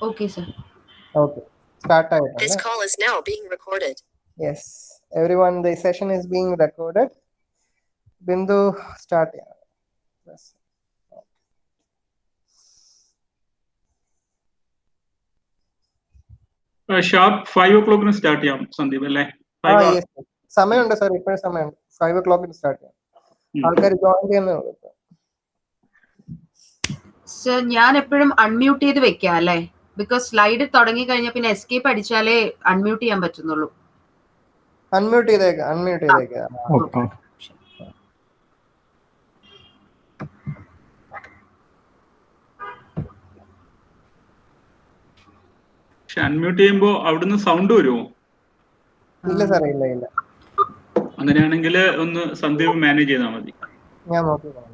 Okay, sir. Okay. Start. This call is now being recorded. Yes. Everyone, the session is being recorded. Bindu, start. Yes. Sharp 5 o'clock start ചെയ്യാം സന്ദീപ് അല്ലേ? Yes. സമയമുണ്ട് sir, ഇപ്പോഴും സമയമുണ്ട്. 5 o'clock start ചെയ്യാം. ആൾക്കാർ join ചെയ്യുന്നേ. Sir ഞാൻ എപ്പോഴും അൺമ്യൂട്ട് ചെയ്ത് വെക്കാം അല്ലേ? ബിക്കോസ് സ്ലൈഡ് തുടങ്ങി കഴിഞ്ഞാൽ പിന്നെ എസ്കേപ്പ് അടിച്ചാലേ അൺമ്യൂട്ട് ചെയ്യാൻ പറ്റുന്നുള്ളൂ. അൺമ്യൂട്ട് ചെയ്തേക്കാം. അൺമ്യൂട്ട് ചെയ്യുമ്പോ അവിടുന്ന് സൗണ്ട് വരുമോ? ഇല്ല സാറേ, ഇല്ല. അങ്ങനെയാണെങ്കിൽ ഒന്ന് സന്ദീപ് മാനേജ് ചെയ്താൽ മതി. ഞാൻ നോക്കിക്കോളാം.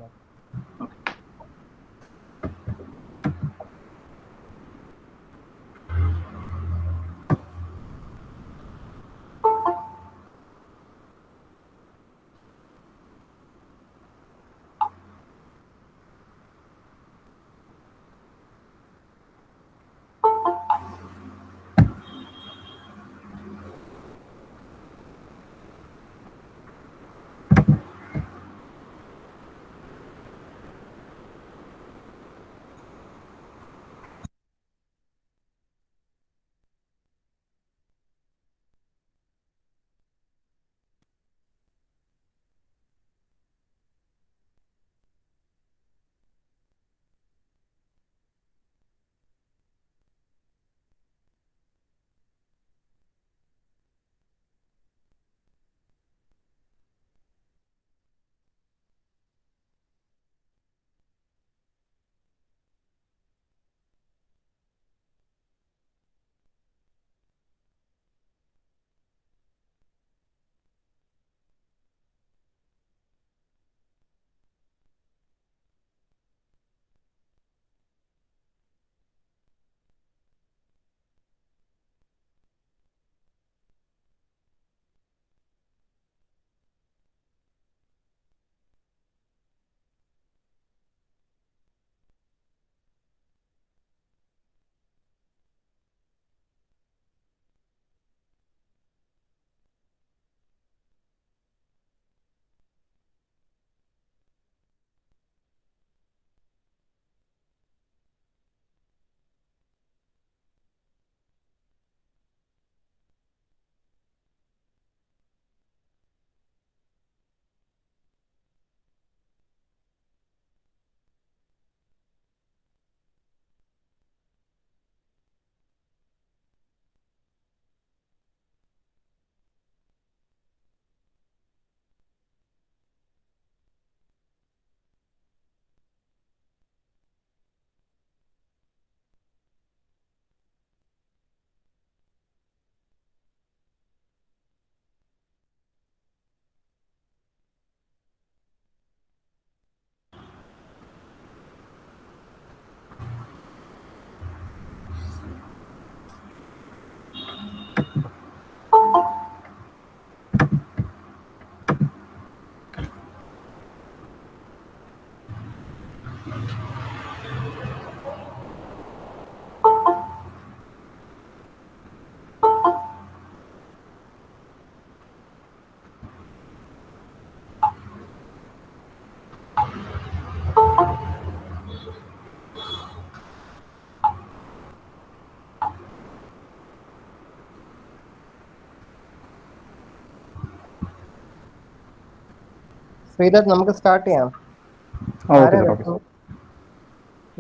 ശ്രീധർ, നമുക്ക് സ്റ്റാർട്ട് ചെയ്യാം.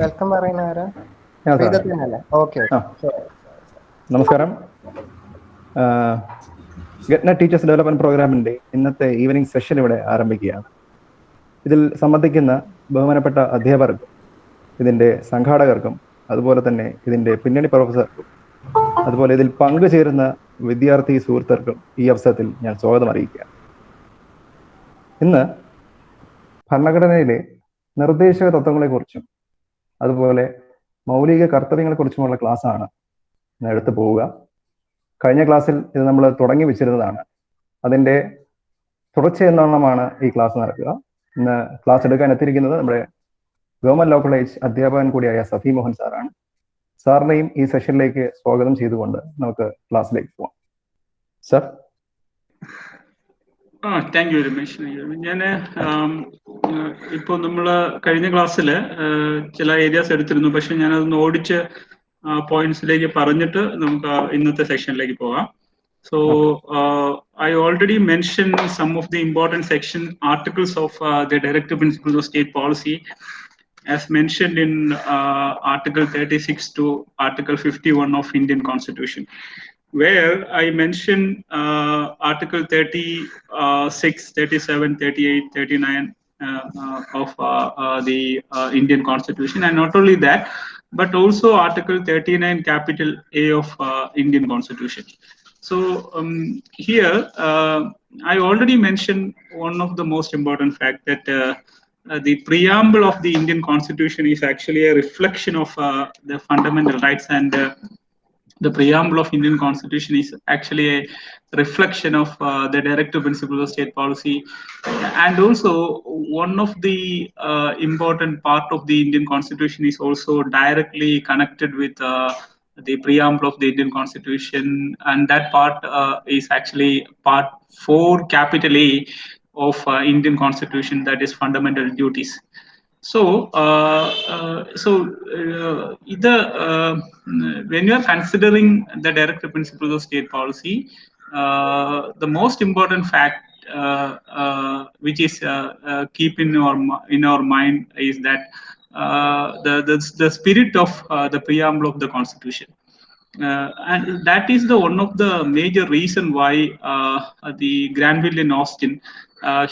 വെൽക്കം പറയുന്ന ആരാ? ഓക്കെ. നമസ്കാരം. ഗെറ്റ്നെറ്റ് ടീച്ചേഴ്സ് ഡെവലപ്മെന്റ് പ്രോഗ്രാമിന്റെ ഇന്നത്തെ ഈവനിങ് സെഷൻ ഇവിടെ ആരംഭിക്കുകയാണ്. ഇതിൽ സംബന്ധിക്കുന്ന ബഹുമാനപ്പെട്ട അധ്യാപകർക്കും ഇതിന്റെ സംഘാടകർക്കും അതുപോലെ തന്നെ ഇതിന്റെ പിന്നണി പ്രൊഫസർക്കും അതുപോലെ ഇതിൽ പങ്കുചേരുന്ന വിദ്യാർത്ഥി സുഹൃത്തുക്കൾക്കും ഈ അവസരത്തിൽ ഞാൻ സ്വാഗതം അറിയിക്കുക. ഇന്ന് ഭരണഘടനയിലെ നിർദ്ദേശക തത്വങ്ങളെക്കുറിച്ചും അതുപോലെ മൗലിക കർത്തവ്യങ്ങളെക്കുറിച്ചുമുള്ള ക്ലാസ്സാണ് ഇന്ന് എടുത്തു പോവുക. കഴിഞ്ഞ ക്ലാസ്സിൽ ഇത് നമ്മൾ തുടങ്ങി വെച്ചിരുന്നതാണ്. അതിൻ്റെ തുടർച്ചയെന്നോണമാണ് ഈ ക്ലാസ് നടക്കുക. ഇന്ന് ക്ലാസ് എടുക്കാൻ എത്തിയിരിക്കുന്നത് നമ്മുടെ ഗവൺമെന്റ് ലോ കോളേജ് അധ്യാപകൻ കൂടിയായ സഫി മോഹൻ സാറാണ്. സാറിനെയും ഈ സെഷനിലേക്ക് സ്വാഗതം ചെയ്തുകൊണ്ട് നമുക്ക് ക്ലാസ്സിലേക്ക് പോവാം. Sir. Thank you very much. ഞാൻ ഇപ്പോൾ നമ്മൾ കഴിഞ്ഞ ക്ലാസ്സിൽ ചില ഏരിയാസ് എടുത്തിരുന്നു, പക്ഷെ ഞാനതൊന്ന് ഓടിച്ച് പോയിന്റ്സിലേക്ക് പറഞ്ഞിട്ട് നമുക്ക് ഇന്നത്തെ സെക്ഷനിലേക്ക് പോകാം. So I already mentioned some of the important section articles of the Directive Principles of State Policy, as mentioned in Article 36 to Article 51 of Indian Constitution, where I mentioned Article 36, 37, 38, 39 of the Indian Constitution, and not only that, but also Article 39 capital A of Indian Constitution. So here I already mentioned one of the most important fact that the preamble of the Indian Constitution is actually a reflection of the fundamental rights, and the preamble of Indian Constitution is actually a reflection of the Directive Principles of State Policy, and also one of the important part of the Indian Constitution is also directly connected with the preamble of the Indian Constitution, and that part is actually part 4 capital A of Indian Constitution, that is fundamental duties. So, when you are considering the Directive Principles of State Policy, the most important fact which is keep in our mind is that the spirit of the preamble of the Constitution. And that is the one of the major reason why the Granville in Austin,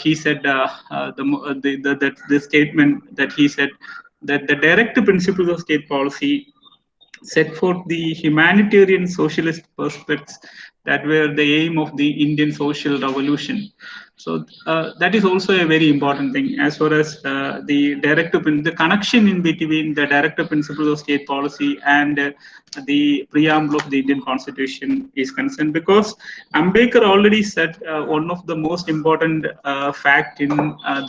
he said the statement that he said that the Directive Principles of State Policy set forth the humanitarian socialist perspectives that were the aim of the Indian social revolution. So that is also a very important thing as far as the connection in between the Directive Principles of State Policy and the preamble of the Indian Constitution is concerned, because Ambedkar already said one of the most important fact in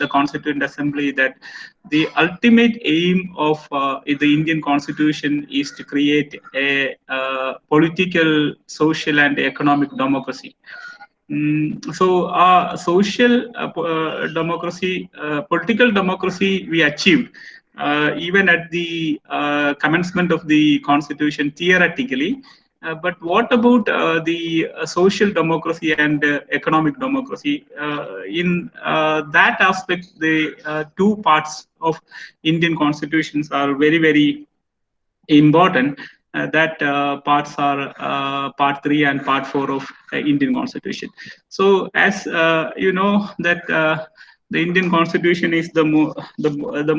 the Constituent Assembly, that the ultimate aim of the Indian Constitution is to create a political, social, and economic democracy. So social democracy, political democracy we achieved even at the commencement of the Constitution theoretically. But what about the social democracy and economic democracy? In that aspect, the two parts of Indian constitutions are very, very important. That parts are part 3 and part 4 of Indian Constitution. So as you know that the Indian Constitution is the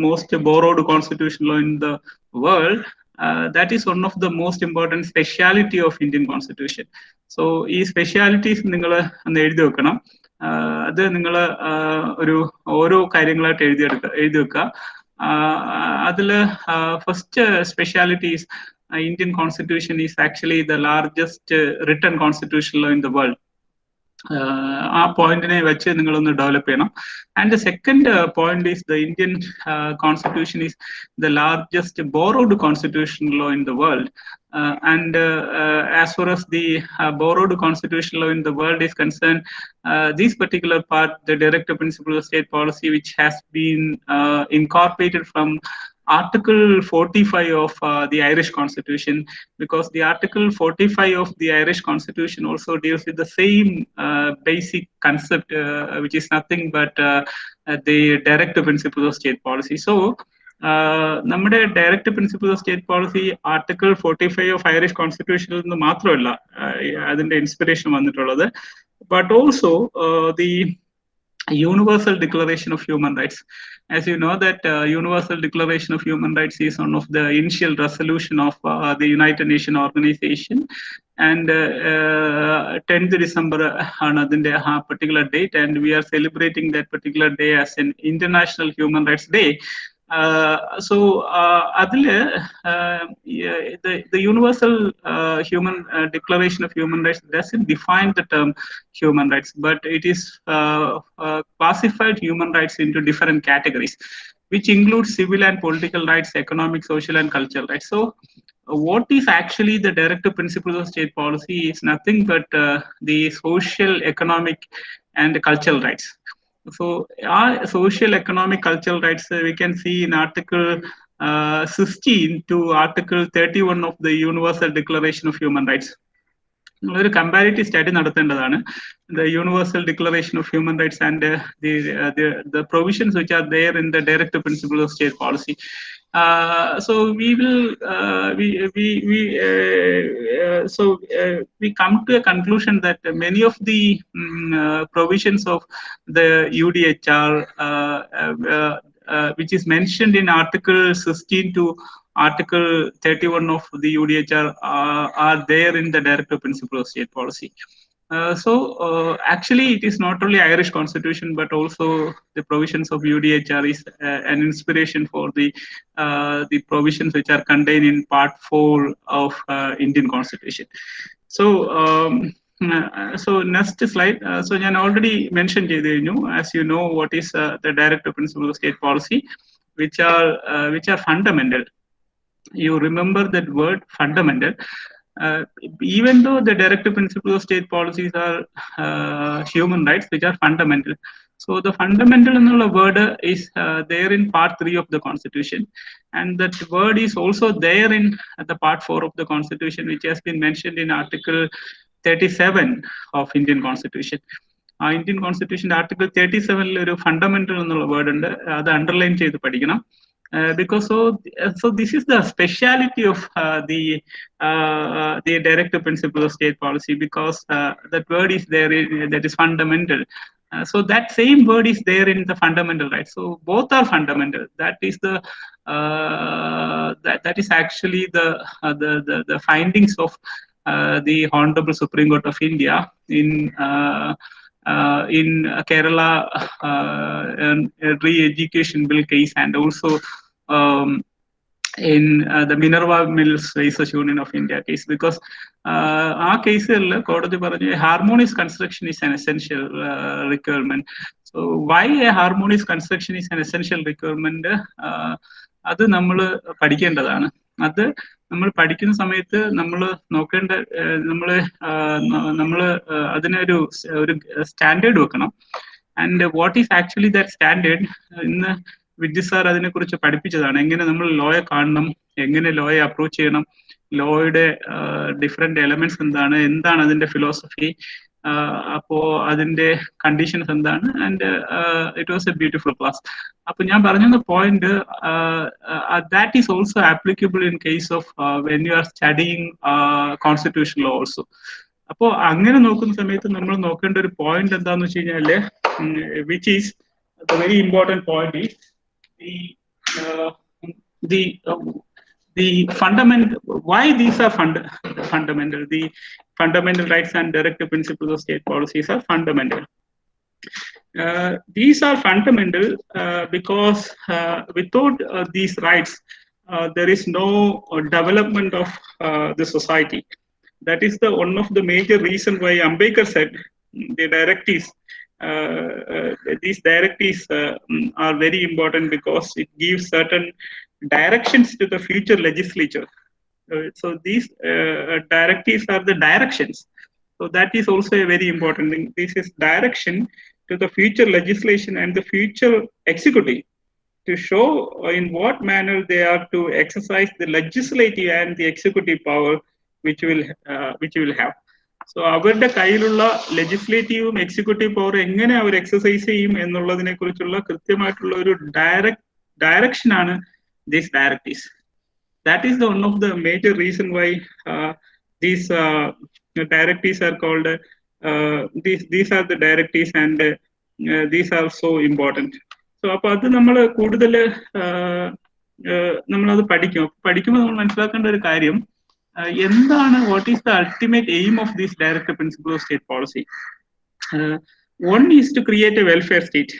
most borrowed constitution law in the world. That is one of the most important speciality of Indian Constitution. So these specialities നിങ്ങൾ ഒന്ന് എഴുതി വെക്കണം. അത് നിങ്ങൾ ഒരു ഓരോ കാര്യങ്ങളായിട്ട് എഴുതി വെക്കുക. അതില് first speciality is Indian Constitution is actually the largest written constitutional law in the world. ആ പോയിന്റിനെ വെച്ച് നിങ്ങളൊന്ന് ഡെവലപ്പ് ചെയ്യണം. And the second point is the Indian constitution is the largest borrowed constitutional law in the world. And as far as the borrowed constitutional law in the world is concerned, this particular part, the Directive Principles of State Policy, which has been incorporated from Article 45 of the Irish Constitution, because the Article 45 of the Irish Constitution also deals with the same basic concept, which is nothing but the Directive Principles of State Policy. So നമ്മുടെ directive principles of state policy article 45 of Irish കോൺസ്റ്റിറ്റ്യൂഷനിൽ നിന്ന് മാത്രമല്ല അതിന്റെ inspiration വന്നിട്ടുള്ളത്, but also the Universal Declaration of Human Rights. As you know that Universal Declaration of Human Rights is one of the initial resolution of the United Nations Organization, and 10th December on a particular date, and we are celebrating that particular day as an International Human Rights Day. So the Universal Human Declaration of Human Rights doesn't define the term human rights, but it is classified human rights into different categories, which include civil and political rights, economic, social, and cultural rights. So what is actually the directive principles of state policy is nothing but the social, economic, and cultural rights. So our social, economic, cultural rights we can see in Article 16 to Article 31 of the Universal Declaration of Human Rights. ഒരു comparative study നടത്തേണ്ടതാണ്. The Universal Declaration of Human Rights and the provisions which are there in the Directive Principles of State Policy. So we come to a conclusion that many of the provisions of the UDHR, which is mentioned in Article 16 to Article 31 of the UDHR are there in the Directive Principle of State Policy. Actually, it is not only Irish Constitution, but also the provisions of UDHR is an inspiration for the provisions which are contained in Part 4 of Indian Constitution. So next slide. So I already mentioned, as you know, what is the Directive Principle of State Policy, which are fundamental. You remember that word, fundamental. Even though the directive principles of state policies are human rights, which are fundamental. So the fundamental word is there in Part 3 of the Constitution, and that word is also there in the Part 4 of the Constitution, which has been mentioned in Article 37 of Indian Constitution. Indian Constitution Article 37 ഒരു fundamental എന്നുള്ള word ഉണ്ട്, അത് underline ചെയ്ത് പഠിക്കണം. Because so this is the speciality of the directive principle of state policy, because that word is there, that is fundamental. So that same word is there in the fundamental rights. So both are fundamental. That is the that is actually the findings of the Honorable Supreme Court of India in Kerala re-education bill case, and also in the Minerva Mills Research Union of India case, because our case harmonious construction is an essential requirement. So why a harmonious construction is an essential requirement? അത് നമ്മൾ പഠിക്കേണ്ടതാണ്. അത് നമ്മൾ പഠിക്കുന്ന സമയത്ത് നമ്മൾ നോക്കേണ്ട, നമ്മൾ അതിനൊരു സ്റ്റാൻഡേർഡ് വെക്കണം. And what is actually that standard? ഇന്ന് വിദ്യ സാർ അതിനെ കുറിച്ച് പഠിപ്പിച്ചതാണ്. എങ്ങനെ നമ്മൾ ലോയെ കാണണം, എങ്ങനെ ലോയെ അപ്രോച്ച് ചെയ്യണം, ലോയുടെ ഡിഫറെന്റ് എലമെന്റ്സ് എന്താണ് അതിന്റെ ഫിലോസഫി, അപ്പോ അതിന്റെ കണ്ടീഷൻസ് എന്താണ്. And it was a beautiful class. അപ്പൊ ഞാൻ പറഞ്ഞ point, that is also applicable in case of when you are studying constitution law also. അപ്പോ അങ്ങനെ നോക്കുന്ന സമയത്ത് നമ്മൾ നോക്കേണ്ട ഒരു പോയിന്റ് എന്താന്ന് വെച്ച് കഴിഞ്ഞാല്, which is the very important point, is the fundamental. Why these are fundamental? The fundamental rights and directive principles of state policies are fundamental. These are fundamental because without these rights, there is no development of the society. That is one of the major reason why Ambedkar said the directives. These directives are very important because it gives certain directions to the future legislature. So these directives are the directions. So that is also a very important thing. This is direction to the future legislation and the future executive to show in what manner they are to exercise the legislative and the executive power which will have. So അവരുടെ കയ്യിലുള്ള ലെജിസ്ലേറ്റീവും executive power എങ്ങനെ അവർ exercise ചെയ്യും എന്നുള്ളതിനെ കുറിച്ചുള്ള കൃത്യമായിട്ടുള്ള ഒരു direction ആണ് these directives. That is one of the major reason why these directives are called these are the directives and these are so important. So അപ്പൊ അത് നമ്മൾ കൂടുതൽ നമ്മളത് പഠിക്കുമ്പോൾ നമ്മൾ മനസ്സിലാക്കേണ്ട ഒരു കാര്യം എന്താണ്, what is the ultimate aim of this directive principle of state policy? One is to create a welfare state,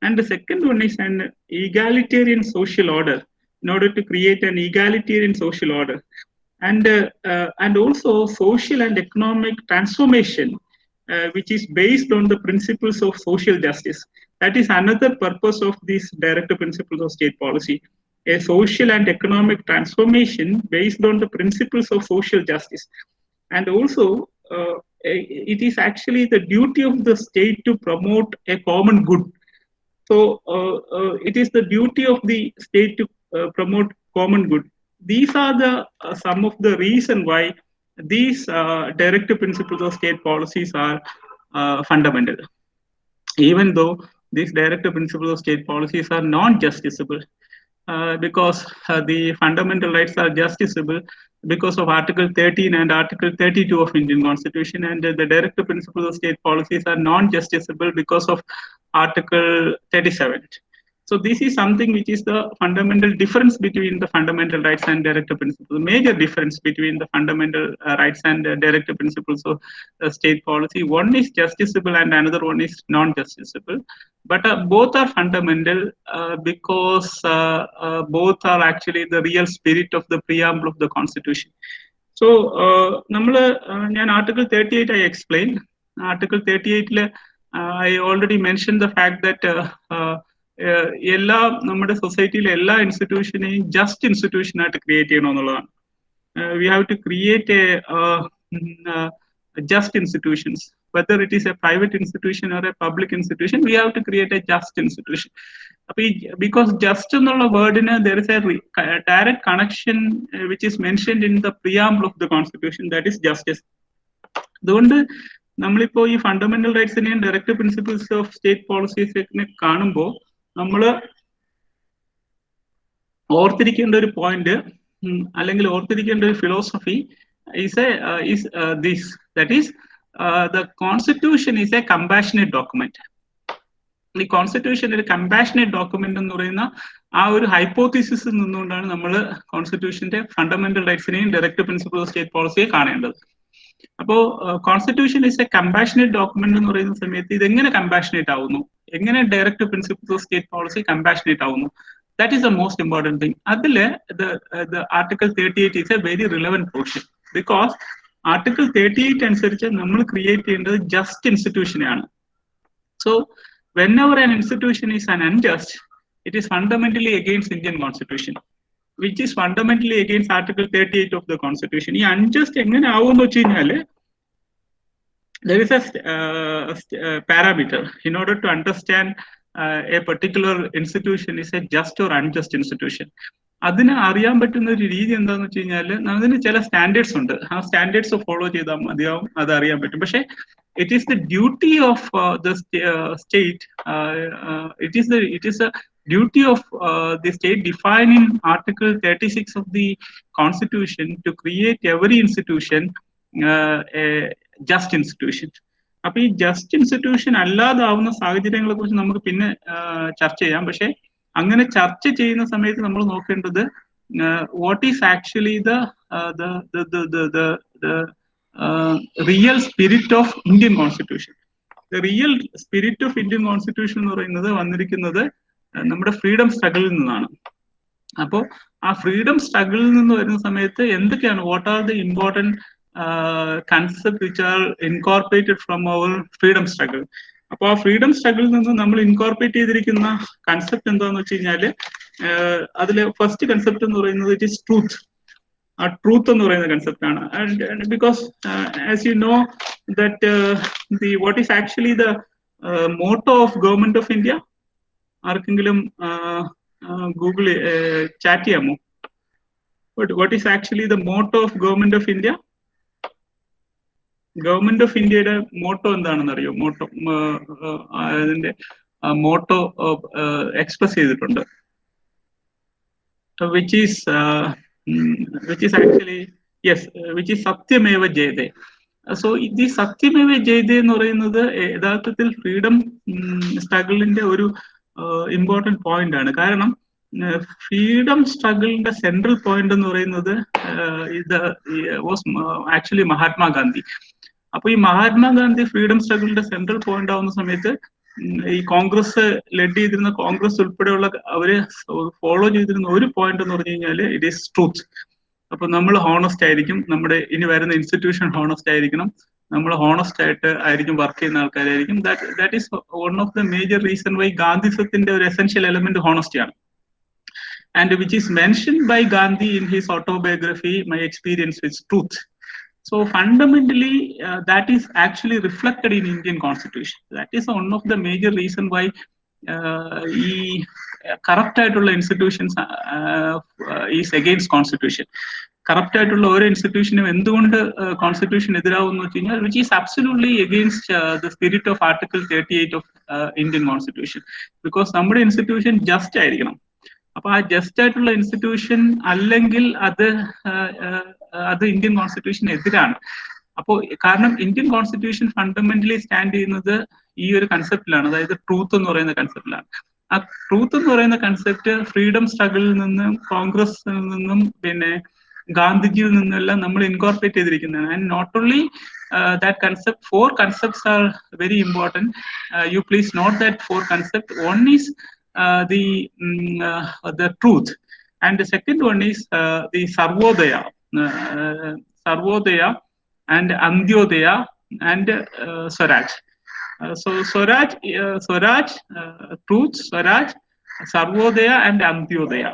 and the second one is an egalitarian social order, in order to create an egalitarian social order, and also social and economic transformation, which is based on the principles of social justice. That is another purpose of this directive principles of state policy. a social and economic transformation based on the principles of social justice. And also, it is actually the duty of the state to promote a common good. So it is the duty of the state to promote common good. These are the some of the reason why these directive principles of state policies are fundamental. Even though these directive principles of state policies are non-justiciable, because the fundamental rights are justiciable because of Article 13 and Article 32 of Indian Constitution, and the directive principles of state policies are non-justiciable because of Article 37. So this is something which is the fundamental difference between the fundamental rights and directive principles. The major difference between the fundamental rights and directive principles of state policy. One is justiciable and another one is non-justiciable. But both are fundamental because both are actually the real spirit of the preamble of the Constitution. So, in Article 38 I explained. Article 38 I already mentioned the fact that എല്ലാ നമ്മുടെ സൊസൈറ്റിയിലെ എല്ലാ ഇൻസ്റ്റിറ്റ്യൂഷനെയും just institution ആയിട്ട് create ചെയ്യണമെന്നുള്ളതാണ്. We have to create a just institutions, whether it is a private institution or a public institution, we have to create a just institution. Because just ennulla word there is a direct connection which is mentioned in the preamble of the Constitution, that is justice. അതുകൊണ്ട് നമ്മളിപ്പോ ഈ fundamental റൈറ്റ്സിനെയും directive principles of state പോളിസീസിനെ കാണുമ്പോൾ നമ്മൾ ഓർത്തിരിക്കേണ്ട ഒരു point അല്ലെങ്കിൽ ഓർത്തിരിക്കേണ്ട ഒരു philosophy is this, that is the Constitution is a compassionate document. ഈ കോൺസ്റ്റിറ്റ്യൂഷൻ ഒരു കമ്പാഷനേറ്റ് ഡോക്യുമെന്റ് എന്ന് പറയുന്ന ആ ഒരു ഹൈപ്പോത്തിസിസിൽ നിന്നുകൊണ്ടാണ് നമ്മൾ കോൺസ്റ്റിറ്റ്യൂഷന്റെ ഫണ്ടമെന്റൽ റൈറ്റ്സിനെയും ഡയറക്റ്റീവ് പ്രിൻസിപ്പിൾ ഓഫ് സ്റ്റേറ്റ് പോളിസിയെ കാണേണ്ടത്. അപ്പോൾ constitution is a compassionate document എന്ന് പറയുന്ന സമയത്ത് ഇതെങ്ങനെ കമ്പാഷനേറ്റ് ആവുന്നു, എങ്ങനെ directive principles of state policy compassionate ആവുന്നു, that is the most important thing. Adile the Article 38 is a very relevant portion, because Article 38 അനുസരിച്ച് നമ്മൾ ക്രിയേറ്റ് ചെയ്യേണ്ടത് ജസ്റ്റ് ഇൻസ്റ്റിറ്റ്യൂഷൻ ആണ്. So whenever an institution is an unjust, it is fundamentally against Indian Constitution, which is fundamentally against Article 38 of the Constitution. ഈ unjust എങ്ങനെ ആവുമെന്ന് വെച്ച് കഴിഞ്ഞാല് there is a parameter in order to understand a particular institution is a just or unjust institution. അതിന് അറിയാൻ പറ്റുന്ന ഒരു രീതി എന്താന്ന് വെച്ച് കഴിഞ്ഞാൽ അതിന് ചില സ്റ്റാൻഡേർഡ്സ് ഉണ്ട്. ആ സ്റ്റാൻഡേർഡ്സ് ഫോളോ ചെയ്താൽ മതിയാവും, അത് അറിയാൻ പറ്റും. പക്ഷെ it is the duty of the state, it is the duty of the state defined in Article 36 of the Constitution to create every institution a just institution. അപ്പൊ ഈ ജസ്റ്റ് ഇൻസ്റ്റിറ്റ്യൂഷൻ അല്ലാതാവുന്ന സാഹചര്യങ്ങളെ കുറിച്ച് നമുക്ക് പിന്നെ ചർച്ച ചെയ്യാം. പക്ഷെ അങ്ങനെ ചർച്ച ചെയ്യുന്ന സമയത്ത് നമ്മൾ നോക്കേണ്ടത് what is actually the real spirit of Indian constitution. The real spirit of Indian constitution എന്ന് പറയുന്നത് വന്നിരിക്കുന്നത് നമ്മുടെ ഫ്രീഡം സ്ട്രഗിളിൽ നിന്നാണ്. അപ്പോൾ ആ ഫ്രീഡം സ്ട്രഗിളിൽ നിന്ന് വരുന്ന സമയത്ത് എന്തൊക്കെയാണ്, what are the important concepts which are incorporated from our freedom struggle. അപ്പോൾ ആ ഫ്രീഡം സ്ട്രഗിളിൽ നിന്ന് നമ്മൾ ഇൻകോർപ്പറേറ്റ് ചെയ്തിരിക്കുന്ന കൺസെപ്റ്റ് എന്താന്ന് വെച്ച് കഴിഞ്ഞാല് അതിലെ ഫസ്റ്റ് കൺസെപ്റ്റ് എന്ന് പറയുന്നത് ഇറ്റ് ഈസ് ട്രൂത്ത്. ആ ട്രൂത്ത് എന്ന് പറയുന്ന കൺസെപ്റ്റ് ആണ്. And because as you know that the what is actually the motto of government of India, ആർക്കെങ്കിലും ഗൂഗിൾ ചാറ്റ് ചെയ്യാമോ? What is actually the motto of government of India? Government of ഇന്ത്യയുടെ motto എന്താണെന്ന് അറിയോ? Motto അതിന്റെ motto express ചെയ്തിട്ടുണ്ട്, which is actually yes, which is Satyameva Jayate. So ഇത് സത്യമേവ ജയതേ എന്ന് പറയുന്നത് യഥാർത്ഥത്തിൽ ഫ്രീഡം സ്ട്രഗിളിന്റെ ഒരു ഇമ്പോർട്ടന്റ് പോയിന്റ് ആണ്. കാരണം ഫ്രീഡം സ്ട്രഗിളിന്റെ സെൻട്രൽ പോയിന്റ് എന്ന് പറയുന്നത് ഇത് വാസ് ആക്ച്വലി മഹാത്മാഗാന്ധി. അപ്പൊ ഈ മഹാത്മാഗാന്ധി ഫ്രീഡം സ്ട്രഗിളിന്റെ സെൻട്രൽ പോയിന്റ് ആവുന്ന സമയത്ത് ഈ കോൺഗ്രസ് ലെഡ് ചെയ്തിരുന്ന കോൺഗ്രസ് ഉൾപ്പെടെയുള്ള അവര് ഫോളോ ചെയ്തിരുന്ന ഒരു പോയിന്റ് എന്ന് പറഞ്ഞു കഴിഞ്ഞാൽ ഇറ്റ് ഈസ് ട്രൂത്ത്. അപ്പൊ നമ്മൾ ഹോണസ്റ്റ് ആയിരിക്കും, നമ്മുടെ ഇനി വരുന്ന ഇൻസ്റ്റിറ്റ്യൂഷൻ ഹോണസ്റ്റ് ആയിരിക്കണം, നമ്മൾ ഹോണസ്റ്റ് ആയിരിക്കും വർക്ക് ചെയ്യുന്ന ആൾക്കാരായിരിക്കും. That is one of the major reason why ഗാന്ധിസത്തിന്റെ ഒരു എസെൻഷ്യൽ എലമെന്റ് ഹോണസ്റ്റി ആണ്. and which is mentioned by Gandhi in his autobiography, My Experience with Truth. So fundamentally, that is actually reflected in Indian Constitution. That is one of the major reason why corrupt institutions is against Constitution. Corrupt institution Constitution which is absolutely against the spirit of Article 38 of Indian Constitution, because നമ്മുടെ institution just ആയിരിക്കണം. അപ്പോൾ ആ just ആയിട്ടുള്ള institution അല്ലെങ്കിൽ അത് Indian constitution എതിരാണ്. അപ്പോൾ കാരണം ഇന്ത്യൻ കോൺസ്റ്റിറ്റ്യൂഷൻ ഫണ്ടമെന്റലി സ്റ്റാൻഡ് ചെയ്യുന്നത് ഈ ഒരു കൺസെപ്റ്റിലാണ്, അതായത് ട്രൂത്ത് എന്ന് പറയുന്ന കൺസെപ്റ്റിലാണ്. ആ ട്രൂത്ത് എന്ന് പറയുന്ന കൺസെപ്റ്റ് ഫ്രീഡം സ്ട്രഗിളിൽ നിന്നും കോൺഗ്രസിൽ നിന്നും പിന്നെ ഗാന്ധിജിയിൽ നിന്നെല്ലാം നമ്മൾ ഇൻകോർപ്പറേറ്റ് ചെയ്തിരിക്കുന്നതാണ്. And not only that concept, 4 concepts are very important. You please note that 4 concepts. One is the truth, and the second one is the Sarvodaya, and Antyodaya, and Swaraj. So Swaraj, truth, Swaraj, Sarvodaya, and Antyodaya,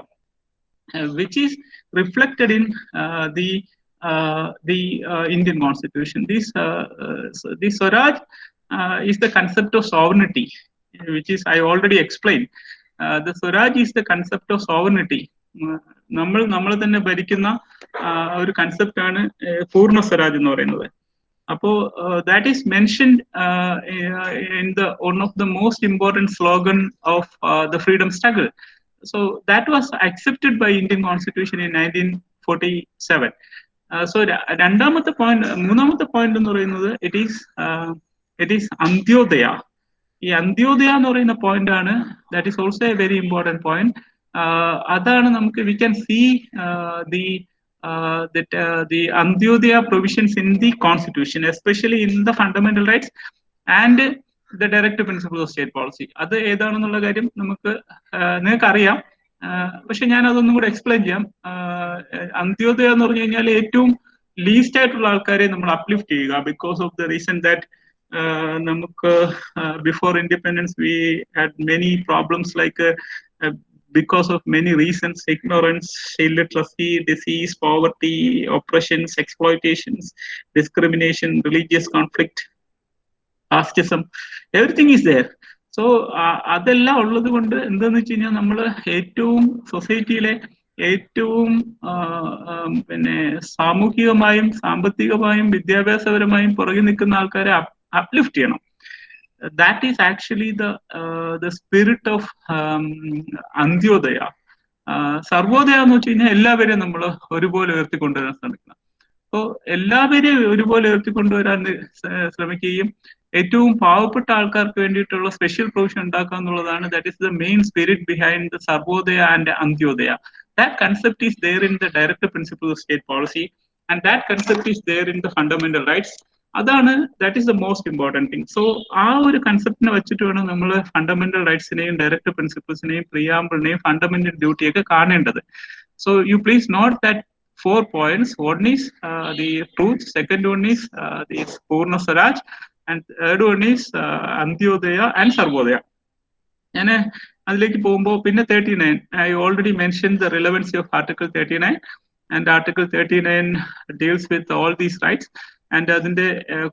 which is reflected in the Indian Constitution. This Swaraj is the concept of sovereignty, which is I already explained. The Swaraj is the concept of sovereignty. നമ്മൾ തന്നെ ഭരിക്കുന്ന ഒരു concept ആണ് പൂർണ്ണ സ്വരാജ് എന്ന് പറയുന്നത്. അപ്പോൾ that is mentioned in the one of the most important slogan of the freedom struggle. So that was accepted by Indian Constitution in 1947. So മൂന്നാമത്തെ പോയിന്റ് എന്ന് പറയുന്നത് it is Antyodaya. ഈ അന്ത്യോദയ എന്ന് പറയുന്ന പോയിന്റ് ആണ്, that is also a very important point. അതാണ് നമുക്ക് we can see the Antyodaya provisions in the Constitution, especially in the fundamental rights and the directive principles of state policy. അത് ഏതാണെന്നുള്ള കാര്യം നിങ്ങൾക്ക് അറിയാം, പക്ഷെ ഞാൻ അതൊന്നും കൂടെ എക്സ്പ്ലെയിൻ ചെയ്യാം. അന്ത്യോദയ എന്ന് പറഞ്ഞു കഴിഞ്ഞാൽ ഏറ്റവും ലീസ്റ്റ് ആയിട്ടുള്ള ആൾക്കാരെ നമ്മൾ അപ്ലിഫ്റ്റ് ചെയ്യുക, because of the reason that നമുക്ക് before independence we had many problems like because of many reasons: ignorance, illiteracy, disease, poverty, oppressions, exploitations, discrimination, religious conflict, casteism, everything is there. So അതെല്ലാം ഉള്ളത് കൊണ്ട് എന്താന്ന് വെച്ച് കഴിഞ്ഞാൽ നമ്മൾ ഏറ്റവും സൊസൈറ്റിയിലെ ഏറ്റവും പിന്നെ സാമൂഹികമായും സാമ്പത്തികമായും വിദ്യാഭ്യാസപരമായും പുറകെ നിൽക്കുന്ന ആൾക്കാരെ അപ്ലിഫ്റ്റ് ചെയ്യണം. That is actually the spirit of Antyodaya. Sarvodaya എന്ന് വെച്ച് കഴിഞ്ഞാൽ എല്ലാവരെയും നമ്മൾ ഒരുപോലെ ഉയർത്തിക്കൊണ്ടുവരാൻ ശ്രമിക്കണം. അപ്പോൾ എല്ലാവരെയും ഒരുപോലെ ഉയർത്തിക്കൊണ്ടുവരാൻ ശ്രമിക്കുകയും ഏറ്റവും പാവപ്പെട്ട ആൾക്കാർക്ക് വേണ്ടിയിട്ടുള്ള സ്പെഷ്യൽ പ്രൊവിഷൻ ഉണ്ടാക്കുക എന്നുള്ളതാണ്. That is the main spirit behind the Sarvodaya and Antyodaya. That concept is there in the directive principles of state policy, and that concept is there in the fundamental rights. That is the most important thing. So ആ ഒരു കൺസെപ്റ്റിനെ വെച്ചിട്ട് വേണം നമ്മൾ fundamental റൈറ്റ്സിനെയും directive പ്രിൻസിപ്പിൾസിനെയും പ്രിയാമ്പിളിനെയും fundamental ഡ്യൂട്ടിയൊക്കെ കാണേണ്ടത്. So you please note that 4 points. One is the truth, second one is the Purna Swaraj, and third one is Antyodaya and Sarvodaya. ഞാൻ അതിലേക്ക് പോകുമ്പോൾ പിന്നെ 39, I already mentioned the relevancy of Article 39, and Article 39 deals with all these rights. And അതിന്റെ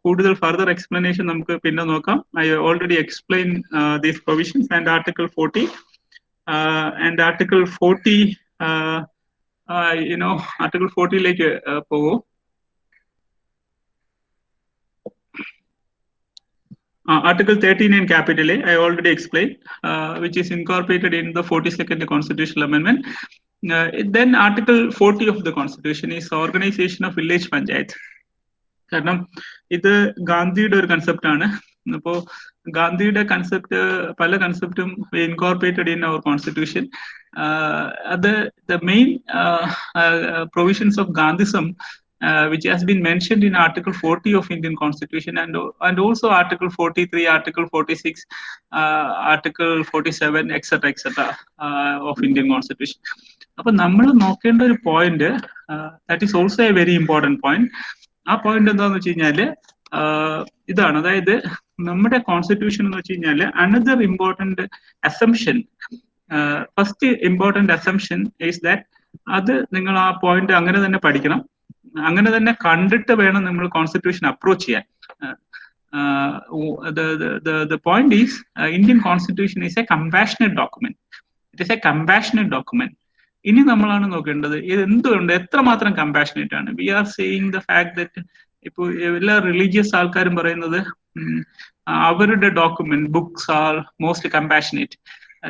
കൂടുതൽ further explanation നമുക്ക് പിന്നെ നോക്കാം. I already explained these provisions. And Article 40 and Article 40 Article 40ലേക്ക് പോകും. Article 39 capital A, I already explained, which is incorporated in the 42nd Constitutional Amendment. Then Article 40 of the Constitution is organization of village panchayat. കാരണം ഇത് ഗാന്ധിയുടെ ഒരു concept ആണ്. അപ്പോൾ ഗാന്ധിയുടെ concept പല കൺസെപ്റ്റും incorporated in our constitution. അത് the main provisions of Gandhism which has been mentioned in Article 40 of Indian Constitution, and also Article 43, Article 46, Article 47, etc. Of Indian Constitution. അപ്പോൾ നമ്മൾ നോക്കേണ്ട ഒരു point, that is also a very important point. ആ point എന്താന്ന് വെച്ച് കഴിഞ്ഞാല് ഇതാണ്, അതായത് നമ്മുടെ കോൺസ്റ്റിറ്റ്യൂഷൻ എന്ന് വെച്ച് കഴിഞ്ഞാല് another important assumption first important assumption is that അത് നിങ്ങൾ ആ പോയിന്റ് അങ്ങനെ തന്നെ പഠിക്കണം, അങ്ങനെ തന്നെ കണ്ടിട്ട് വേണം നമ്മൾ കോൺസ്റ്റിറ്റ്യൂഷൻ അപ്രോച്ച് ചെയ്യാൻ. The point is, Indian Constitution is a compassionate document. It is a compassionate document. ഇനി നമ്മളാണ് നോക്കേണ്ടത് ഇത് എന്തുകൊണ്ട് എത്രമാത്രം കമ്പാഷനേറ്റ് ആണ്. We are saying the fact that ഇപ്പോൾ എല്ലാ റിലീജിയസ് ആൾക്കാരും പറയുന്നത് അവരുടെ document books are most compassionate.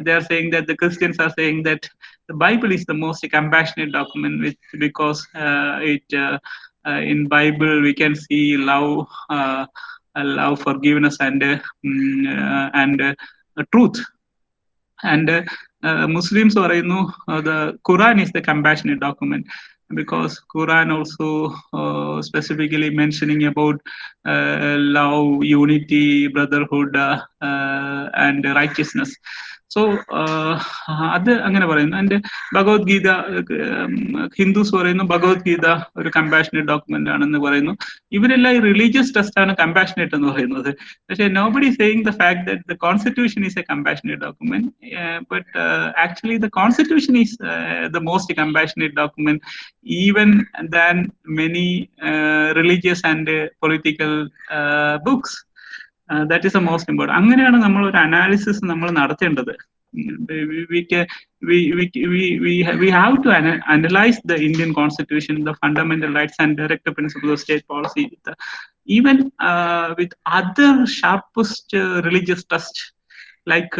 They are saying that the Christians are saying that the Bible is the most compassionate document because in Bible we can see love, forgiveness and truth. And Muslims പറയുന്നു the Quran is the compassionate document because Quran also specifically mentioning about love, unity, brotherhood and righteousness. So അത് അങ്ങനെ പറയുന്നു. And Bhagavad Gita Hindus പറയുന്നു ഭഗവത്ഗീത ഒരു compassionate document ആണെന്ന് പറയുന്നു. ഇവരെല്ലാം ഈ റിലീജിയസ് ടെസ്റ്റ് ആണ് കമ്പാഷനേറ്റ് എന്ന് പറയുന്നത്. പക്ഷേ nobody saying the fact that the constitution is A compassionate document, but actually the constitution is the most compassionate document even than many religious and political books. That is the most important. അങ്ങനെയാണ് നമ്മൾ ഒരു analysis നമ്മൾ നടത്തേണ്ടത്. We have to analyze the Indian Constitution, the fundamental rights and directive principles of state policy, even with other sharpest religious texts like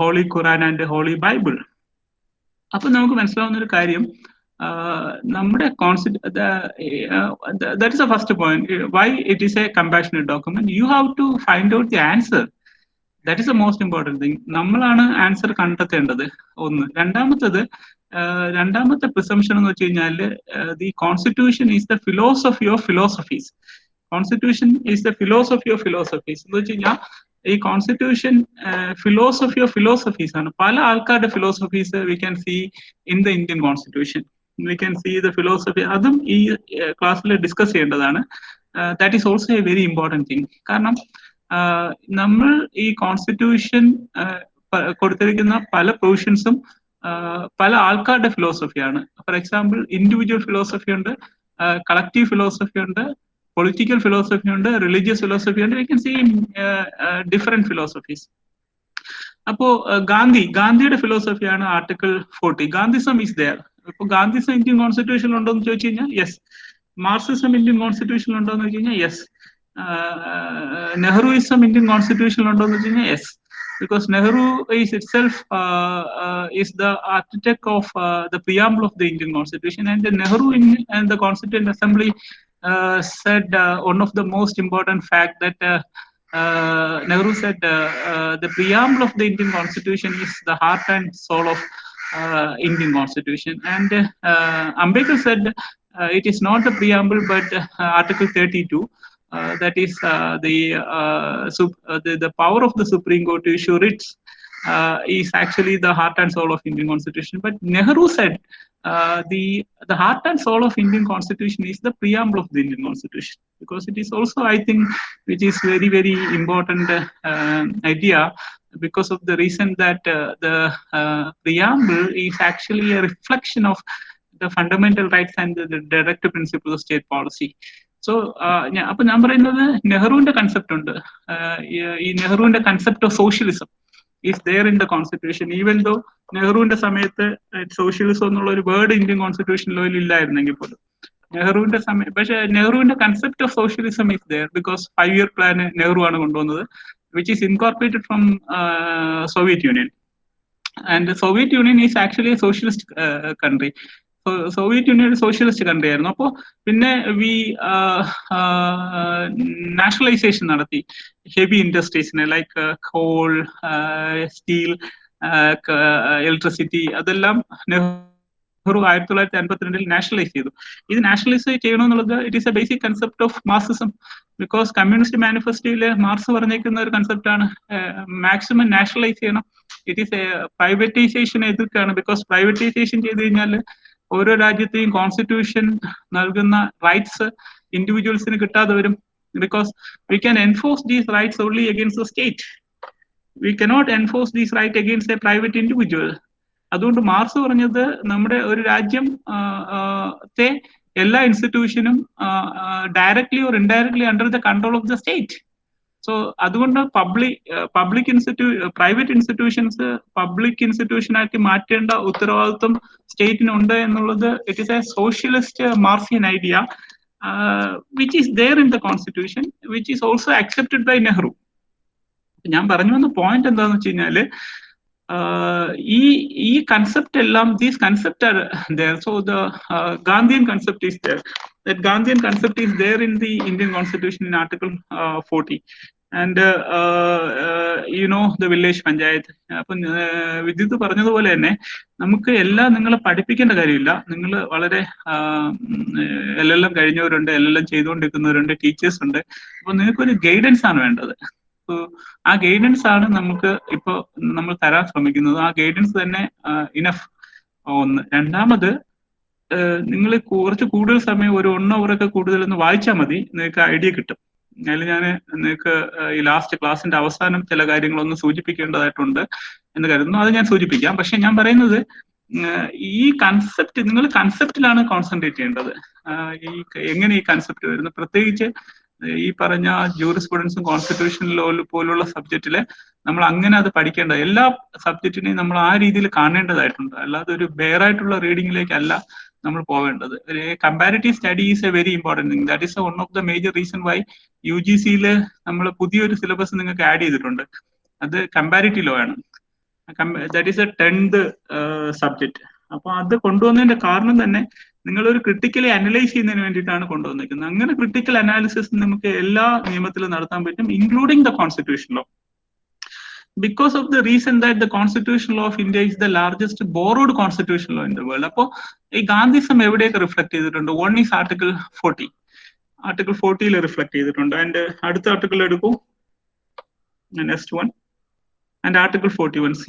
Holy Quran and Holy Bible. അപ്പോൾ നമുക്ക് മനസ്സിലാവുന്ന ഒരു കാര്യം, നമ്മുടെ that is the first point. Why it is a compassionate document? You have to find out the answer. That is the most important thing. നമ്മളാണ് answer കണ്ടെത്തേണ്ടത്. ഒന്ന്. രണ്ടാമത്തെ പ്രിസംഷൻ എന്ന് വെച്ച് കഴിഞ്ഞാൽ the constitution is the philosophy of philosophies. Constitution is the philosophy of philosophies. എന്ന് വെച്ച് കഴിഞ്ഞാൽ ഈ കോൺസ്റ്റിറ്റ്യൂഷൻ ഫിലോസഫി ഓഫ് ഫിലോസഫീസ് ആണ്. പല ആൾക്കാരുടെ philosophies we can see in the Indian constitution. We can see the philosophy. അതും ഈ ക്ലാസ്സിൽ ഡിസ്കസ് ചെയ്യേണ്ടതാണ്. That is also a very important thing. കാരണം നമ്മൾ ഈ കോൺസ്റ്റിറ്റ്യൂഷൻ കൊടുത്തിരിക്കുന്ന പല പ്രൊവിഷൻസും പല ആൾക്കാരുടെ ഫിലോസഫിയാണ്. ഫോർ എക്സാമ്പിൾ ഇൻഡിവിജ്വൽ ഫിലോസഫി ഉണ്ട്, കളക്റ്റീവ് ഫിലോസഫി ഉണ്ട്, പൊളിറ്റിക്കൽ ഫിലോസഫി ഉണ്ട്, റിലീജിയസ് ഫിലോസഫി ഉണ്ട്. We can see different philosophies. അപ്പോ ഗാന്ധിയുടെ ഫിലോസഫിയാണ് ആർട്ടിക്കിൾ 40. Gandhism is there. ഇപ്പൊ ഗാന്ധിസം ഇന്ത്യൻ കോൺസ്റ്റിറ്റ്യൂഷനിൽ ഉണ്ടോ എന്ന് ചോദിച്ചു കഴിഞ്ഞാൽ യെസ്. മാർക്സിസം ഇന്ത്യൻ കോൺസ്റ്റിറ്റ്യൂഷനിൽ ഉണ്ടോ എന്ന് വെച്ച് കഴിഞ്ഞാൽ യെസ്. നെഹ്റുയിസം ഇന്ത്യൻ കോൺസ്റ്റിറ്റ്യൂഷനിൽ ഉണ്ടോ എന്ന് വെച്ച് കഴിഞ്ഞാൽ yes. Because Nehru is itself is the architect of the preamble of the Indian Constitution, and Nehru in the Constituent Assembly said one of the most important fact that Nehru said the preamble of the Indian Constitution is the heart and soul of Indian Constitution, and Ambedkar said it is not the preamble but Article 32. That is the power of the Supreme Court to issue writs is actually the heart and soul of Indian Constitution. But Nehru said the heart and soul of Indian Constitution is the preamble of the Indian Constitution, because it is also, I think, which is very, very important idea, because of the reason that the preamble is actually a reflection of the fundamental rights and the directive principles of state policy. So അപ്പൊ ഞാൻ പറയുന്നത് നെഹ്റുവിന്റെ concept ഉണ്ട്. ഈ നെഹ്റുവിന്റെ concept of socialism is there in the constitution. Even though നെഹ്റുവിന്റെ സമയത്ത് socialism എന്നുള്ള ഒരു വേർഡ് ഇന്ത്യൻ കോൺസ്റ്റിറ്റ്യൂഷനിൽ ഇല്ലായിരുന്നെങ്കിൽ പോലും നെഹ്റുവിന്റെ പക്ഷേ നെഹ്റുവിന്റെ concept of socialism is there because 5-year plan Nehru ആണ് കൊണ്ടുവന്നത്, which is incorporated from Soviet Union. And Soviet Union is actually a socialist country. Soviet Union ഒരു സോഷ്യലിസ്റ്റ് കൺട്രി ആയിരുന്നു. അപ്പോൾ പിന്നെ നാഷണലൈസേഷൻ നടത്തി ഹെവി ഇൻഡസ്ട്രീസിനെ, ലൈക്ക് കോൾ, സ്റ്റീൽ, ഇലക്ട്രിസിറ്റി. അതെല്ലാം Nehru 1952 nationalise ചെയ്തു. ഇത് നാഷണലൈസ് ചെയ്യണമെന്നുള്ളത് it is a basic concept of Marxism. Because communist മാനിഫെസ്റ്റോയില് മാർക്സ് പറഞ്ഞേക്കുന്ന ഒരു കൺസെപ്റ്റാണ് മാക്സിമം നാഷണലൈസ് ചെയ്യണം. ഇറ്റ് ഈസ് എ പ്രൈവറ്റൈസേഷൻ എതിർക്കാണ്. ബിക്കോസ് പ്രൈവറ്റൈസേഷൻ ചെയ്ത് കഴിഞ്ഞാൽ ഓരോ രാജ്യത്തെയും കോൺസ്റ്റിറ്റ്യൂഷൻ നൽകുന്ന റൈറ്റ്സ് ഇൻഡിവിജ്വൽസിന് കിട്ടാതെ വരും. Because we can enforce these rights only against the state. We cannot enforce these rights against a private individual. അതുകൊണ്ട് മാർക്സ് പറഞ്ഞത് നമ്മുടെ ഒരു രാജ്യം ത്തെ എല്ലാ ഇൻസ്റ്റിറ്റ്യൂഷനും directly or indirectly under the control of the state. So അതുകൊണ്ട് പ്രൈവറ്റ് ഇൻസ്റ്റിറ്റ്യൂഷൻസ് പബ്ലിക് ഇൻസ്റ്റിറ്റ്യൂഷൻ ആക്കി മാറ്റേണ്ട ഉത്തരവാദിത്വം സ്റ്റേറ്റിനുണ്ട് എന്നുള്ളത് it is a socialist Marxian idea which is there in the constitution which is also accepted by Nehru. ഞാൻ പറഞ്ഞു വന്ന point എന്താണെന്ന് വെച്ച് കഴിഞ്ഞാല് ഈ കൺസെപ്റ്റ് എല്ലാം these concept are there. So the Gandhian concept is there. That Gandhian concept is there in the Indian Constitution in Article 40. And you know the village panchayat. അപ്പം വിദ്യുത്ത് പറഞ്ഞതുപോലെ തന്നെ നമുക്ക് എല്ലാം നിങ്ങളെ പഠിപ്പിക്കേണ്ട കാര്യമില്ല. നിങ്ങൾ വളരെ എല്ലാം കഴിഞ്ഞവരുണ്ട്, എല്ലാം ചെയ്തുകൊണ്ടിരിക്കുന്നവരുണ്ട്, ടീച്ചേഴ്സ് ഉണ്ട്. അപ്പൊ നിങ്ങൾക്കൊരു ഗൈഡൻസ് ആണ് വേണ്ടത്. ആ ഗൈഡൻസ് ആണ് നമുക്ക് ഇപ്പൊ നമ്മൾ തരാൻ ശ്രമിക്കുന്നത്. ആ ഗൈഡൻസ് തന്നെ ഇനഫ് ഒന്ന്. രണ്ടാമത് നിങ്ങൾ കുറച്ച് കൂടുതൽ സമയം ഒരു 1 hour ഒക്കെ കൂടുതൽ ഒന്ന് വായിച്ചാൽ മതി, നിങ്ങൾക്ക് ഐഡിയ കിട്ടും. അതിൽ ഞാൻ നിങ്ങൾക്ക് ഈ ലാസ്റ്റ് ക്ലാസിന്റെ അവസാനം ചില കാര്യങ്ങളൊന്ന് സൂചിപ്പിക്കേണ്ടതായിട്ടുണ്ട് എന്ന് കരുതുന്നു. അത് ഞാൻ സൂചിപ്പിക്കാം. പക്ഷെ ഞാൻ പറയുന്നത് ഈ കൺസെപ്റ്റ്, നിങ്ങൾ കൺസെപ്റ്റിലാണ് കോൺസെൻട്രേറ്റ് ചെയ്യേണ്ടത്. എങ്ങനെ ഈ കൺസെപ്റ്റ് വരുന്നത്, പ്രത്യേകിച്ച് ഈ പറഞ്ഞ ജൂറിസ്പ്രുഡൻസും കോൺസ്റ്റിറ്റ്യൂഷൻ ലോ പോലുള്ള സബ്ജക്റ്റില് നമ്മൾ അങ്ങനെ അത് പഠിക്കേണ്ട. എല്ലാ സബ്ജക്റ്റിനെയും നമ്മൾ ആ രീതിയിൽ കാണേണ്ടതായിട്ടുണ്ട്. അല്ലാതെ ഒരു ബെയറായിട്ടുള്ള റീഡിങ്ങിലേക്കല്ല നമ്മൾ പോവേണ്ടത്. Comparative study is a very important thing. That is one of the major reason why UGCയിൽ നമ്മൾ പുതിയൊരു സിലബസ് നിങ്ങൾക്ക് ആഡ് ചെയ്തിട്ടുണ്ട്. അത് കമ്പാരിറ്റീവ് ലോ ആണ്. That is a 10th subject. അപ്പൊ അത് കൊണ്ടുവന്നതിന്റെ കാരണം തന്നെ നിങ്ങളൊരു ക്രിട്ടിക്കലി അനലൈസ് ചെയ്യുന്നതിന് വേണ്ടിയിട്ടാണ് കൊണ്ടുവന്നിരിക്കുന്നത്. അങ്ങനെ ക്രിട്ടിക്കൽ അനാലിസിസ് നമുക്ക് എല്ലാ നിയമത്തിലും നടത്താൻ പറ്റും, including the constitution law. Because of the reason that the Constitution Law of India is the largest borrowed constitution law in the world. അപ്പോൾ ഈ ഗാന്ധിസം എവിടെയൊക്കെ റിഫ്ലക്ട് ചെയ്തിട്ടുണ്ട്? One is article 40. Article 40 reflect ചെയ്തിട്ടുണ്ട്. ആൻഡ് അടുത്ത ആർട്ടിക്കിൾ എടുക്കൂ, next one. And article 41 C,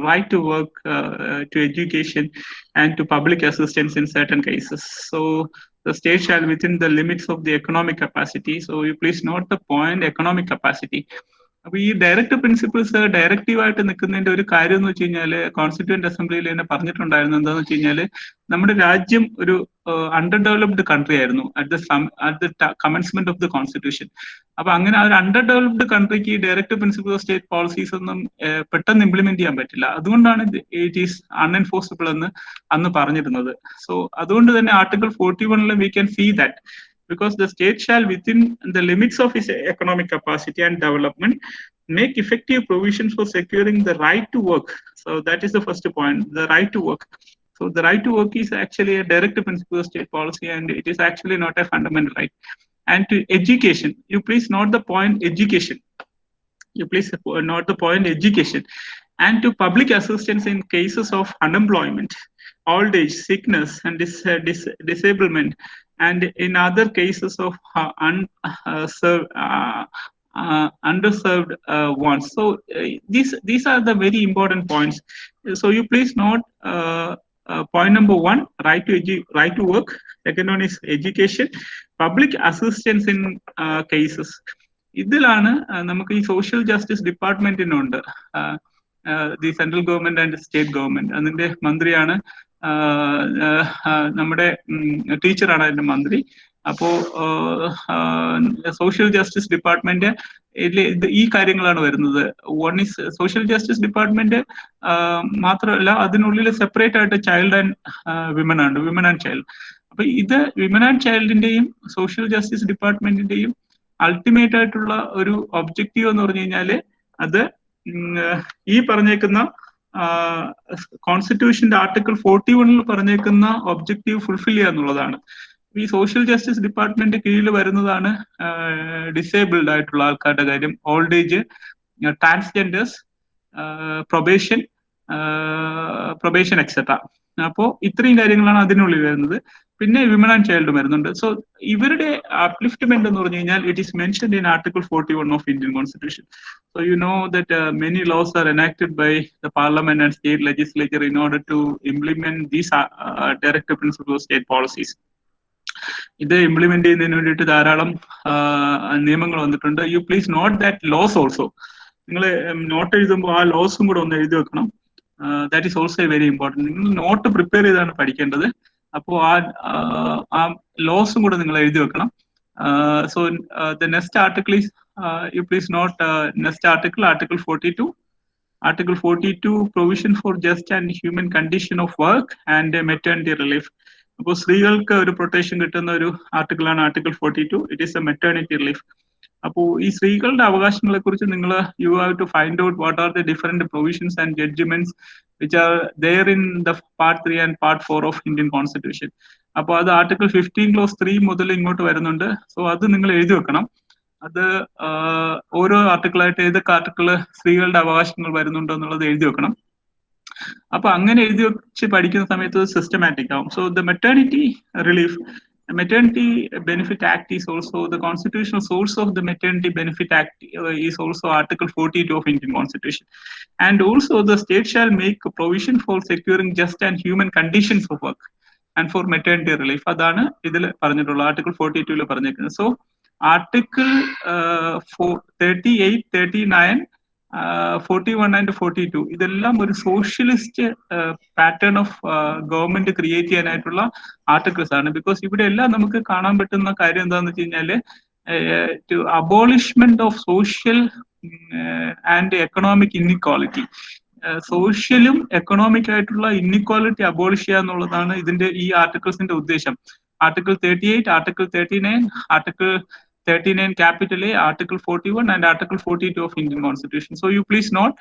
right to work, to education and to public assistance in certain cases. So the state shall within the limits of the economic capacity. So you please note the point, economic capacity. അപ്പൊ ഈ direct principles directive ആയിട്ട് നിൽക്കുന്നതിന്റെ ഒരു കാര്യം എന്ന് വെച്ച് കഴിഞ്ഞാല് constituent അസംബ്ലിയിൽ തന്നെ പറഞ്ഞിട്ടുണ്ടായിരുന്നു. എന്താന്ന് വെച്ച് കഴിഞ്ഞാല് നമ്മുടെ രാജ്യം ഒരു അണ്ടർ ഡെവലപ്ഡ് കൺട്രി ആയിരുന്നു at the commencement of the constitution. അപ്പൊ അങ്ങനെ ആ ഒരു അണ്ടർ ഡെവലപ്ഡ് കൺട്രിക്ക് direct principle of state policies ഒന്നും പെട്ടെന്ന് ഇംപ്ലിമെന്റ് ചെയ്യാൻ പറ്റില്ല. അതുകൊണ്ടാണ് ഇറ്റ് ഈസ് അൺഎൻഫോഴ്സിബിൾ എന്ന് അന്ന് പറഞ്ഞിരുന്നത്. സോ അതുകൊണ്ട് തന്നെ article 41 we can see that because the state shall within the limits of its economic capacity and development make effective provisions for securing the right to work. So that is the first point, the right to work. So the right to work is actually a direct principle of state policy, and it is actually not a fundamental right. And to education, you please note the point education. You please note the point education. And to public assistance in cases of unemployment, old age, sickness, and disablement, and in other cases of underserved ones. So these are the very important points. So you please note point number 1, right to work. Second one is education, public assistance in cases. ഇതിലാണ് നമുക്ക് ഈ social justice ഡിപ്പാർട്ട്മെന്റിനുണ്ട് the central government and state government. അതിന്റെ മന്ത്രിയാണ് നമ്മുടെ ടീച്ചറാണ് അതിന്റെ മന്ത്രി. അപ്പോ സോഷ്യൽ ജസ്റ്റിസ് ഡിപ്പാർട്ട്മെന്റ് ഈ കാര്യങ്ങളാണ് വരുന്നത്. One is social justice department മാത്രമല്ല, അതിനുള്ളിൽ സെപ്പറേറ്റ് ആയിട്ട് ചൈൽഡ് ആൻഡ് വിമൻ ആണ്, വിമൻ ആൻഡ് ചൈൽഡ്. അപ്പൊ ഇത് വിമൻ ആൻഡ് ചൈൽഡിന്റെയും സോഷ്യൽ ജസ്റ്റിസ് ഡിപ്പാർട്ട്മെന്റിന്റെയും അൾട്ടിമേറ്റ് ആയിട്ടുള്ള ഒരു ഒബ്ജക്റ്റീവ് എന്ന് പറഞ്ഞു കഴിഞ്ഞാല് അത് ഈ പറഞ്ഞേക്കുന്ന കോൺസ്റ്റിറ്റ്യൂഷന്റെ ആർട്ടിക്കിൾ 41 പറഞ്ഞേക്കുന്ന ഒബ്ജക്റ്റീവ് ഫുൾഫിൽ ചെയ്യുക എന്നുള്ളതാണ്. ഈ സോഷ്യൽ ജസ്റ്റിസ് ഡിപ്പാർട്ട്മെന്റ് കീഴിൽ വരുന്നതാണ് ഡിസേബിൾഡ് ആയിട്ടുള്ള ആൾക്കാരുടെ കാര്യം, old age, transgenders, probation etcetera. അപ്പോ ഇത്രയും കാര്യങ്ങളാണ് അതിനുള്ളിൽ വരുന്നത്. പിന്നെ വിമൻ ആൻഡ് ചൈൽഡ് വരുന്നുണ്ട്. സോ ഇവരുടെ അപ്ലിഫ്റ്റ്മെന്റ് എന്ന് പറഞ്ഞു കഴിഞ്ഞാൽ it is mentioned in article 41 of Indian constitution. So you know that many laws are enacted by the parliament and state legislature in order to implement these directive principles of state policies. ഇത് implement ചെയ്യുന്നതിന് വേണ്ടിയിട്ട് ധാരാളം നിയമങ്ങൾ വന്നിട്ടുണ്ട്. You please note that laws also. നിങ്ങൾ note എഴുതുമ്പോൾ ആ ലോസും കൂടെ ഒന്ന് എഴുതി വെക്കണം. That is also very important. നിങ്ങൾ നോട്ട് പ്രിപ്പയർ ചെയ്താണ് പഠിക്കേണ്ടത്. അപ്പോൾ ആ ലോസും കൂടെ നിങ്ങൾ എഴുതി വെക്കണം. So the next article is, you please note, next article, Article 42. Article 42, provision for just and human condition of work and maternity relief. അപ്പോൾ സ്ത്രീകൾക്ക് ഒരു പ്രൊട്ടക്ഷൻ കിട്ടുന്ന ഒരു ആർട്ടിക്കിളാണ് article 42. It is a maternity relief. അപ്പോൾ ഈ സ്ത്രീകളുടെ അവകാശങ്ങളെ കുറിച്ച് നിങ്ങൾ you have to find out what are the different provisions and judgments which are there in the part 3 and part 4 of Indian constitution. അപ്പോൾ അത് ആർട്ടിക്കിൾ 15 ക്ലോസ് 3 മുതൽ ഇങ്ങോട്ട് വരുന്നുണ്ട്. സോ അത് നിങ്ങൾ എഴുതി വെക്കണം. അത് ഓരോ ആർട്ടിക്കിളായിട്ട് ഏതൊക്കെ ആർട്ടിക്കിള് സ്ത്രീകളുടെ അവകാശങ്ങൾ വരുന്നുണ്ടോ എന്നുള്ളത് എഴുതി വെക്കണം. അപ്പൊ അങ്ങനെ എഴുതി വെച്ച് പഠിക്കുന്ന സമയത്ത് സിസ്റ്റമാറ്റിക് ആവും. So the maternity relief, Maternity Benefit Act is also the constitutional source of the Maternity Benefit Act is also Article 42 of Indian Constitution. And also the state shall make a provision for securing just and human conditions of work and for maternity relief. അതാണ് ഇതിൽ പറഞ്ഞിട്ടുള്ള article 42 പറഞ്ഞിരിക്കുന്നത്. So article 38, 39, 41 and 42 ഇതെല്ലാം ഒരു socialist pattern of government create ചെയ്യാനായിട്ടുള്ള articles ആണ്. Because ഇവിടെ എല്ലാം നമുക്ക് കാണാൻ പറ്റുന്ന കാര്യം എന്താണെന്ന് വെച്ച് കഴിഞ്ഞാല് to abolishment of social and economic inequality. സോഷ്യലും എക്കണോമിക് ആയിട്ടുള്ള ഇൻഇക്വാലിറ്റി അബോളിഷ് ചെയ്യുക എന്നുള്ളതാണ് ഇതിന്റെ ഈ ആർട്ടിക്കിൾസിന്റെ ഉദ്ദേശം. Article 38, article 39, article 39 capital A, Article 41 and Article 42 of Indian Constitution. So you please note,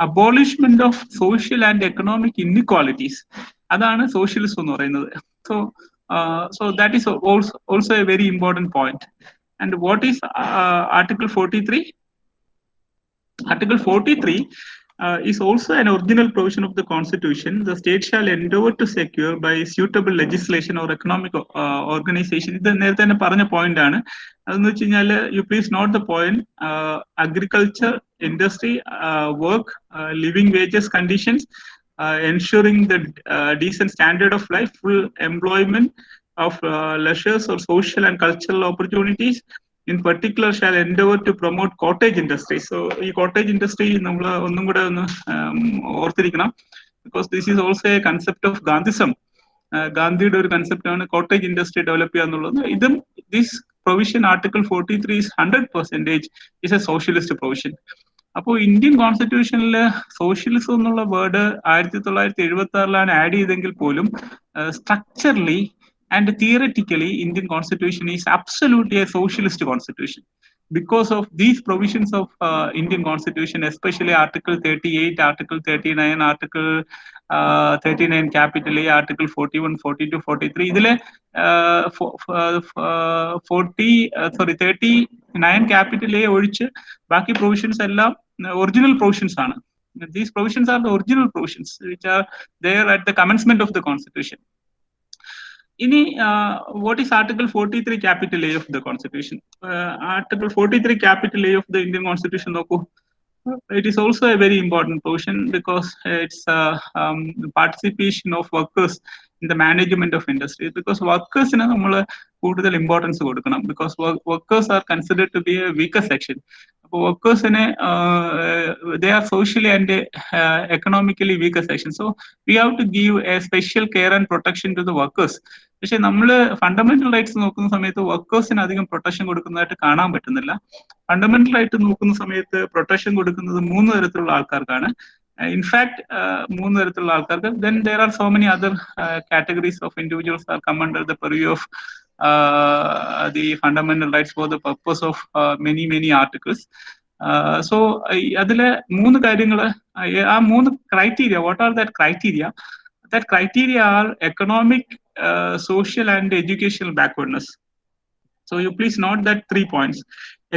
abolishment of social and economic inequalities. Adana socialist എന്ന് പറയുന്നത്. So that is also a very important point. And what is Article 43? Article 43 is also an original provision of the Constitution. The state shall endeavor to secure by suitable legislation or economic organization. ഇത് നേരത്തെ തന്നെ പറഞ്ഞ point ആണ്. അതെന്ന് വെച്ച് കഴിഞ്ഞാൽ U please not the point, agriculture, industry, work, living wages conditions, ensuring the decent standard of life, full employment of leisures or social and cultural opportunities. In particular, shall endeavor to promote cottage industry. So, this cottage industry, because this is also a concept of Gandhism. Gandhi's concept on cottage industry develop. This provision, Article 43, is 100% is a socialist provision. അപ്പോൾ Indian കോൺസ്റ്റിറ്റ്യൂഷനിൽ socialism എന്നുള്ള word 1976 add ചെയ്തെങ്കിൽ പോലും structurally and theoretically Indian constitution is absolutely A socialist constitution because of these provisions of Indian Constitution, especially Article 38, Article 39, Article 39 capital A, Article 41, 42, 43. ഇതിലെ 39 capital A ഒഴിച്ച് ബാക്കി provisions എല്ലാം original provisions ആണ്. These provisions are the original provisions which are there at the commencement of the Constitution. What is Article 43 capital A of the Constitution? Article 43 capital A of the Indian Constitution, it is also a very important provision because it's participation of workers in the management of industry. Because workers in കൂടുതൽ importance കൊടുക്കണം, because workers are considered to be a weaker section. Workers they are socially and economically weaker section. So we have to give a special care and protection to the workers. പക്ഷെ നമ്മൾ fundamental rights നോക്കുന്ന സമയത്ത് വർക്കേഴ്സിന് അധികം protection കൊടുക്കുന്നതായിട്ട് കാണാൻ പറ്റുന്നില്ല. Fundamental ആയിട്ട് നോക്കുന്ന സമയത്ത് പ്രൊട്ടക്ഷൻ കൊടുക്കുന്നത് 3 തരത്തിലുള്ള ആൾക്കാർക്കാണ്. ഇൻഫാക്ട് 3 തരത്തിലുള്ള ആൾക്കാർക്ക്. Then there are so many other categories of individuals that come under the purview of the fundamental rights for the purpose of many articles. So അതിലെ 3 കാര്യങ്ങൾ, ആ 3 criteria, what are that criteria? That criteria are economic, social and educational backwardness. So you please note that 3 points: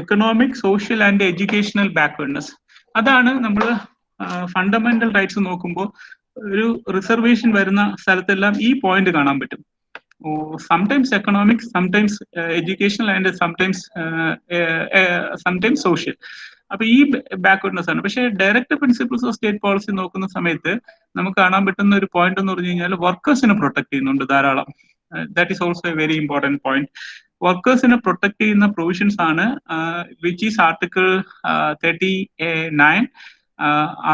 economic, social and educational backwardness. അതാണ് നമ്മൾ fundamental rights നോക്കുമ്പോൾ ഒരു reservation വരുന്ന സ്ഥലത്തെല്ലാം ഈ point കാണാൻ പറ്റും. Sometimes economic, sometimes educational and sometimes social. അപ്പൊ ഈ ബാക്ക്വേർഡ്നെസ് ആണ്. പക്ഷേ direct principles of state policy നോക്കുന്ന സമയത്ത് നമുക്ക് കാണാൻ പറ്റുന്ന ഒരു പോയിന്റ് എന്ന് പറഞ്ഞു കഴിഞ്ഞാൽ വർക്കേഴ്സിനെ പ്രൊട്ടക്ട് ചെയ്യുന്നുണ്ട് ധാരാളം. That is also a very important point. വർക്കേഴ്സിനെ പ്രൊട്ടക്ട് ചെയ്യുന്ന പ്രൊവിഷൻസ് ആണ് which is article 39,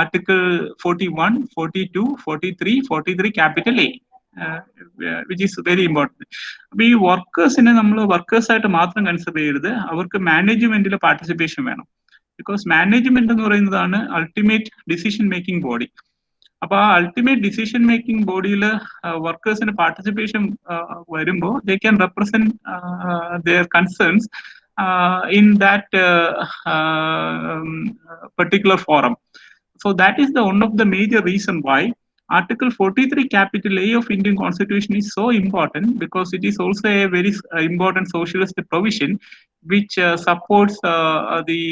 Article 41, 42, 43, 43 capital A, which is very important. അപ്പോൾ ഈ വർക്കേഴ്സിനെ നമ്മൾ വർക്കേഴ്സായിട്ട് മാത്രം കൺസിഡർ ചെയ്യരുത്, അവർക്ക് മാനേജ്മെന്റിൽ പാർട്ടിസിപ്പേഷൻ വേണം. ബിക്കോസ് മാനേജ്മെന്റ് എന്ന് പറയുന്നതാണ് അൾട്ടിമേറ്റ് ഡിസിഷൻ മേക്കിംഗ് ബോഡി. അപ്പൊ ആ അൾട്ടിമേറ്റ് ഡിസിഷൻ മേക്കിംഗ് ബോഡിയിൽ വർക്കേഴ്സിന് പാർട്ടിസിപ്പേഷൻ വരുമ്പോൾ they can represent their concerns in that particular forum. So that is one of the major reason why Article 43 capital A of Indian Constitution is so important, because it is also a very important socialist provision which supports the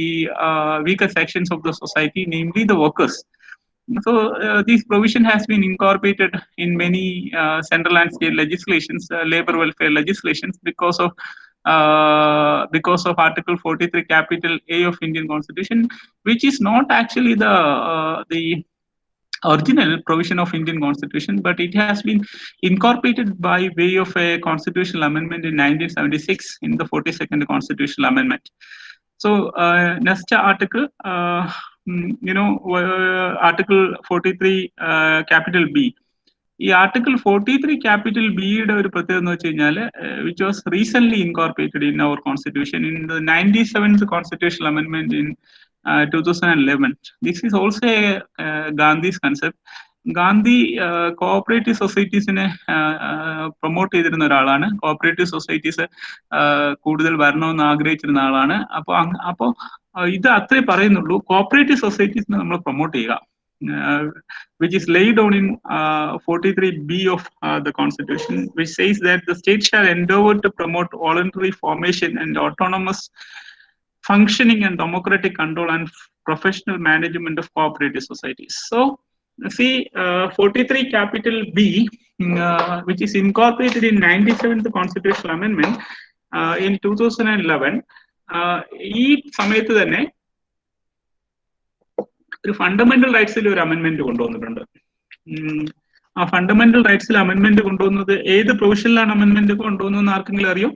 weaker sections of the society, namely the workers. So this provision has been incorporated in many central and state legislations, labor welfare legislations, because of Article 43 capital A of Indian Constitution, which is not actually the original provision of Indian Constitution, but it has been incorporated by way of a constitutional amendment in 1976 in the 42nd Constitutional Amendment. So next article, Article 43 capital B. ഈ article 43 capital ബിയുടെ ഒരു പ്രത്യേകത എന്ന് വെച്ച് കഴിഞ്ഞാൽ, which was recent incorporated in our constitution in the 97th constitutional amendment in 2011. This is also a Gandhi's concept. Gandhi cooperative സൊസൈറ്റീസിനെ promote ചെയ്തിരുന്ന ഒരാളാണ്. കോഓപ്പറേറ്റീവ് സൊസൈറ്റീസ് കൂടുതൽ വരണമെന്ന് ആഗ്രഹിച്ചിരുന്ന ആളാണ്. അപ്പോൾ ഇത് അത്രേ പറയുന്നുള്ളൂ, കോഓപ്പറേറ്റീവ് സൊസൈറ്റീസിനെ നമ്മൾ പ്രൊമോട്ട് ചെയ്യുക, which is laid down in 43B of the Constitution, which says that the state shall endeavor to promote voluntary formation and autonomous functioning and democratic control and professional management of cooperative societies. So, see, 43 capital B, which is incorporated in 97th Constitutional Amendment in 2011, ഈ സമയത്ത് തന്നെ ഒരു fundamental റൈറ്റ്സിൽ ഒരു amendment കൊണ്ടുവന്നിട്ടുണ്ട്. ആ fundamental റൈറ്റ്സിൽ amendment കൊണ്ടുവന്നത് ഏത് പ്രൊവിഷനിലാണ് amendment കൊണ്ടുവന്നതെന്ന് ആർക്കെങ്കിലും അറിയോ?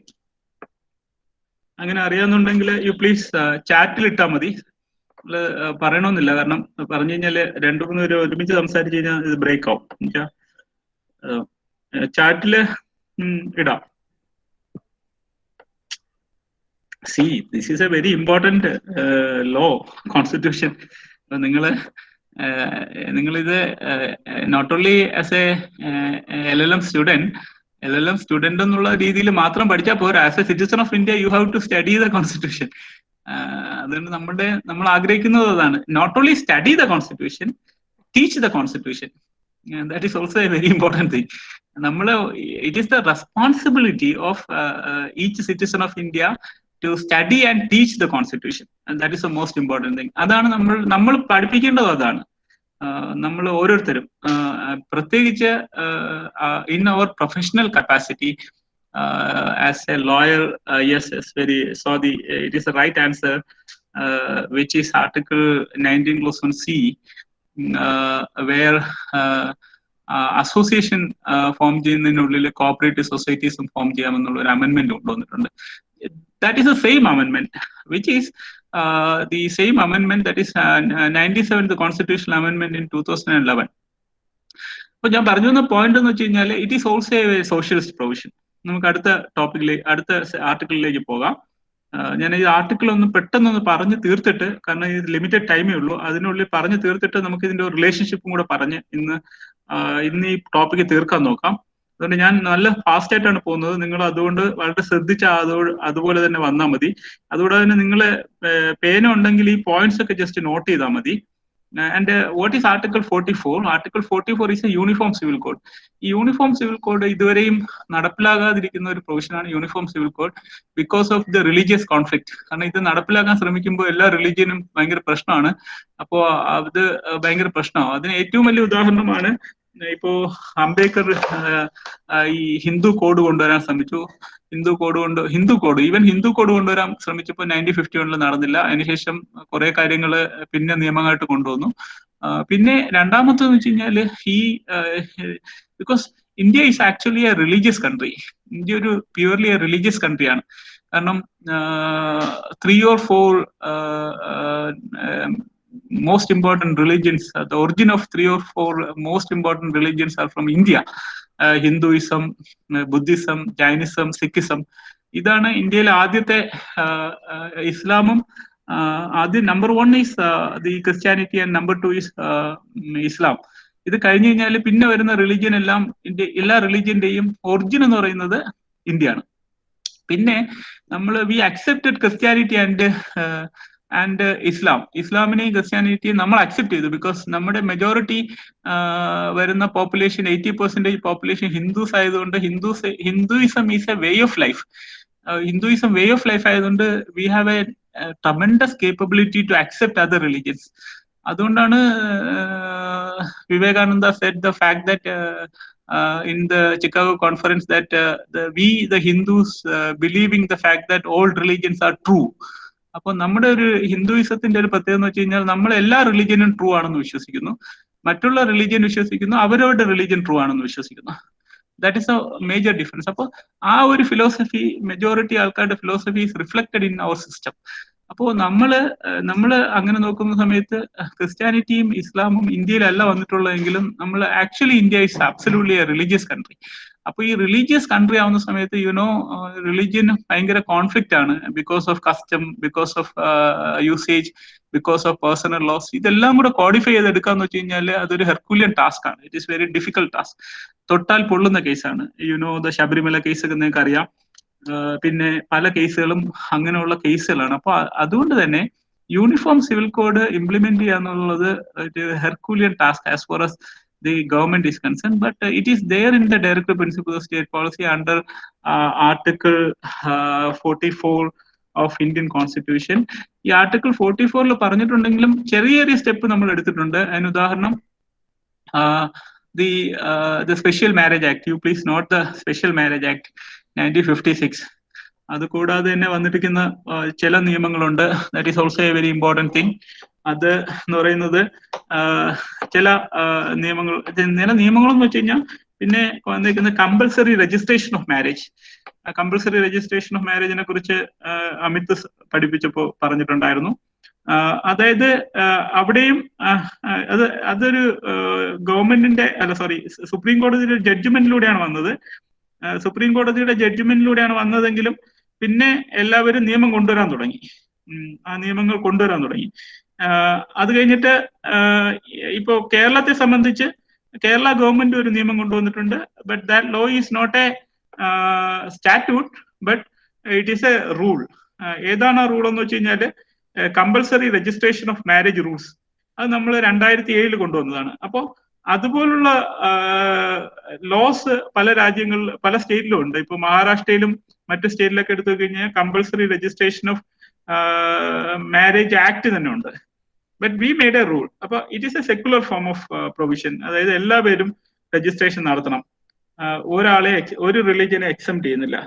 അങ്ങനെ അറിയാന്നുണ്ടെങ്കിൽ യു പ്ലീസ് ചാറ്റിൽ ഇട്ടാൽ മതി. പറയണമെന്നില്ല, കാരണം പറഞ്ഞു കഴിഞ്ഞാല് 2-3 പേര് ഒരുമിച്ച് സംസാരിച്ച് കഴിഞ്ഞാൽ ഇത് ബ്രേക്ക് ആവും. ചാറ്റില് ഇടാം. See, this is a very important law, constitution. നിങ്ങളിത് note only as a LLM student എന്നുള്ള രീതിയിൽ മാത്രം പഠിച്ചാൽ പോരാ. As a citizen of India you have to study the constitution. അതുകൊണ്ട് നമ്മൾ ആഗ്രഹിക്കുന്നത് അതാണ്. Not only study the constitution, teach the constitution. That is also a very important thing. It is the responsibility of each citizen of India to study and teach the constitution, and that is the most important thing. അതാണ് നമ്മൾ പഠിപ്പിക്കേണ്ടത്. അതാണ് നമ്മൾ ഓരോരുത്തരും, പ്രത്യേകിച്ച് in our professional capacity as a lawyer. Yes, very sorry, it is the right answer, which is Article 19(c), where association form ചെയ്യുന്നതിനുള്ളിൽ cooperative സൊസൈറ്റീസും form ചെയ്യാമെന്നുള്ള ഒരു അമെന്റ്മെന്റ് കൊണ്ടുവന്നിട്ടുണ്ട്. That is the same amendment, which is the same amendment that is 97th Constitutional Amendment in 2011. അപ്പോൾ ഞാൻ പറഞ്ഞു വന്ന point എന്ന് വെച്ച് കഴിഞ്ഞാൽ it is also a socialist provision. നമുക്ക് അടുത്ത ആർട്ടിക്കിളിലേക്ക് പോകാം. ഞാൻ ഈ ആർട്ടിക്കിൾ ഒന്ന് പെട്ടെന്നൊന്ന് പറഞ്ഞു തീർത്തിട്ട്, കാരണം ഇത് ലിമിറ്റഡ് ടൈമേ ഉള്ളൂ, അതിനുള്ളിൽ പറഞ്ഞു തീർത്തിട്ട് നമുക്ക് ഇതിന്റെ റിലേഷൻഷിപ്പും കൂടെ പറഞ്ഞ് ഇന്ന് ഈ ടോപ്പിക്ക് തീർക്കാൻ നോക്കാം. അതുകൊണ്ട് ഞാൻ നല്ല ഫാസ്റ്റ് ആയിട്ടാണ് പോകുന്നത്. നിങ്ങൾ അതുകൊണ്ട് വളരെ ശ്രദ്ധിച്ച് അതുപോലെ തന്നെ വന്നാൽ മതി. അതുകൂടെ തന്നെ നിങ്ങൾ പേന ഉണ്ടെങ്കിൽ ഈ പോയിന്റ്സ് ഒക്കെ ജസ്റ്റ് നോട്ട് ചെയ്താൽ മതി. And what is article 44? Article 44 is a uniform civil code. ഈ യൂണിഫോം സിവിൽ കോഡ് ഇതുവരെയും നടപ്പിലാകാതിരിക്കുന്ന ഒരു പ്രൊവിഷനാണ് uniform civil code, because of the religious conflict. കാരണം ഇത് നടപ്പിലാക്കാൻ ശ്രമിക്കുമ്പോൾ എല്ലാ റിലീജിയനും ഭയങ്കര പ്രശ്നമാണ്. അപ്പോൾ അത് ഭയങ്കര പ്രശ്നമാവും. അതിന് ഏറ്റവും വലിയ ഉദാഹരണമാണ് ഇപ്പോ അംബേദ്കർ ഈ ഹിന്ദു കോഡ് കൊണ്ടുവരാൻ ശ്രമിച്ചു. ഹിന്ദു കോഡ് കൊണ്ടുവരാൻ ശ്രമിച്ചപ്പോൾ 1951 നടന്നില്ല. അതിനുശേഷം കുറെ കാര്യങ്ങൾ പിന്നെ നിയമമായിട്ട് കൊണ്ടുവന്നു. പിന്നെ രണ്ടാമത്തെന്ന് വെച്ച് കഴിഞ്ഞാല് because India is actually A religious country. India ഒരു പ്യൂർലി എ റിലീജിയസ് കൺട്രിയാണ്. കാരണം 3 or 4 most important religions, the origin of 3 or 4 most important religions are from India. Hinduism, Buddhism, Jainism, Sikhism. ഇതാണ് ഇന്ത്യയിലെ ആദ്യത്തെ ഇസ്ലാമും ആദ്യം number 1 is the Christianity and number 2 is Islam. ഇത് കഴിഞ്ഞു കഴിഞ്ഞാൽ പിന്നെ വരുന്ന റിലീജിയൻ എല്ലാം എല്ലാ റിലീജിയന്റെയും ഒറിജിൻ എന്ന് പറയുന്നത് ഇന്ത്യയാണ്. പിന്നെ നമ്മൾ വി അക്സെപ്റ്റഡ് ക്രിസ്ത്യാനിറ്റി ആൻഡ് ഇസ്ലാമിനെയും ക്രിസ്ത്യാനിറ്റിയും നമ്മൾ അക്സെപ്റ്റ് ചെയ്തു. ബിക്കോസ് നമ്മുടെ മെജോറിറ്റി വരുന്ന പോപ്പുലേഷൻ 80% പോപ്പുലേഷൻ ഹിന്ദുസ് ആയതുകൊണ്ട് Hinduism is a way of life. Hinduism way of life ആയതുകൊണ്ട് we have a tremendous capability to accept other religions. അതുകൊണ്ടാണ് Vivekananda said the fact that in the Chicago conference that we the Hindus believing the fact that all religions are true. അപ്പോൾ നമ്മുടെ ഒരു ഹിന്ദുയിസത്തിന്റെ ഒരു പ്രത്യേകത എന്ന് വെച്ച് കഴിഞ്ഞാൽ നമ്മൾ എല്ലാ റിലീജിയനും ട്രൂ ആണെന്ന് വിശ്വസിക്കുന്നു, മറ്റുള്ള റിലീജിയൻ വിശ്വസിക്കുന്നു, അവരവരുടെ റിലീജിയൻ ട്രൂ ആണെന്ന് വിശ്വസിക്കുന്നു. That is a major difference. അപ്പോൾ ആ ഒരു ഫിലോസഫി മെജോറിറ്റി ആൾക്കാരുടെ philosophy is reflected in our system. അപ്പോൾ നമ്മള് അങ്ങനെ നോക്കുന്ന സമയത്ത് ക്രിസ്ത്യാനിറ്റിയും ഇസ്ലാമും ഇന്ത്യയിലല്ല വന്നിട്ടുള്ളതെങ്കിലും നമ്മൾ actually India is absolutely A religious country. അപ്പോൾ ഈ റിലീജിയസ് കൺട്രി ആവുന്ന സമയത്ത് റിലീജിയൻ ഭയങ്കര കോൺഫ്ലിക്റ്റ് ആണ്. Because of custom, because of usage, because of personal laws. ഇതെല്ലാം കൂടെ കോഡിഫൈ ചെയ്തെടുക്കാന്ന് വെച്ച് കഴിഞ്ഞാൽ അതൊരു ഹെർക്കുലിയൻ ടാസ്ക് ആണ്. It is very difficult task. തൊട്ടാൽ പൊള്ളുന്ന കേസാണ്. ദ ശബരിമല കേസൊക്കെ നിങ്ങൾക്ക് അറിയാം. പിന്നെ പല കേസുകളും അങ്ങനെയുള്ള കേസുകളാണ്. അപ്പൊ അതുകൊണ്ട് തന്നെ യൂണിഫോം സിവിൽ കോഡ് ഇംപ്ലിമെന്റ് ചെയ്യാന്നുള്ളത് ഒരു Herculean task as far as the government is concerned, but it is there in the directive principles of state policy under article 44 of Indian constitution. ഈ ആർട്ടിക്കിൾ 44 പറഞ്ഞിട്ടുണ്ടെങ്കിലും ചെറിയ ചെറിയ സ്റ്റെപ്പ് നമ്മൾ എടുത്തിട്ടുണ്ട്. അതിന് ഉദാഹരണം the special marriage act. You please note the special marriage act 1956. അത് കൂടാതെ തന്നെ വന്നിരിക്കുന്ന ചില നിയമങ്ങളുണ്ട്. That is also a very important thing. അത് എന്ന് പറയുന്നത് ചില നിയമങ്ങളെന്ന് വെച്ച് കഴിഞ്ഞാൽ പിന്നെ വന്നിരിക്കുന്ന compulsory registration of marriage. Compulsory registration of മാരേജിനെ കുറിച്ച് അമിത് പഠിപ്പിച്ചപ്പോൾ പറഞ്ഞിട്ടുണ്ടായിരുന്നു. അതായത് അവിടെയും അതൊരു ഗവൺമെന്റിന്റെ സുപ്രീം കോടതിയുടെ ജഡ്ജ്മെന്റിലൂടെയാണ് വന്നത്. സുപ്രീം കോടതിയുടെ ജഡ്ജ്മെന്റിലൂടെയാണ് വന്നതെങ്കിലും പിന്നെ എല്ലാവരും നിയമം കൊണ്ടുവരാൻ തുടങ്ങി. ആ നിയമങ്ങൾ കൊണ്ടുവരാൻ തുടങ്ങി. അത് കഴിഞ്ഞിട്ട് ഇപ്പോ കേരളത്തെ സംബന്ധിച്ച് കേരള ഗവൺമെന്റ് ഒരു നിയമം കൊണ്ടുവന്നിട്ടുണ്ട്. But that law is not a statute, but it is a rule. ഏതാണ് ആ റൂൾ എന്ന് വെച്ച് കഴിഞ്ഞാല് compulsory registration of marriage rules. അത് നമ്മൾ 2007 കൊണ്ടുവന്നതാണ്. അപ്പോൾ അതുപോലുള്ള ലോസ് പല രാജ്യങ്ങളിൽ പല സ്റ്റേറ്റിലും ഉണ്ട്. ഇപ്പൊ മഹാരാഷ്ട്രയിലും മറ്റു സ്റ്റേറ്റിലൊക്കെ എടുത്തു കഴിഞ്ഞാൽ compulsory registration of marriage act തന്നെ ഉണ്ട്. But we made a rule. അപ്പൊ it is a secular form of provision. അതായത് എല്ലാവരും രജിസ്ട്രേഷൻ നടത്തണം. ഒരാളെ ഒരു റിലീജിയനെ എക്സംപ്റ്റ് ചെയ്യുന്നില്ല.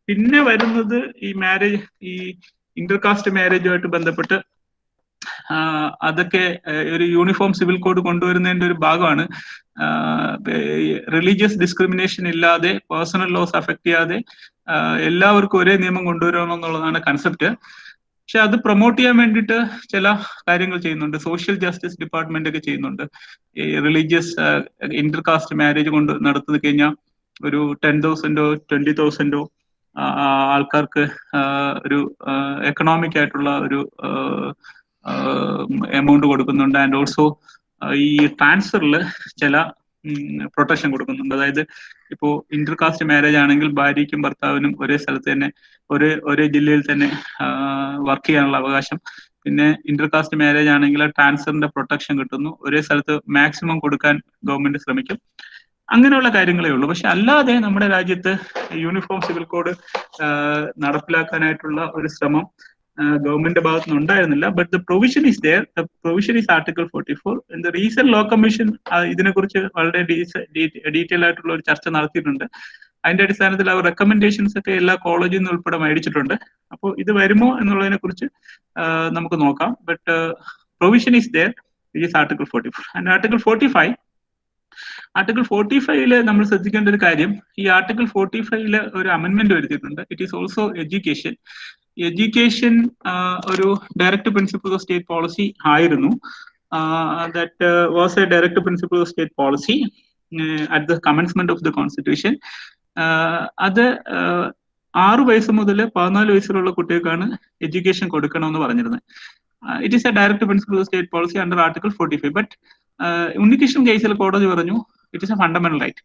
പിന്നെ വരുന്നത് ഈ മാരേജ്, ഈ ഇന്റർകാസ്റ്റ് മാരേജുമായിട്ട് ബന്ധപ്പെട്ട് അതൊക്കെ ഒരു യൂണിഫോം സിവിൽ കോഡ് കൊണ്ടുവരുന്നതിന്റെ ഒരു ഭാഗമാണ്. റിലീജിയസ് ഡിസ്ക്രിമിനേഷൻ ഇല്ലാതെ, പേഴ്സണൽ ലോസ് അഫക്ട് ചെയ്യാതെ എല്ലാവർക്കും ഒരേ നിയമം കൊണ്ടുവരണമെന്നുള്ളതാണ് കൺസെപ്റ്റ്. പക്ഷെ അത് പ്രൊമോട്ട് ചെയ്യാൻ വേണ്ടിയിട്ട് ചില കാര്യങ്ങൾ ചെയ്യുന്നുണ്ട്. സോഷ്യൽ ജസ്റ്റിസ് ഡിപ്പാർട്ട്മെന്റ് ഒക്കെ ചെയ്യുന്നുണ്ട്. ഈ റിലീജിയസ് ഇന്റർകാസ്റ്റ് മാരേജ് കൊണ്ട് നടത്തി കഴിഞ്ഞാൽ ഒരു 10,000 20,000 ആൾക്കാർക്ക് ഒരു എക്കണോമിക് ആയിട്ടുള്ള ഒരു എമൗണ്ട് കൊടുക്കുന്നുണ്ട്. ആൻഡ് ഓൾസോ ഈ ട്രാൻസ്ഫറിൽ ചില പ്രൊട്ടക്ഷൻ കൊടുക്കുന്നുണ്ട്. അതായത് ഇപ്പോൾ ഇന്റർകാസ്റ്റ് മാരേജ് ആണെങ്കിൽ ഭാര്യയ്ക്കും ഭർത്താവിനും ഒരേ സ്ഥലത്ത് തന്നെ ഒരേ ജില്ലയിൽ തന്നെ വർക്ക് ചെയ്യാനുള്ള അവകാശം. പിന്നെ ഇന്റർകാസ്റ്റ് മാരേജ് ആണെങ്കിൽ ട്രാൻസ്ഫറിന്റെ പ്രൊട്ടക്ഷൻ കിട്ടുന്നു. ഒരേ സ്ഥലത്ത് മാക്സിമം കൊടുക്കാൻ ഗവൺമെന്റ് ശ്രമിക്കും. അങ്ങനെയുള്ള കാര്യങ്ങളേ ഉള്ളൂ. പക്ഷെ അല്ലാതെ നമ്മുടെ രാജ്യത്ത് യൂണിഫോം സിവിൽ കോഡ് നടപ്പിലാക്കാനായിട്ടുള്ള ഒരു ശ്രമം ഗവൺമെന്റ് ഭാഗത്തു നിന്ന് ഉണ്ടായിരുന്നില്ല. But the provision is there. The provision is article 44. The recent law commission ഇതിനെക്കുറിച്ച് വളരെ ഡീറ്റെയിൽ ആയിട്ടുള്ള ഒരു ചർച്ച നടത്തിയിട്ടുണ്ട്. അതിന്റെ അടിസ്ഥാനത്തിൽ അവർ റെക്കമെൻഡേഷൻസ് ഒക്കെ എല്ലാ കോളേജിൽ നിന്ന് ഉൾപ്പെടെ മേടിച്ചിട്ടുണ്ട്. അപ്പോൾ ഇത് വരുമോ എന്നുള്ളതിനെ കുറിച്ച് നമുക്ക് നോക്കാം. But provision is there. It is article 44. And article 45, article 45 നമ്മൾ ശ്രദ്ധിക്കേണ്ട ഒരു കാര്യം, ഈ ആർട്ടിക്കിൾ 45 ഒരു അമെന്റ്മെന്റ് വരുത്തിയിട്ടുണ്ട്. It is also education. Education ഒരു direct principle of state policy ആയിരുന്നു. That was a direct principle of state policy at the commencement of the constitution. അത് 6 വയസ്സ് മുതൽ 14 വയസ്സിലുള്ള കുട്ടികൾക്കാണ് എഡ്യൂക്കേഷൻ കൊടുക്കണമെന്ന് പറഞ്ഞിരുന്നത്. It is a direct principle of state policy under article 45. But Unnikrishnan കേസിൽ കോടതി പറഞ്ഞു it is a fundamental right.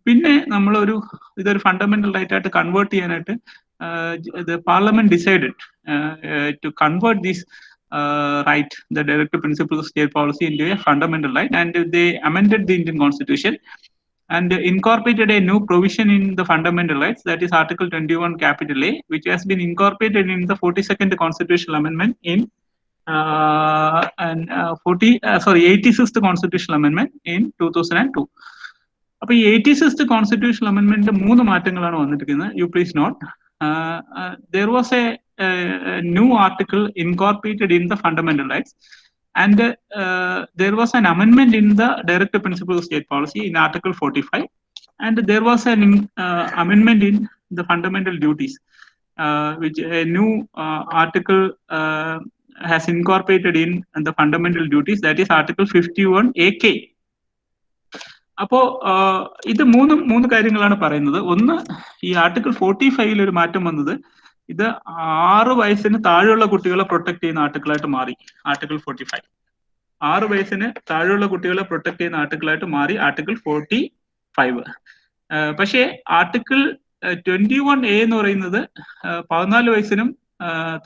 പിന്നെ നമ്മളൊരു ഇതൊരു ഫണ്ടമെന്റൽ റൈറ്റ് ആയിട്ട് കൺവേർട്ട് ചെയ്യാനായിട്ട് the parliament decided to convert this right, the directive principles of state policy, into a fundamental right, and they amended the Indian constitution and incorporated a new provision in the fundamental rights, that is article 21 capital A, which has been incorporated in the 42nd constitutional amendment in 86th constitutional amendment in 2002. അപ്പോൾ ഈ 86th constitutional amendment 3 മാറ്റങ്ങളാണ് വന്നിരിക്കുന്നത്. U please not, there was a new article incorporated in the fundamental rights, and there was an amendment in the directive principle of state policy in article 45, and there was an amendment in the fundamental duties, which a new article has incorporated in the fundamental duties, that is article 51 AK. അപ്പോ ഇത് മൂന്ന് കാര്യങ്ങളാണ് പറയുന്നത്. ഒന്ന്, ഈ article 45 ഒരു മാറ്റം വന്നത്, ഇത് 6 വയസ്സിന് താഴെയുള്ള കുട്ടികളെ പ്രൊട്ടക്ട് ചെയ്യുന്ന ആർട്ടിക്കിളായിട്ട് മാറി. ആർട്ടിക്കിൾ 45 6 വയസ്സിന് താഴെയുള്ള കുട്ടികളെ പ്രൊട്ടക്ട് ചെയ്യുന്ന ആർട്ടിക്കിളായിട്ട് മാറി ആർട്ടിക്കിൾ 45. പക്ഷേ ആർട്ടിക്കിൾ 21A എന്ന് പറയുന്നത് 14 വയസ്സിനും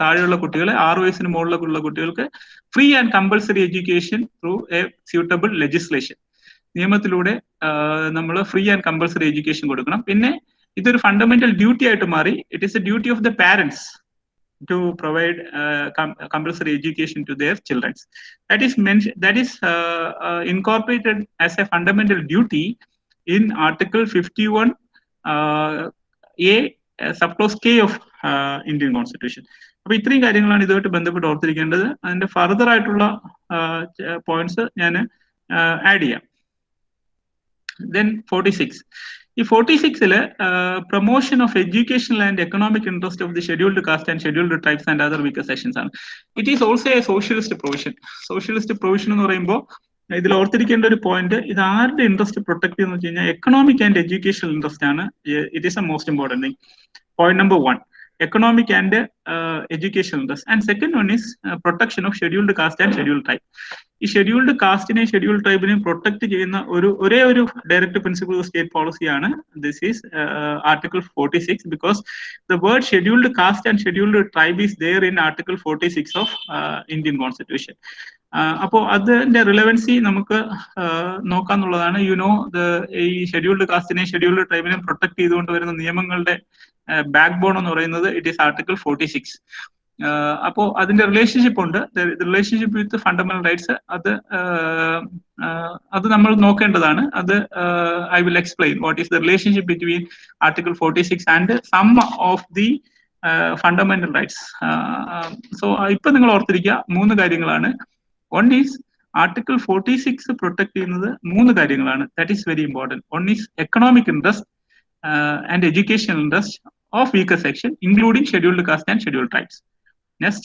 താഴെയുള്ള കുട്ടികളെ, 6 വയസ്സിന് മുകളിലുള്ള കുട്ടികൾക്ക് free and compulsory education through A suitable legislation, നിയമത്തിലൂടെ നമ്മൾ ഫ്രീ ആൻഡ് കമ്പൽസറി എഡ്യൂക്കേഷൻ കൊടുക്കണം. പിന്നെ ഇതൊരു ഫണ്ടമെന്റൽ ഡ്യൂട്ടി ആയിട്ട് മാറി. It is a duty of the parents to provide compulsory education to their childrens. That is incorporated as a fundamental duty in article 51A subclause K of Indian Constitution. അപ്പൊ ഇത്രയും കാര്യങ്ങളാണ് ഇതുമായിട്ട് ബന്ധപ്പെട്ട് ഓർത്തിരിക്കേണ്ടത്. അതിന്റെ further ആയിട്ടുള്ള points ഞാൻ add ചെയ്യാം. Then 46. ഈ 46-ല് promotion of educational and economic interest of the scheduled caste and scheduled tribes and other weaker sections ആണ്. It is also a socialist provision. Socialist provision എന്ന് പറയുമ്പോൾ ഇതിൽ ഓർത്തിരിക്കേണ്ട ഒരു പോയിന്റ്, ഇത് ആരുടെ ഇൻട്രസ്റ്റ് പ്രൊട്ടക്ട് ചെയ്യുന്ന വെച്ച് കഴിഞ്ഞാൽ എക്കണോമിക് ആൻഡ് എഡ്യൂക്കേഷണൽ ഇൻട്രസ്റ്റ് ആണ്. It is A most important thing. Point number 1, economic and educational interest, and second one is protection of scheduled caste and scheduled tribe. ഈ ഷെഡ്യൂൾഡ് കാസ്റ്റിനെയും scheduled ട്രൈബിനെയും protect ചെയ്യുന്ന ഒരേ ഒരു ഡയറക്റ്റ് പ്രിൻസിപ്പിൾ ഓഫ് സ്റ്റേറ്റ് പോളിസിയാണ് this is article 46, because the word scheduled caste and scheduled tribe is there in article 46 of Indian constitution. അപ്പോൾ അതിന്റെ relevancy നമുക്ക് നോക്കാന്നുള്ളതാണ്. ഈ ഷെഡ്യൂൾഡ് കാസ്റ്റിനെയും ഷെഡ്യൂൾഡ് ട്രൈബിനെയും പ്രൊട്ടക്ട് ചെയ്തുകൊണ്ട് വരുന്ന നിയമങ്ങളുടെ ബാക്ക് ബോൺ എന്ന് പറയുന്നത് ഇറ്റ് ഈസ് ആർട്ടിക്കിൾ 46. അപ്പോ അതിന്റെ റിലേഷൻഷിപ്പ് ഉണ്ട്, റിലേഷൻഷിപ്പ് വിത്ത് ഫണ്ടമെന്റൽ റൈറ്റ്സ്. അത് നമ്മൾ നോക്കേണ്ടതാണ്. അത് I will explain what is the relationship between article 46 and some of the fundamental rights. So ഇപ്പൊ നിങ്ങൾ ഓർത്തിരിക്കുക 3 കാര്യങ്ങളാണ്. വൺ ഈസ് ആർട്ടിക്കിൾ 46 പ്രൊട്ടക്ട് ചെയ്യുന്നത് 3 കാര്യങ്ങളാണ്. That is very important. One is economic interest and educational interest of weaker section, including scheduled caste and scheduled tribes. Next.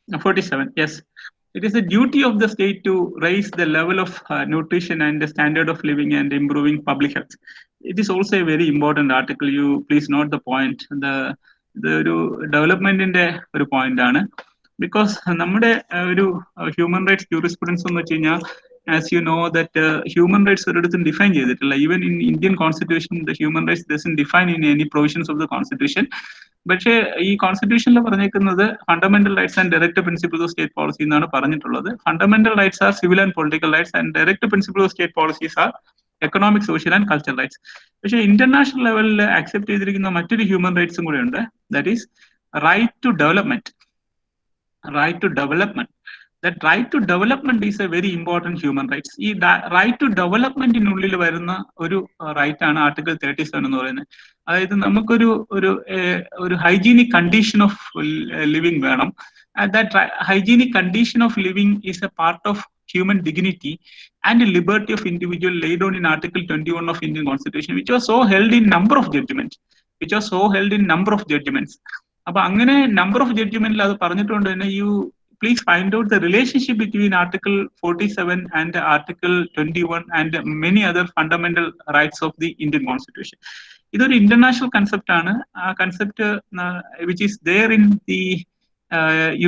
47. Yes, it is the duty of the state to raise the level of nutrition and the standard of living and improving public health. It is also a very important article. You please note the point. The development-ന്റെ ഒരു point ആണ്. Because നമ്മുടെ ഒരു human rights jurisprudence എന്ന് വെച്ച് കഴിഞ്ഞാൽ, as you know that human rights ഒരിടത്തും define ചെയ്തിട്ടില്ല. Even in Indian constitution the human rights doesn't define in any provisions of the constitution. പക്ഷേ ഈ കോൺസ്റ്റിറ്റ്യൂഷനിൽ പറഞ്ഞേക്കുന്നത് fundamental rights and direct principles of state policy എന്നാണ് പറഞ്ഞിട്ടുള്ളത്. Fundamental rights are civil and political rights and direct principle of state policies are economic, social and cultural rights. പക്ഷേ international ലെവലിൽ accept ചെയ്തിരിക്കുന്ന മറ്റൊരു ഹ്യൂമൻ റൈറ്റ്സും കൂടെ ഉണ്ട്. That is right to development. Right to development. That right to development is a very important human rights. ഈ right to ഡെവലപ്മെന്റിനുള്ളിൽ വരുന്ന ഒരു റൈറ്റ് ആണ് ആർട്ടിക്കിൾ 37 എന്ന് പറയുന്നത്. അതായത് നമുക്കൊരു ഒരു ഹൈജീനിക് കണ്ടീഷൻ ഓഫ് ലിവിങ് വേണം. That hygienic condition of living is a part of human dignity and liberty of individual laid down in Article 21 of Indian Constitution, which was so held in number of judgments. which are so held in number of judgments. അപ്പൊ അങ്ങനെ number of judgmentil അത് പറഞ്ഞിട്ടുണ്ട് തന്നെ you please find out the relationship between Article 47 and Article 21 and many other fundamental rights of the Indian Constitution. ഇതൊരു international concept ആണ്. ആ concept which is there in the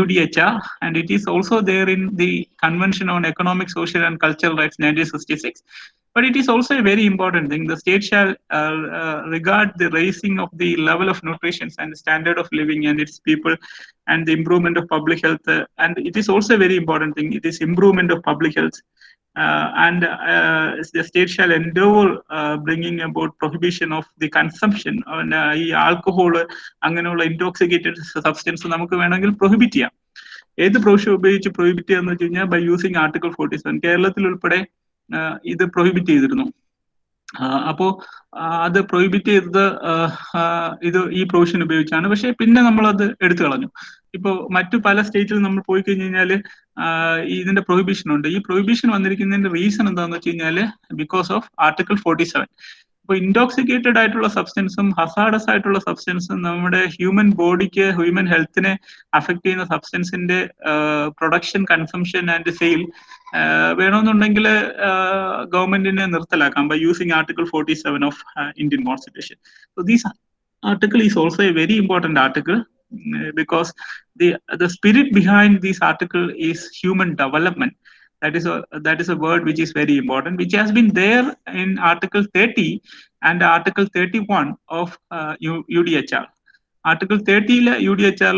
UDHR and it is also there in the Convention on Economic, Social and Cultural Rights 1966. But it is also a very important thing. The state shall regard the raising of the level of nutrition and the standard of living and its people and the improvement of public health. And it is also a very important thing. It is improvement of public health. And the state shall endeavor bringing about prohibition of the consumption of alcohol, അങ്ങനെയുള്ള intoxicated substance നമുക്ക് വേണമെങ്കിൽ prohibit ചെയ്യാം. ഏത് provision ഉപയോഗിച്ച് prohibit ചെയ്യാന്ന് വെച്ച് കഴിഞ്ഞാൽ by using article 47. കേരളത്തിൽ ഉൾപ്പെടെ ഇത് പ്രൊഹിബിറ്റ് ചെയ്തിരുന്നു. അപ്പോ അത് പ്രൊഹിബിറ്റ് ചെയ്തത് ഇത് ഈ പ്രൊവിഷൻ ഉപയോഗിച്ചാണ്. പക്ഷെ പിന്നെ നമ്മൾ അത് എടുത്തു കളഞ്ഞു. ഇപ്പോ മറ്റു പല സ്റ്റേറ്റിൽ നമ്മൾ പോയി കഴിഞ്ഞു കഴിഞ്ഞാല് ഇതിന്റെ പ്രൊഹിബിഷൻ ഉണ്ട്. ഈ പ്രൊഹിബിഷൻ വന്നിരിക്കുന്നതിന്റെ റീസൺ എന്താണെന്ന് വെച്ച് കഴിഞ്ഞാല് ബിക്കോസ് ഓഫ് ആർട്ടിക്കിൾ 47. ഇപ്പൊ ഇൻടോക്സിക്കേറ്റഡ് ആയിട്ടുള്ള സബ്സ്റ്റൻസും ഹസാഡസ് ആയിട്ടുള്ള സബ്സ്റ്റൻസും നമ്മുടെ ഹ്യൂമൻ ബോഡിക്ക്, ഹ്യൂമൻ ഹെൽത്തിനെ അഫക്ട് ചെയ്യുന്ന സബ്സ്റ്റൻസിന്റെ പ്രൊഡക്ഷൻ, കൺസംഷൻ ആൻഡ് സെയിൽ വേണമെന്നുണ്ടെങ്കിൽ ഗവൺമെന്റിനെ നിർത്തലാക്കാം by using article 47 of Indian constitution. So these article is also a very important article because the spirit behind this article is human development. That is a word which is very important, which has been there in Article 30 and Article 31 of UDHR. Article 30 UDHR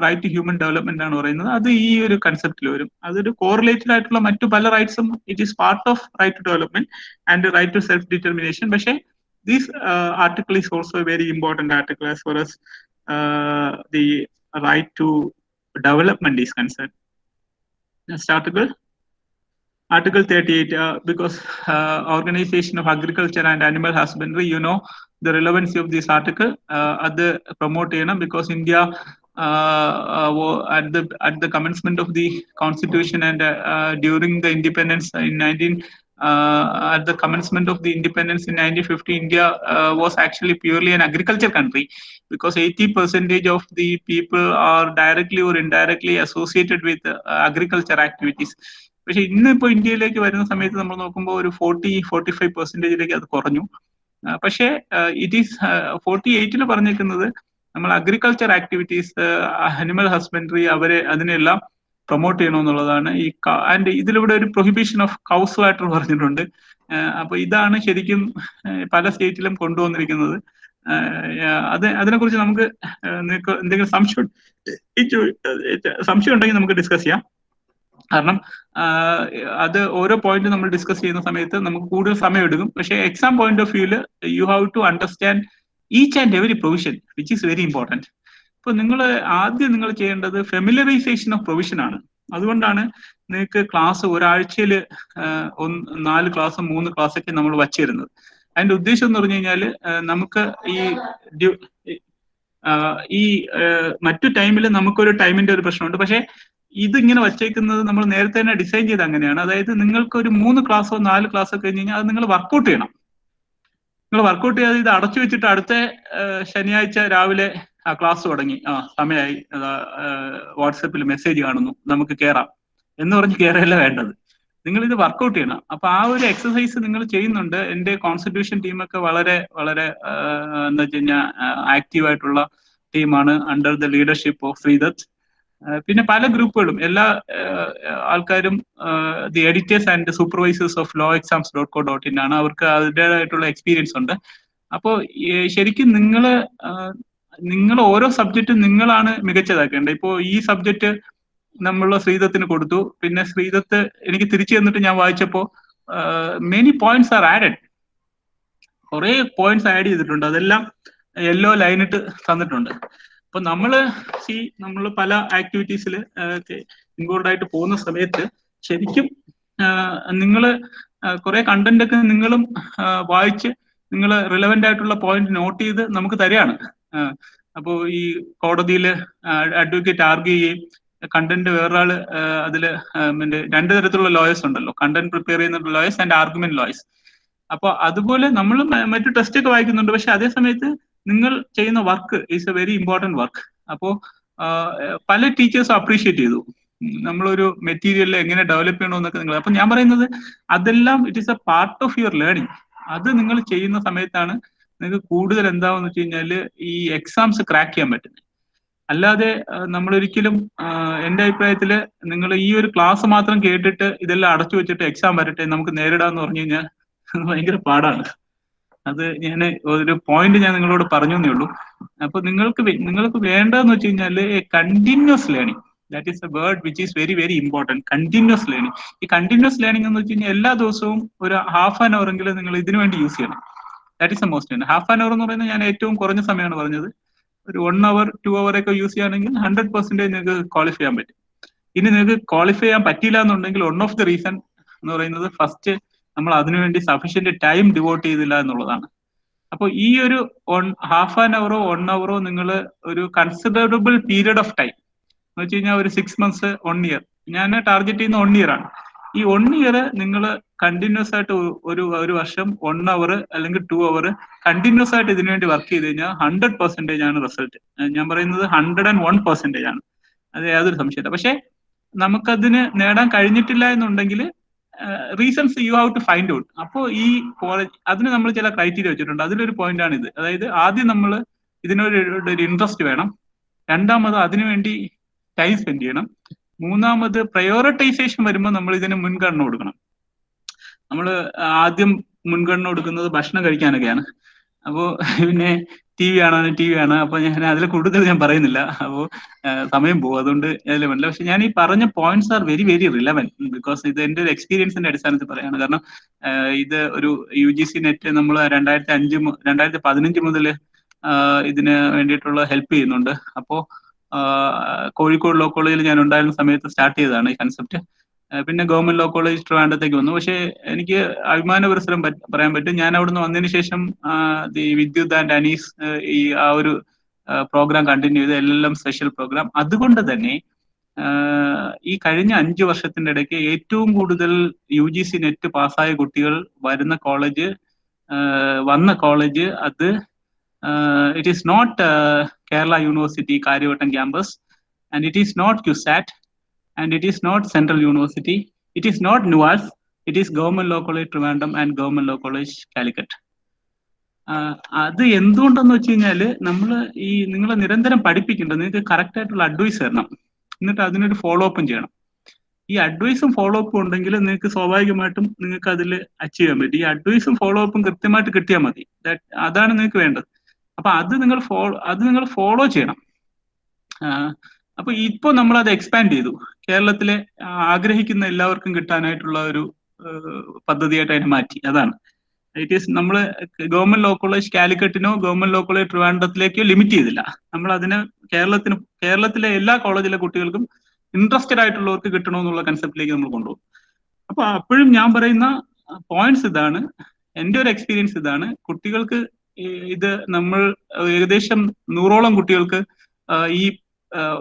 right to human development ആണ് പറയുന്നത്. അത് ഈ ഒരു കൺസെപ്റ്റിൽ വരും. അതൊരു correlated ആയിട്ടുള്ള മറ്റു പല റൈറ്റ്സും it is part of right to development and right to self determination. പക്ഷേ this article is also a very important article as far as the right to development is concerned. Next article, Article 38, because Organization of Agriculture and Animal Husbandry, you know the relevancy of this article. At promote because India at the commencement of the constitution and during the independence in at the commencement of the independence in 1950, India was actually purely an agriculture country because 80% of the people are directly or indirectly associated with agriculture activities. പക്ഷെ ഇന്നിപ്പോ ഇന്ത്യയിലേക്ക് വരുന്ന സമയത്ത് നമ്മൾ നോക്കുമ്പോൾ ഒരു 40-45% അത് കുറഞ്ഞു. പക്ഷേ ഇറ്റ് ഈസ് 48 പറഞ്ഞേക്കുന്നത് നമ്മൾ അഗ്രികൾച്ചർ ആക്ടിവിറ്റീസ്, അനിമൽ ഹസ്ബൻഡറി അതിനെല്ലാം പ്രൊമോട്ട് ചെയ്യണമെന്നുള്ളതാണ്. ആൻഡ് ഇതിലൂടെ ഒരു പ്രൊഹിബിഷൻ ഓഫ് കൗസ് വാട്ടർ പറഞ്ഞിട്ടുണ്ട്. അപ്പൊ ഇതാണ് ശരിക്കും പല സ്റ്റേറ്റിലും കൊണ്ടുവന്നിരിക്കുന്നത്. അതിനെക്കുറിച്ച് നമുക്ക് എന്തെങ്കിലും സംശയം ഉണ്ടെങ്കിൽ നമുക്ക് ഡിസ്കസ് ചെയ്യാം. കാരണം അത് ഓരോ പോയിന്റ് നമ്മൾ ഡിസ്കസ് ചെയ്യുന്ന സമയത്ത് നമുക്ക് കൂടുതൽ സമയം എടുക്കും. പക്ഷേ എക്സാം പോയിന്റ് ഓഫ് വ്യൂല് you have to understand each and every provision which is very important. ഇപ്പൊ ആദ്യം നിങ്ങൾ ചെയ്യേണ്ടത് ഫെമിലറൈസേഷൻ ഓഫ് പ്രൊവിഷൻ ആണ്. അതുകൊണ്ടാണ് നിങ്ങൾക്ക് ക്ലാസ് ഒരാഴ്ചയിൽ 4 ക്ലാസ് 3 ക്ലാസ്സൊക്കെ നമ്മൾ വച്ചിരുന്നത്. അതിന്റെ ഉദ്ദേശം എന്ന് പറഞ്ഞു കഴിഞ്ഞാൽ നമുക്ക് ഈ മറ്റു ടൈമിൽ നമുക്കൊരു ടൈമിന്റെ ഒരു പ്രശ്നമുണ്ട്. പക്ഷേ ഇതിങ്ങനെ വച്ചേക്കുന്നത് നമ്മൾ നേരത്തെ തന്നെ ഡിസൈൻ ചെയ്ത് അങ്ങനെയാണ്. അതായത് നിങ്ങൾക്ക് ഒരു 3 ക്ലാസ്സോ 4 ക്ലാസ്സോ കഴിഞ്ഞ് കഴിഞ്ഞാൽ അത് നിങ്ങൾ വർക്കൗട്ട് ചെയ്യണം. നിങ്ങൾ വർക്കൗട്ട് ചെയ്യാതെ ഇത് അടച്ചു വെച്ചിട്ട് അടുത്ത ശനിയാഴ്ച രാവിലെ ക്ലാസ് തുടങ്ങി, സമയമായി, വാട്സപ്പിൽ മെസ്സേജ് കാണുന്നു, നമുക്ക് കയറാം എന്ന് പറഞ്ഞ് കയറല്ല വേണ്ടത്. നിങ്ങൾ ഇത് വർക്കൗട്ട് ചെയ്യണം. അപ്പൊ ആ ഒരു എക്സസൈസ് നിങ്ങൾ ചെയ്യുന്നുണ്ട്. എന്റെ കോൺസ്റ്റിറ്റ്യൂഷൻ ടീമൊക്കെ വളരെ വളരെ എന്താ വെച്ച് കഴിഞ്ഞാൽ ആക്റ്റീവായിട്ടുള്ള ടീമാണ് under the leadership of Sreedath. പിന്നെ പല ഗ്രൂപ്പുകളും എല്ലാ ആൾക്കാരും the editors and supervisors of lawexams.co.in ആണ്. അവർക്ക് അതിൻ്റെതായിട്ടുള്ള എക്സ്പീരിയൻസ് ഉണ്ട്. അപ്പോൾ ശരിക്കും നിങ്ങൾ ഓരോ സബ്ജക്റ്റും നിങ്ങളാണ് മികച്ചതാക്കേണ്ടത്. ഇപ്പോൾ ഈ സബ്ജക്റ്റ് നമ്മൾ ശ്രീദത്തിന് കൊടുത്തു. പിന്നെ ശ്രീദത്ത് എനിക്ക് തിരിച്ചു തന്നിട്ട് ഞാൻ വായിച്ചപ്പോൾ മെനി പോയിന്റ്സ് ആർ ആഡഡ്. കുറെ പോയിന്റ്സ് ആഡ് ചെയ്തിട്ടുണ്ട്. അതെല്ലാം യെല്ലോ ലൈനിട്ട് തന്നിട്ടുണ്ട്. അപ്പൊ നമ്മൾ പല ആക്ടിവിറ്റീസിൽ ഇൻവോൾവ് ആയിട്ട് പോകുന്ന സമയത്ത് ശരിക്കും നിങ്ങൾ കുറെ കണ്ടന്റ് ഒക്കെ നിങ്ങളും വായിച്ച് നിങ്ങൾ റിലവന്റ് ആയിട്ടുള്ള പോയിന്റ് നോട്ട് ചെയ്ത് നമുക്ക് തരികയാണ്. അപ്പോൾ ഈ കോടതിയിൽ അഡ്വക്കേറ്റ് ആർഗ്യൂ ചെയ്യും, കണ്ടന്റ് വേറൊരാള് അതില് 2 തരത്തിലുള്ള ലോയേഴ്സ് ഉണ്ടല്ലോ, കണ്ടന്റ് പ്രിപ്പയർ ചെയ്യുന്ന ലോയേഴ്സ് ആൻഡ് ആർഗ്യുമെന്റ് ലോയേഴ്സ്. അപ്പൊ അതുപോലെ നമ്മൾ മറ്റു ടെസ്റ്റ് ഒക്കെ വായിക്കുന്നുണ്ട്. പക്ഷെ അതേ സമയത്ത് നിങ്ങൾ ചെയ്യുന്ന work is a very important work. അപ്പോൾ പല ടീച്ചേഴ്സും അപ്രീഷിയേറ്റ് ചെയ്തു നമ്മളൊരു മെറ്റീരിയൽ എങ്ങനെ ഡെവലപ്പ് ചെയ്യണമെന്നൊക്കെ നിങ്ങൾ. അപ്പൊ ഞാൻ പറയുന്നത് അതെല്ലാം it is A part of your learning. അത് നിങ്ങൾ ചെയ്യുന്ന സമയത്താണ് നിങ്ങൾക്ക് കൂടുതൽ എന്താവെന്ന് വെച്ച് കഴിഞ്ഞാൽ ഈ എക്സാംസ് ക്രാക്ക് ചെയ്യാൻ പറ്റുന്നത്. അല്ലാതെ നമ്മളൊരിക്കലും എൻ്റെ അഭിപ്രായത്തിൽ നിങ്ങൾ ഈ ഒരു ക്ലാസ് മാത്രം കേട്ടിട്ട് ഇതെല്ലാം അടച്ചു വെച്ചിട്ട് എക്സാം വരട്ടെ നമുക്ക് നേരിടാന്ന് പറഞ്ഞു കഴിഞ്ഞാൽ ഭയങ്കര പാടാണ്. അത് ഞാൻ ഒരു പോയിന്റ് ഞാൻ നിങ്ങളോട് പറഞ്ഞു എന്നേ ഉള്ളൂ. അപ്പൊ നിങ്ങൾക്ക് വേണ്ടതെന്ന് വെച്ച് കഴിഞ്ഞാൽ continuous learning. That is A word which is very very important. Continuous learning. ഈ കണ്ടിന്യൂസ് ലേണിംഗ് എന്ന് വെച്ച് കഴിഞ്ഞാൽ എല്ലാ ദിവസവും ഒരു ഹാഫ് ആൻ അവർ എങ്കിലും നിങ്ങൾ ഇതിനു വേണ്ടി യൂസ് ചെയ്യണം. That is A most. Half an hour എന്ന് പറയുന്നത് ഞാൻ ഏറ്റവും കുറഞ്ഞ സമയമാണ് പറഞ്ഞത്. ഒരു 1 hour 2 hour ഒക്കെ യൂസ് ചെയ്യുകയാണെങ്കിൽ 100% നിങ്ങൾക്ക് ക്വാളിഫൈ ചെയ്യാൻ പറ്റും. ഇനി നിങ്ങൾക്ക് ക്വാളിഫൈ ചെയ്യാൻ പറ്റില്ല എന്നുണ്ടെങ്കിൽ വൺ ഓഫ് ദി റീസൺ എന്ന് പറയുന്നത് ഫസ്റ്റ് നമ്മൾ അതിനുവേണ്ടി സഫീഷ്യന്റ് ടൈം ഡിവോട്ട് ചെയ്തില്ല എന്നുള്ളതാണ്. അപ്പോൾ ഈ ഒരു ഹാഫ് ആൻ അവറോ 1 hour നിങ്ങൾ ഒരു കൺസിഡറബിൾ പീരിയഡ് ഓഫ് ടൈം എന്ന് വെച്ച് കഴിഞ്ഞാൽ ഒരു 6 months 1 year, ഞാൻ ടാർഗറ്റ് ചെയ്യുന്ന 1 year ആണ്. ഈ 1 year നിങ്ങൾ കണ്ടിന്യൂസ് ആയിട്ട് ഒരു വർഷം 1 hour അല്ലെങ്കിൽ 2 hour കണ്ടിന്യൂസ് ആയിട്ട് ഇതിനു വേണ്ടി വർക്ക് ചെയ്ത് കഴിഞ്ഞാൽ 100% ആണ് റിസൾട്ട്. ഞാൻ പറയുന്നത് 101% ആണ്. അത് യാതൊരു സംശയമില്ല. പക്ഷെ നമുക്കതിന് നേടാൻ കഴിഞ്ഞിട്ടില്ല എന്നുണ്ടെങ്കിൽ reasons you have to find out. അപ്പോൾ ഈ കോളേജ് അതിന് നമ്മൾ ചില ക്രൈറ്റീരിയ വെച്ചിട്ടുണ്ട്. അതിലൊരു പോയിന്റ് ആണ് ഇത്. അതായത് ആദ്യം നമ്മൾ ഇതിനൊരു ഇൻട്രസ്റ്റ് വേണം. രണ്ടാമത് അതിനുവേണ്ടി ടൈം സ്പെൻഡ് ചെയ്യണം. മൂന്നാമത് പ്രയോറിറ്റൈസേഷൻ വരുമ്പോൾ നമ്മൾ ഇതിന് മുൻഗണന കൊടുക്കണം. നമ്മൾ ആദ്യം മുൻഗണന കൊടുക്കുന്നത് ഭക്ഷണം കഴിക്കാനൊക്കെയാണ്. അപ്പോൾ പിന്നെ ടി വി ആണ്. അപ്പൊ ഞാൻ അതിൽ കൂടുതൽ ഞാൻ പറയുന്നില്ല. അപ്പോൾ സമയം പോകും, അതുകൊണ്ട് അതിൽ വേണ്ടില്ല. പക്ഷെ ഞാൻ ഈ പറഞ്ഞ points R very very relevant because ഇത് എൻ്റെ ഒരു എക്സ്പീരിയൻസിന്റെ അടിസ്ഥാനത്തിൽ പറയാണ്. കാരണം ഇത് ഒരു UGC നെറ്റ് നമ്മൾ 2015 മുതൽ ഇതിന് വേണ്ടിയിട്ടുള്ള ഹെൽപ്പ് ചെയ്യുന്നുണ്ട്. അപ്പോൾ കോഴിക്കോട് ലോ കോളേജിൽ ഞാൻ ഉണ്ടായിരുന്ന സമയത്ത് സ്റ്റാർട്ട് ചെയ്തതാണ് ഈ കൺസെപ്റ്റ്. പിന്നെ ഗവൺമെന്റ് ലോ കോളേജ് ട്രിവാൻഡ്രത്തേക്ക് വന്നു. പക്ഷേ എനിക്ക് അഭിമാനപുരസരം പറയാൻ പറ്റും, ഞാൻ അവിടുന്ന് വന്നതിന് ശേഷം വിദ്യുത് ആൻഡ് അനീസ് ഈ ഒരു പ്രോഗ്രാം കണ്ടിന്യൂ ചെയ്ത് LLM സ്പെഷ്യൽ പ്രോഗ്രാം. അതുകൊണ്ട് തന്നെ ഈ കഴിഞ്ഞ 5 വർഷത്തിന്റെ ഇടയ്ക്ക് ഏറ്റവും കൂടുതൽ UGC നെറ്റ് പാസ്സായ കുട്ടികൾ വന്ന കോളേജ് അത് it is not Kerala university Karyavattom campus, and it is not QSAT, and it is not Central University, it is not NUAS, it is Government Law College Trivandrum and Government Law College Calicut. അത് എന്തുകൊണ്ടെന്ന് വെച്ച് കഴിഞ്ഞാൽ നിങ്ങളെ നിരന്തരം പഠിപ്പിക്കേണ്ടത് നിങ്ങൾക്ക് correct ആയിട്ടുള്ള advice തരണം, എന്നിട്ട് അതിനൊരു ഫോളോ അപ്പും ചെയ്യണം. ഈ അഡ്വൈസും ഫോളോ അപ്പും ഉണ്ടെങ്കിൽ നിങ്ങൾക്ക് സ്വാഭാവികമായിട്ടും നിങ്ങൾക്ക് അതിൽ അച്ചീവ് ചെയ്യാൻ പറ്റും. ഈ അഡ്വൈസും ഫോളോ അപ്പും കൃത്യമായിട്ട് കിട്ടിയാൽ മതി. അതാണ് നിങ്ങൾക്ക് വേണ്ടത്. അപ്പൊ അത് നിങ്ങൾ ഫോളോ ചെയ്യണം. അപ്പൊ ഇപ്പൊ നമ്മൾ അത് എക്സ്പാൻഡ് ചെയ്തു. കേരളത്തിലെ ആഗ്രഹിക്കുന്ന എല്ലാവർക്കും കിട്ടാനായിട്ടുള്ള ഒരു പദ്ധതിയായിട്ട് അതിനെ മാറ്റി. അതാണ് ഇറ്റ് ഈസ് നമ്മൾ ഗവൺമെന്റ് ലോ കോളേജ് കാലിക്കറ്റിനോ ഗവൺമെന്റ് ലോ കോളേജ് ട്രിവാൻഡ്രത്തിലേക്കോ ലിമിറ്റ് ചെയ്തില്ല. നമ്മൾ അതിനെ കേരളത്തിലെ എല്ലാ കോളേജിലെ കുട്ടികൾക്കും ഇൻട്രസ്റ്റഡ് ആയിട്ടുള്ളവർക്ക് കിട്ടണമെന്നുള്ള കൺസെപ്റ്റിലേക്ക് നമ്മൾ കൊണ്ടുപോകും. അപ്പൊ അപ്പോഴും ഞാൻ പറയുന്ന പോയിന്റ്സ് ഇതാണ്, എൻ്റെ ഒരു എക്സ്പീരിയൻസ് ഇതാണ്. കുട്ടികൾക്ക് ഇത് നമ്മൾ ഏകദേശം 100ഓളം കുട്ടികൾക്ക് ഈ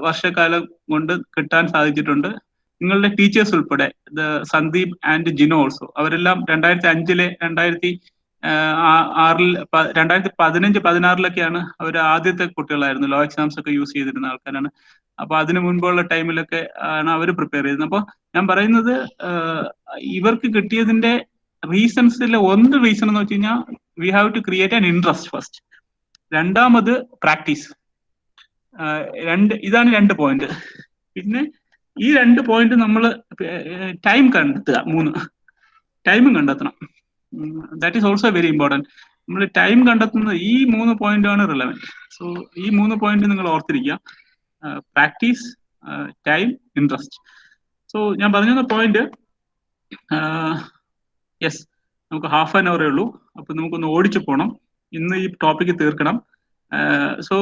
വർഷക്കാലം കൊണ്ട് കിട്ടാൻ സാധിച്ചിട്ടുണ്ട്. നിങ്ങളുടെ ടീച്ചേഴ്സ് ഉൾപ്പെടെ സന്ദീപ് ആൻഡ് ജിനോ ഓൾസോ, അവരെല്ലാം 2005 2015-16 അവർ ആദ്യത്തെ കുട്ടികളായിരുന്നു. ലോ എക്സാംസ് ഒക്കെ യൂസ് ചെയ്തിരുന്ന ആൾക്കാരാണ്. അപ്പൊ അതിനു മുൻപുള്ള ടൈമിലൊക്കെ ആണ് അവർ പ്രിപ്പയർ ചെയ്തിരുന്നത്. അപ്പൊ ഞാൻ പറയുന്നത് ഇവർക്ക് കിട്ടിയതിന്റെ റീസൺസിലെ ഒന്ന് റീസൺ എന്ന് വെച്ച് കഴിഞ്ഞാൽ we have to create an interest first. രണ്ടാമത് പ്രാക്ടീസ്. ഇതാണ് 2 പോയിന്റ്. പിന്നെ ഈ 2 പോയിന്റ് നമ്മൾ ടൈം കണ്ടെത്തുക. 3 ടൈമും കണ്ടെത്തണം. That is also very important. നമ്മൾ ടൈം കണ്ടെത്തുന്നത് ഈ 3 പോയിന്റാണ് റിലവൻറ്റ്. സോ ഈ 3 പോയിന്റ് നിങ്ങൾ ഓർത്തിരിക്കുക: പ്രാക്ടീസ്, ടൈം, ഇൻട്രസ്റ്റ്. സോ ഞാൻ പറഞ്ഞ പോയിന്റ് യെസ്, നമുക്ക് ഹാഫ് ആൻ അവറേ ഉള്ളൂ. അപ്പൊ നമുക്കൊന്ന് ഓടിച്ചു പോകണം. ഇന്ന് ഈ ടോപ്പിക്ക് തീർക്കണം. So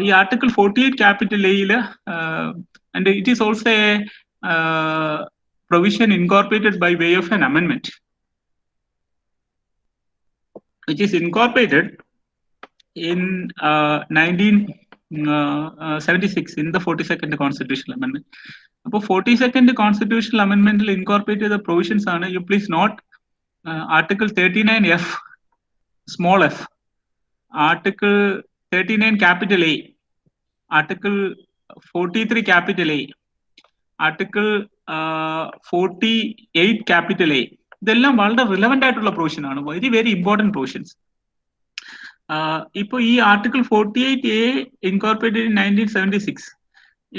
ഈ ആർട്ടിക്കിൾ 48 ക്യാപിറ്റൽ എയില് and it is also a provision incorporated by way of an amendment which is incorporated in 1976 in the 42nd constitutional amendment. അപ്പോൾ 42nd constitutional amendment incorporate ചെയ്ത provisions ആണ്. You please note article 39F small f, article 39 capital A, Article 43 capital A, Article 48 capital A. ഇതെല്ലാം വളരെ relevant ആയിട്ടുള്ള provision ആണ്, very very important provisions. ഇപ്പോൾ ഈ ആർട്ടിക്കിൾ 48A ഇൻകോർപ്പറേറ്റഡ് ഇൻ 1976.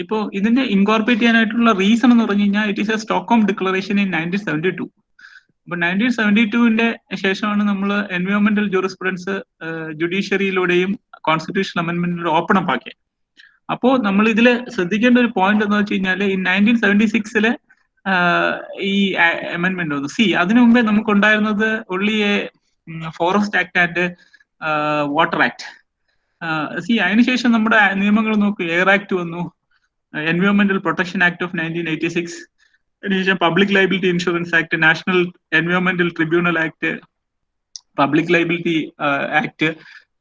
ഇപ്പോൾ ഇതിനെ ഇൻകോർപ്പറേറ്റ് ചെയ്യാനായിട്ടുള്ള റീസൺ എന്ന് പറഞ്ഞു കഴിഞ്ഞാൽ it is A Stockholm declaration in 1972. അപ്പോൾ 1972-ന്റെ ശേഷമാണ് നമ്മൾ എൻവയോൺമെന്റൽ ജൂറിസ്പ്രുഡൻസ് ജുഡീഷ്യറിയിലൂടെയും കോൺസ്റ്റിറ്റ്യൂഷണൽ അമെന്റ്മെന്റിലൂടെ ഓപ്പൺ അപ്പ് ആക്കിയത്. അപ്പോൾ നമ്മൾ ഇതിൽ ശ്രദ്ധിക്കേണ്ട ഒരു പോയിന്റ് എന്ന് വെച്ച് കഴിഞ്ഞാൽ ഈ 1976-ലെ ഈ അമെന്റ്മെന്റ് വന്നു. അതിനു മുമ്പേ നമുക്കുണ്ടായിരുന്നത് only a forest act and water act. അതിനുശേഷം നമ്മുടെ നിയമങ്ങൾ നോക്കൂ, എയർ ആക്ട് വന്നു, എൻവയോൺമെന്റൽ പ്രൊട്ടക്ഷൻ ആക്ട് ഓഫ് 1986, അതിനുശേഷം public liability insurance act, national എൻവയോൺമെന്റൽ tribunal act, public liability act,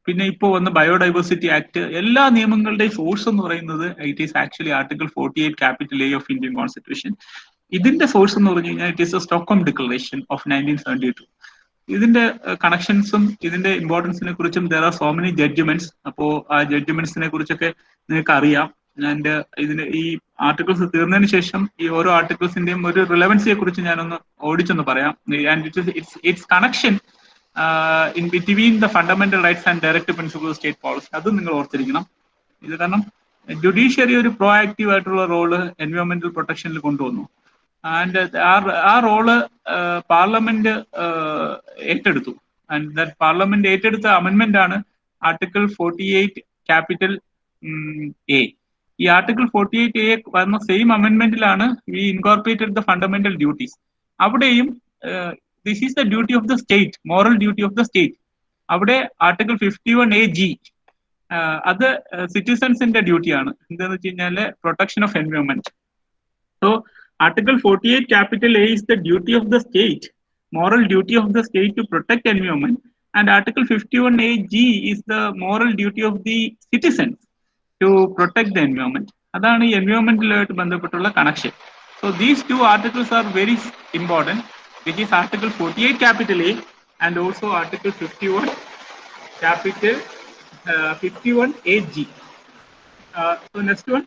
പിന്നെ ഇപ്പോൾ വന്ന ബയോഡൈവേഴ്സിറ്റി ആക്ട്. എല്ലാ നിയമങ്ങളുടെയും സോഴ്സ് എന്ന് പറയുന്നത് it is actually article 48 capital A of Indian constitution. ഇതിന്റെ സോഴ്സ് എന്ന് പറഞ്ഞു കഴിഞ്ഞാൽ it is A Stockholm declaration of 1972. ഇതിന്റെ കണക്ഷൻസും ഇതിന്റെ ഇമ്പോർട്ടൻസിനെ കുറിച്ചും there are so many judgements. അപ്പോൾ ആ ജഡ്ജ്മെന്റ്സിനെ കുറിച്ചൊക്കെ നിങ്ങൾക്ക് അറിയാം. ആൻഡ് ഇതിന് ഈ ആർട്ടിക്കിൾസ് തീർന്നതിന് ശേഷം ഈ ഓരോ ആർട്ടിക്കിൾസിന്റെയും ഒരു റിലവൻസിയെ കുറിച്ച് ഞാനൊന്ന് ഓടിച്ചൊന്ന് പറയാം. And it's connection in between the fundamental rights and directive principles of state policy. അതും നിങ്ങൾ ഓർത്തിരിക്കണം. ഇത് കാരണം ജുഡീഷ്യറി ഒരു പ്രോആക്റ്റീവ് ആയിട്ടുള്ള റോള് എൻവയോൺമെന്റൽ പ്രൊട്ടക്ഷനിൽ കൊണ്ടുവന്നു. ആൻഡ് ആ റോള് പാർലമെന്റ് ഏറ്റെടുത്തു. ആൻഡ് ദാറ്റ് പാർലമെന്റ് ഏറ്റെടുത്ത അമെന്റ്മെന്റ് ആണ് ആർട്ടിക്കിൾ 48 ക്യാപിറ്റൽ എ. ഈ ആർട്ടിക്കിൾ 48A വന്ന സെയിം അമെന്റ്മെന്റിലാണ് we incorporated the fundamental duties. അവിടെയും this is the duty of the state, moral duty of the state. അവിടെ ആർട്ടിക്കിൾ 51AG അത് സിറ്റിസൺസിന്റെ ഡ്യൂട്ടിയാണ്. എന്താണെന്ന് വെച്ച് കഴിഞ്ഞാൽ protection of environment. So article 48 capital A is the duty of the state, moral duty of the state to protect environment, and article 51AG is the moral duty of the citizens to protect the environment. അതാണ് ഈ എൻവയോൺമെന്റിലുമായിട്ട് ബന്ധപ്പെട്ടുള്ള connection. So these two articles are very important, which is article 48 capital A and also article 51 capital 51AG. So next one,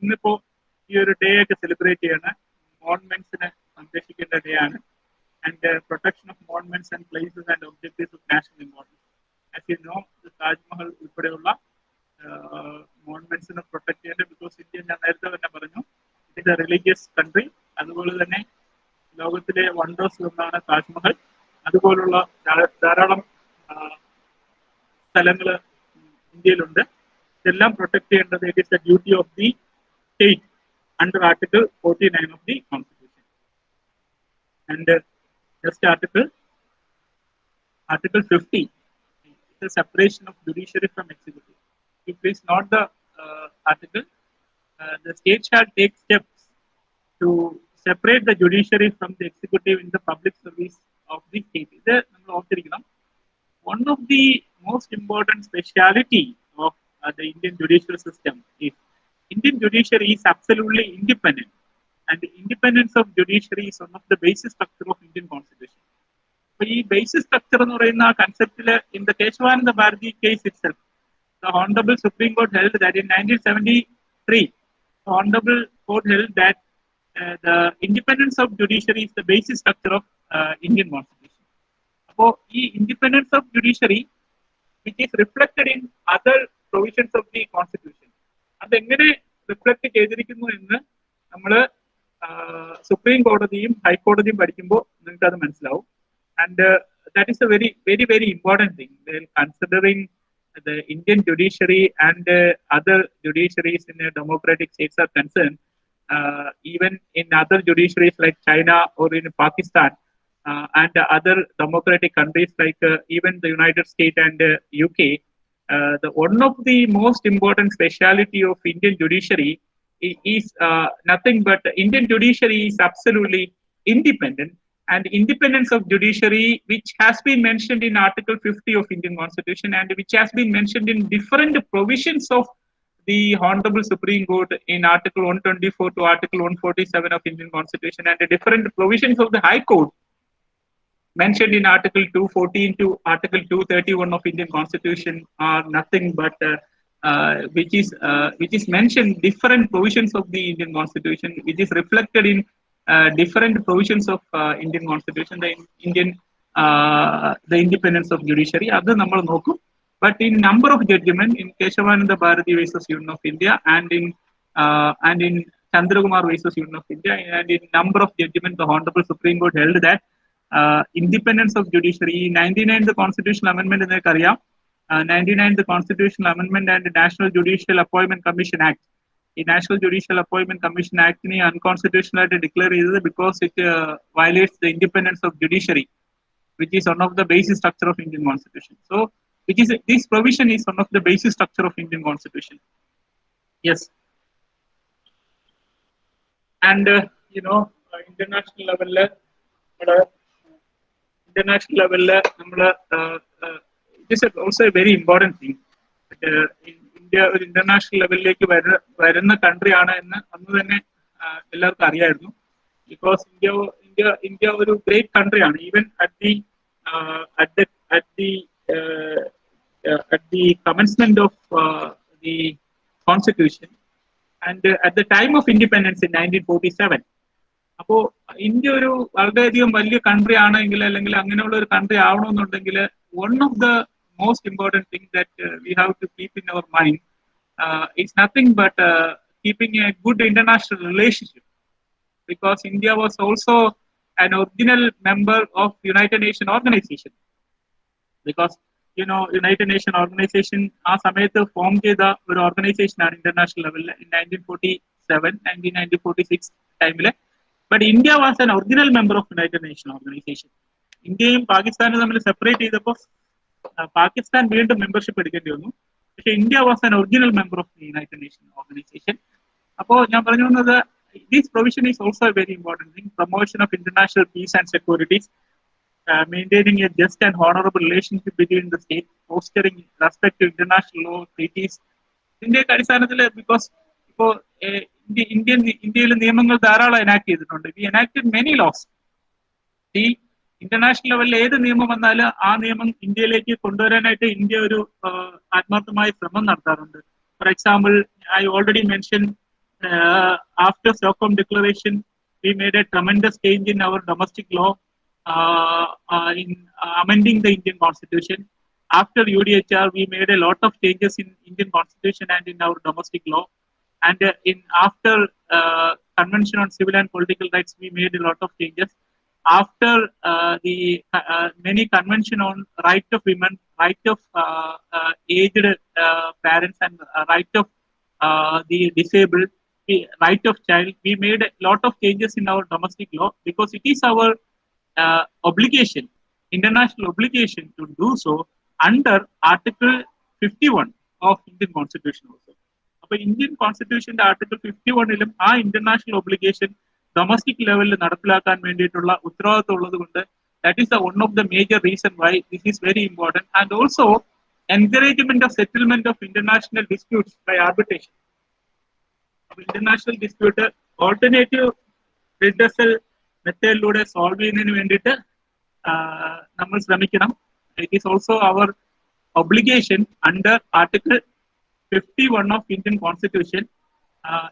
ഇന്നിപ്പോ ഈ ഒരു day ഒക്കെ celebrate ചെയ്യണ മോൺമെന്റ്സിനെ സംരക്ഷിക്കേണ്ട day ആണ്. And protection of മോൺമെന്റ്സ് and places and objectives of national importance. As you no, Taj Mahal ഉൾപ്പെടെയുള്ള മോൺമെന്റ്സിനെ protect ചെയ്യേണ്ടത്. Because India, ഞാൻ നേരത്തെ തന്നെ പറഞ്ഞു, it is A religious country. അതുപോലെ തന്നെ ലോകത്തിലെ വണ്ടേഴ്സ് ഒന്നാണ് താജ്മഹൽ. അതുപോലുള്ള ധാരാളം സ്ഥലങ്ങൾ ഇന്ത്യയിലുണ്ട്. ഇതെല്ലാം പ്രൊട്ടക്ട് ചെയ്യേണ്ടത് it is the duty of the state under article 49 of the constitution. And next article 50, the separation of judiciary from executive. If please note the article, the state shall take steps to separate the judiciary from the executive in the public service of the state. One of the most important speciality of the Indian judicial system is Indian judiciary is absolutely independent, and the independence of judiciary is one of the basic structure of Indian constitution. So, this basic structure എന്ന് പറയുന്ന concept in the Keshwanand Bharati case itself, the Honorable Supreme Court held that in 1973, the Honorable Court held that the independence of judiciary is the basic structure of Indian constitution. So, this independence of judiciary, which is reflected in other provisions of the constitution, അത് എങ്ങനെ reflect ചെയ്തിരിക്കുന്നു എന്ന് നമ്മൾ supreme കോടതിയും ഹൈക്കോടതിയും പഠിക്കുമ്പോൾ നിങ്ങൾക്ക് അത് മനസ്സിലാവും. And that is a very, very, very important thing. Considering the Indian judiciary and other judiciaries in democratic states are concerned, even in other judiciaries like China or in Pakistan and other democratic countries like even the United States and UK, one of the most important speciality of Indian judiciary is nothing but Indian judiciary is absolutely independent. And independence of judiciary, which has been mentioned in Article 50 of Indian Constitution and which has been mentioned in different provisions of the Honorable Supreme Court in Article 124 to Article 147 of Indian Constitution and the different provisions of the High Court, mentioned in Article 214 to Article 231 of Indian Constitution are nothing but which is mentioned different provisions of the Indian Constitution, which is reflected in different provisions of Indian Constitution, the independence of judiciary. Other number noku, but in number of judgment in Keshavananda Bharati versus Union of India and in Chandrakumar versus Union of India, and in number of judgment, the Honorable Supreme Court held that independence of judiciary. 99 the constitutional amendment in the Karya, 99 the constitutional amendment and the National Judicial Appointment Commission Act. The National Judicial Appointment Commission Act is unconstitutional to declare because it violates the independence of judiciary, which is one of the basic structure of Indian Constitution. So, this provision is one of the basic structure of Indian Constitution. Yes. And international level, it is also a very important thing. In India, international level, വരുന്ന country ആണ് എന്ന് അന്ന് തന്നെ എല്ലാവർക്കും അറിയായിരുന്നു. Because India ഒരു great country ആണ്. Even at the commencement of the Constitution and at the time of independence in 1947. അപ്പോൾ ഇന്ത്യ ഒരു വളരെയധികം വലിയ കൺട്രി ആണെങ്കിൽ അല്ലെങ്കിൽ അങ്ങനെയുള്ള ഒരു country ആവണമെന്നുണ്ടെങ്കിൽ one of the most important things that we have to keep in our mind is nothing but keeping a good international relationship, because India was also an original member of United Nations organization, because United Nations organization ആ സമയത്ത് form ചെയ്ത ഒരു organisation ആണ് international ലെവലിൽ in 1946 ടൈമില്. But India was an original member of United Nations organization. ഇന്ത്യയും പാകിസ്ഥാനും തമ്മിൽ സെപ്പറേറ്റ് ചെയ്തപ്പോൾ പാകിസ്ഥാൻ വീണ്ടും മെമ്പർഷിപ്പ് എടുക്കേണ്ടി വന്നു. പക്ഷേ India was an original member of the United nation organisation. അപ്പോൾ ഞാൻ പറഞ്ഞു വന്നത്, this provision is also a very important thing. Promotion of international peace and security, maintaining a just and honorable relationship between the states, fostering respect to international law, treaties. ഇതിന്റെയൊക്കെ അടിസ്ഥാനത്തിൽ, because ഇപ്പോൾ ഇന്ത്യയിൽ നിയമങ്ങൾ ധാരാളം എനാക്ട് ചെയ്തിട്ടുണ്ട്. We enacted many laws. ഈ international ലെവലിൽ ഏത് നിയമം വന്നാലും ആ നിയമം ഇന്ത്യയിലേക്ക് കൊണ്ടുവരാനായിട്ട് ഇന്ത്യ ഒരു ആത്മാർത്ഥമായ ശ്രമം നടത്താറുണ്ട്. For example, I already mention after Stockholm Declaration, we made a tremendous change in our domestic law in amending the Indian Constitution. After UDHR, we made a lot of changes in Indian Constitution and in our domestic law. And after Convention on Civil and Political Rights, we made a lot of changes. After the many convention on right of women, right of aged parents, and right of the disabled, right of child, we made a lot of changes in our domestic law, because it is our obligation, international obligation, to do so under Article 51 of Indian Constitution also. So Indian Constitution Article 51 ആ international obligation domestic level നടപ്പിലാക്കാൻ വേണ്ടിയിട്ടുള്ള ഉത്തരവാദിത്വം ഉള്ളതുകൊണ്ട്, that is the one of the major reason why this is very important. And also encouragement of settlement of international disputes by arbitration. International dispute alternative redressal മെത്തേഡിലൂടെ solve ചെയ്യുന്നതിന് വേണ്ടിയിട്ട് നമ്മൾ ശ്രമിക്കണം. It is also our obligation under article 51 of Indian constitution.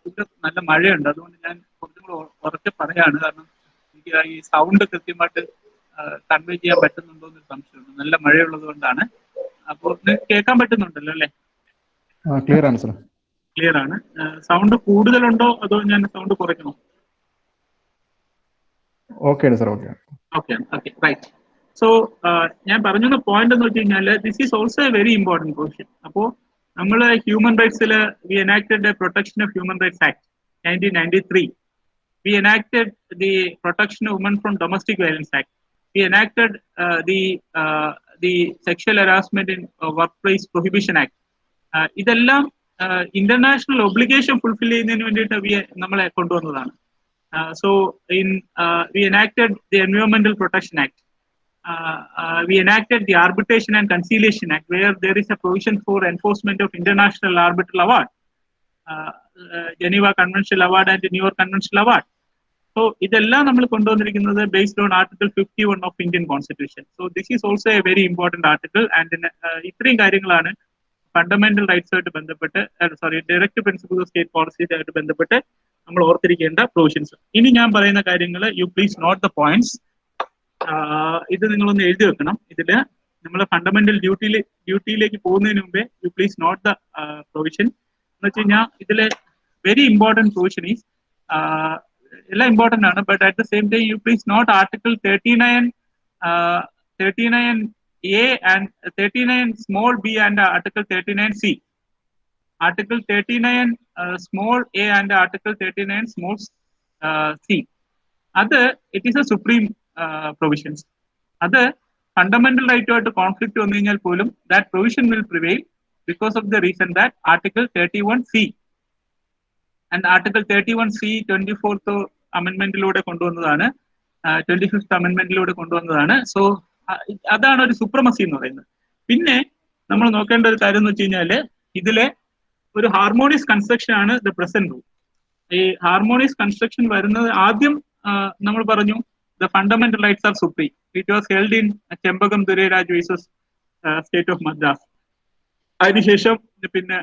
ഇത് നല്ല മഴയുണ്ട്, അതുകൊണ്ട് ഞാൻ കുറച്ചും കൂടെ ഉറക്കെ പറയാണ്, കാരണം എനിക്ക് ഈ സൗണ്ട് കൃത്യമായിട്ട് കൺവേ ചെയ്യാൻ പറ്റുന്നുണ്ടോ എന്നൊരു സംശയമുണ്ട്. നല്ല മഴയുള്ളത് കൊണ്ടാണ്. അപ്പോൾ കേൾക്കാൻ പറ്റുന്നുണ്ടല്ലോ അല്ലേ? ക്ലിയർ ആണ് സർ. ക്ലിയർ ആണ്. സൗണ്ട് കൂടുതലുണ്ടോ അതോ ഞാൻ സൗണ്ട് കുറയ്ക്കണോ? Okay sir. Okay right. So ഞാൻ പറഞ്ഞ പോയിന്റ് എന്ന് വെച്ച് കഴിഞ്ഞാൽ, this is also a very important question. അപ്പോൾ നമ്മൾ ഹ്യൂമൻ റൈറ്റ്സിൽ we enacted the protection of human rights act 1993. We enacted the Protection of Women from Domestic Violence Act. We enacted the Sexual Harassment in Workplace Prohibition Act. ഇതെല്ലാം international obligation fulfil ചെയ്യുന്നതിന് വേണ്ടിയിട്ട് നമ്മളെ കൊണ്ടുവന്നതാണ്. So we enacted the Environmental Protection Act. We enacted the Arbitration and Conciliation Act, where there is a provision for enforcement of International Arbitral Award, Geneva Conventional Award and the New York Conventional Award. So ഇതെല്ലാം നമ്മൾ കൊണ്ടുവന്നിരിക്കുന്നത് based on article 51 of Indian constitution. So this is also a very important article. And ഇത്രയും കാര്യങ്ങളാണ് fundamental റൈറ്റ്സുമായിട്ട് ബന്ധപ്പെട്ട് direct principles of state policies ആയിട്ട് ബന്ധപ്പെട്ട് നമ്മൾ ഓർത്തിരിക്കേണ്ട പ്രൊവിഷൻസ്. ഇനി ഞാൻ പറയുന്ന കാര്യങ്ങൾ U please not the points. ഇത് നിങ്ങളൊന്ന് എഴുതി വെക്കണം. ഇതില് നമ്മൾ ഫണ്ടമെന്റൽ ഡ്യൂട്ടിയിലേക്ക് പോകുന്നതിന് മുമ്പേ U please not the provision. എന്ന് വെച്ച് കഴിഞ്ഞാൽ ഇതില് വെരി ഇമ്പോർട്ടന്റ് പ്രൊവിഷൻ ഈസ് എല്ലാം ഇമ്പോർട്ടന്റ് ആണ്. But at the same time you please not article 39A and 39 small b and article 39C. Article 39 small a and article 39 small c. Other, it is a supreme provisions. Other fundamental right to conflict on the that provision will prevail because of the reason that article 31C and article 31C 24th amendment lode konduvannathanu 25th amendment lode konduvannathanu. So അതാണ് ഒരു supremacy എന്ന് പറയുന്നത്. പിന്നെ നമ്മൾ നോക്കേണ്ട ഒരു കാര്യം എന്ന് വെച്ച് കഴിഞ്ഞാല് ഇതിലെ ഒരു ഹാർമോണിയസ് കൺസ്ട്രക്ഷൻ ആണ് ദ പ്രസന്റ് റൂൾ. ഈ ഹാർമോണിയസ് കൺസ്ട്രക്ഷൻ വരുന്നത് ആദ്യം നമ്മൾ പറഞ്ഞു the fundamental rights are supreme. It was held in Champakam Dorairajan versus state of Madras. അതിനുശേഷം പിന്നെ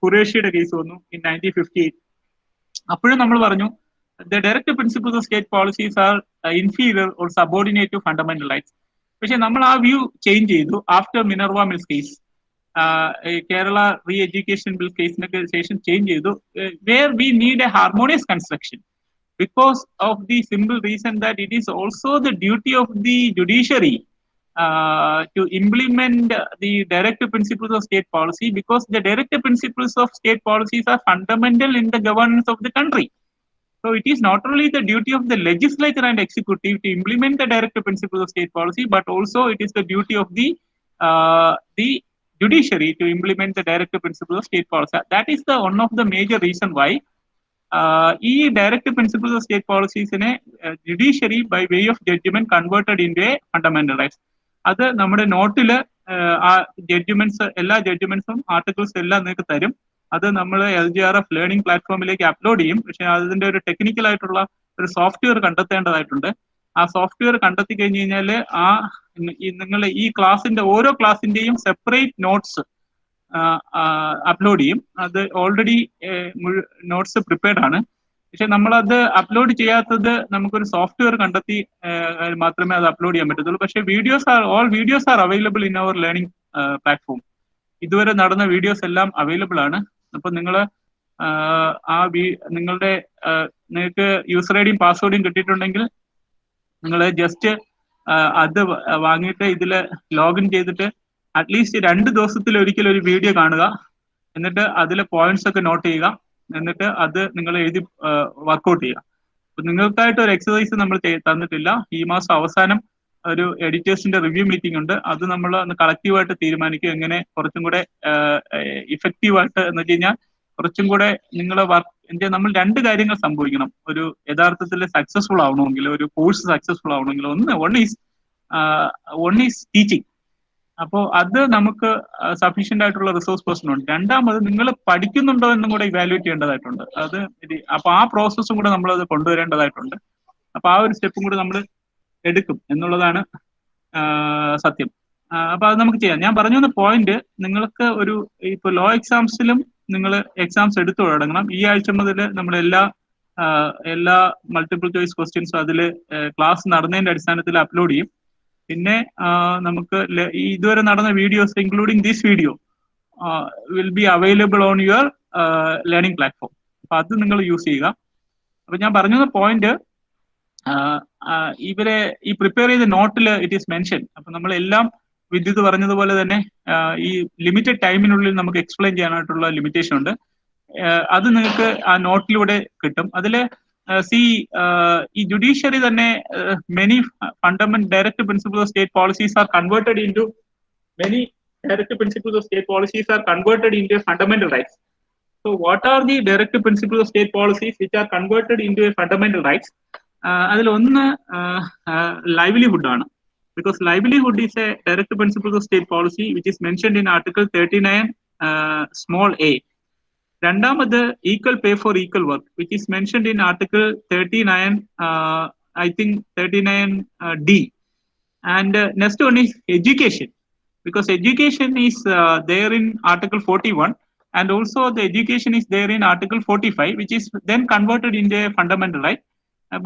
ഖുറേഷിയുടെ കേസ് വന്നു ഇൻ 1958. അപ്പോഴും നമ്മൾ പറഞ്ഞു the directive principles of state policies are inferior or subordinate to fundamental rights. പക്ഷെ നമ്മൾ ആ വ്യൂ ചേഞ്ച് ചെയ്തു after Minerva Mills case, Kerala re education bill കേസിനൊക്കെ ശേഷം ചേഞ്ച് ചെയ്തു. Where we need a harmonious construction because of the simple reason that it is also the duty of the judiciary to implement the directive principles of state policy, because the directive principles of state policies are fundamental in the governance of the country. So it is not only the duty of the legislature and executive to implement the directive principles of state policy, but also it is the duty of the judiciary to implement the directive principles of state policy. That is the one of the major reason why ഈ directive principles of state policies in a judiciary by way of judgment converted into a fundamental rights. അത് നമ്മുടെ നോട്ടില് ആ judgements എല്ലാ ജഡ്ജ്മെന്റ്സും articles എല്ലാം നിങ്ങൾക്ക് തരും. അത് നമ്മൾ LGRF ലേണിംഗ് പ്ലാറ്റ്ഫോമിലേക്ക് അപ്ലോഡ് ചെയ്യും. പക്ഷെ അതിന്റെ ഒരു ടെക്നിക്കൽ ആയിട്ടുള്ള ഒരു സോഫ്റ്റ്വെയർ കണ്ടെത്തേണ്ടതായിട്ടുണ്ട്. ആ സോഫ്റ്റ്വെയർ കണ്ടെത്തി കഴിഞ്ഞ് കഴിഞ്ഞാൽ നിങ്ങൾ ഈ ക്ലാസിന്റെ ഓരോ ക്ലാസിന്റെയും സെപ്പറേറ്റ് നോട്ട്സ് അപ്ലോഡ് ചെയ്യും. അത് ഓൾറെഡി നോട്ട്സ് പ്രിപ്പയർഡ് ആണ്. പക്ഷെ നമ്മളത് അപ്ലോഡ് ചെയ്യാത്തത് നമുക്കൊരു സോഫ്റ്റ്വെയർ കണ്ടെത്തി മാത്രമേ അത് അപ്ലോഡ് ചെയ്യാൻ പറ്റത്തുള്ളൂ. പക്ഷെ all videos are available in our learning platform. ഇതുവരെ നടന്ന വീഡിയോസ് എല്ലാം അവൈലബിൾ ആണ്. അപ്പൊ നിങ്ങൾ നിങ്ങൾക്ക് യൂസർ ഐഡിയും പാസ്വേഡും കിട്ടിയിട്ടുണ്ടെങ്കിൽ നിങ്ങൾ ജസ്റ്റ് അത് വാങ്ങിയിട്ട് ഇതിൽ ലോഗിൻ ചെയ്തിട്ട് അറ്റ്ലീസ്റ്റ് 2 ദിവസത്തിൽ ഒരിക്കലും ഒരു വീഡിയോ കാണുക. എന്നിട്ട് അതിലെ പോയിന്റ്സ് ഒക്കെ നോട്ട് ചെയ്യുക. എന്നിട്ട് അത് നിങ്ങൾ എഴുതി വർക്ക്ഔട്ട് ചെയ്യുക. അപ്പൊ നിങ്ങൾക്കായിട്ട് ഒരു എക്സസൈസ് നമ്മൾ തന്നിട്ടില്ല. ഈ മാസം അവസാനം ഒരു എഡിറ്റേഴ്സിന്റെ റിവ്യൂ മീറ്റിംഗ് ഉണ്ട്. അത് നമ്മൾ കളക്റ്റീവായിട്ട് തീരുമാനിക്കും എങ്ങനെ കുറച്ചും കൂടെ ഇഫക്റ്റീവായിട്ട് എന്ന് വെച്ച് കഴിഞ്ഞാൽ കുറച്ചും കൂടെ നിങ്ങളെ വർക്ക് നമ്മൾ 2 കാര്യങ്ങൾ സംഭവിക്കണം ഒരു യഥാർത്ഥത്തിൽ സക്സസ്ഫുൾ ആവണമെങ്കിൽ, ഒരു കോഴ്സ് സക്സസ്ഫുൾ ആവണമെങ്കിൽ. One is teaching. അപ്പോൾ അത് നമുക്ക് സഫീഷ്യന്റ് ആയിട്ടുള്ള റിസോഴ്സ് പേഴ്സൺ ഉണ്ട്. രണ്ടാമത് നിങ്ങൾ പഠിക്കുന്നുണ്ടോ എന്നും കൂടെ ഇവാലുവേറ്റ് ചെയ്യേണ്ടതായിട്ടുണ്ട്. അപ്പൊ ആ പ്രോസസ്സും കൂടെ നമ്മൾ അത് കൊണ്ടുവരേണ്ടതായിട്ടുണ്ട്. അപ്പൊ ആ ഒരു സ്റ്റെപ്പും കൂടെ നമ്മൾ എടുക്കും എന്നുള്ളതാണ് സത്യം. അപ്പൊ അത് നമുക്ക് ചെയ്യാം. ഞാൻ പറഞ്ഞു വന്ന പോയിന്റ്, നിങ്ങൾക്ക് ഇപ്പൊ ലോ എക്സാംസിലും നിങ്ങൾ എക്സാംസ് എടുത്തു തുടങ്ങണം. ഈ ആഴ്ച മുതൽ നമ്മൾ എല്ലാ മൾട്ടിപ്പിൾ ചോയ്സ് ക്വസ്റ്റ്യൻസും അതിൽ ക്ലാസ് നടന്നതിന്റെ അടിസ്ഥാനത്തിൽ അപ്ലോഡ് ചെയ്യും. പിന്നെ നമുക്ക് ഇതുവരെ നടന്ന videos including this video will be available on your learning platform. അപ്പൊ അത് നിങ്ങൾ യൂസ് ചെയ്യുക. അപ്പൊ ഞാൻ പറഞ്ഞ പോയിന്റ്, ഇവരെ ഈ പ്രിപ്പയർ ചെയ്ത നോട്ടിൽ ഇറ്റ് ഈസ് മെൻഷൻ. അപ്പൊ നമ്മളെല്ലാം വിദ്യുത് പറഞ്ഞതുപോലെ തന്നെ ഈ ലിമിറ്റഡ് ടൈമിനുള്ളിൽ നമുക്ക് എക്സ്പ്ലെയിൻ ചെയ്യാനായിട്ടുള്ള ലിമിറ്റേഷൻ ഉണ്ട്. അത് നിങ്ങൾക്ക് ആ നോട്ടിലൂടെ കിട്ടും. അതിൽ ഈ ജുഡീഷ്യറി തന്നെ many fundamental directive principles of state policies are converted into fundamental rights. So what are the directive principles of state policies which are converted into a fundamental rights? അതിൽ ഒന്ന് livelihood ആണ്. Because livelihood is a directive principles of state policy which is mentioned in article 39 small a. രണ്ടാമത് equal pay for equal work, which is mentioned in Article 39, I think 39D. And next one is education, because education is there in Article 41, and also the education is there in Article 45, which is then converted into a fundamental right.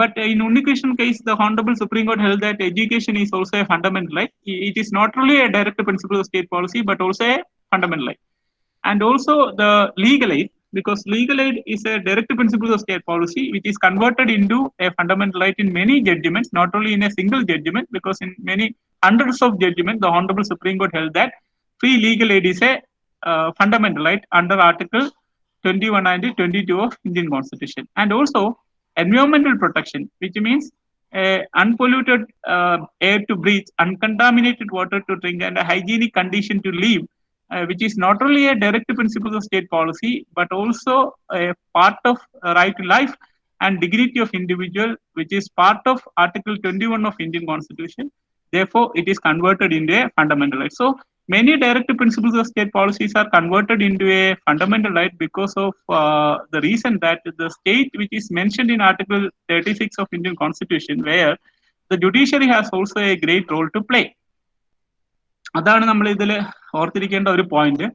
But in Unnikrishnan case, the Honorable Supreme Court held that education is also a fundamental right. It is not only a direct principle of state policy, but also a fundamental right. And also the legal aid, because legal aid is a direct principle of state policy, which is converted into a fundamental right in many judgments, not only in a single judgment, because in many hundreds of judgments, the Honorable Supreme Court held that free legal aid is a fundamental right under Article 21 and 22 of Indian Constitution. And also environmental protection, which means unpolluted air to breathe, uncontaminated water to drink, and a hygienic condition to live, which is not only a direct principle of state policy, but also a part of right to life and dignity of individual, which is part of Article 21 of Indian Constitution. Therefore, it is converted into a fundamental right. So many direct principles of state policies are converted into a fundamental right because of the reason that the state which is mentioned in Article 36 of Indian Constitution, where the judiciary has also a great role to play. അതാണ് നമ്മൾ ഇതിൽ ഓർത്തിരിക്കേണ്ട ഒരു point.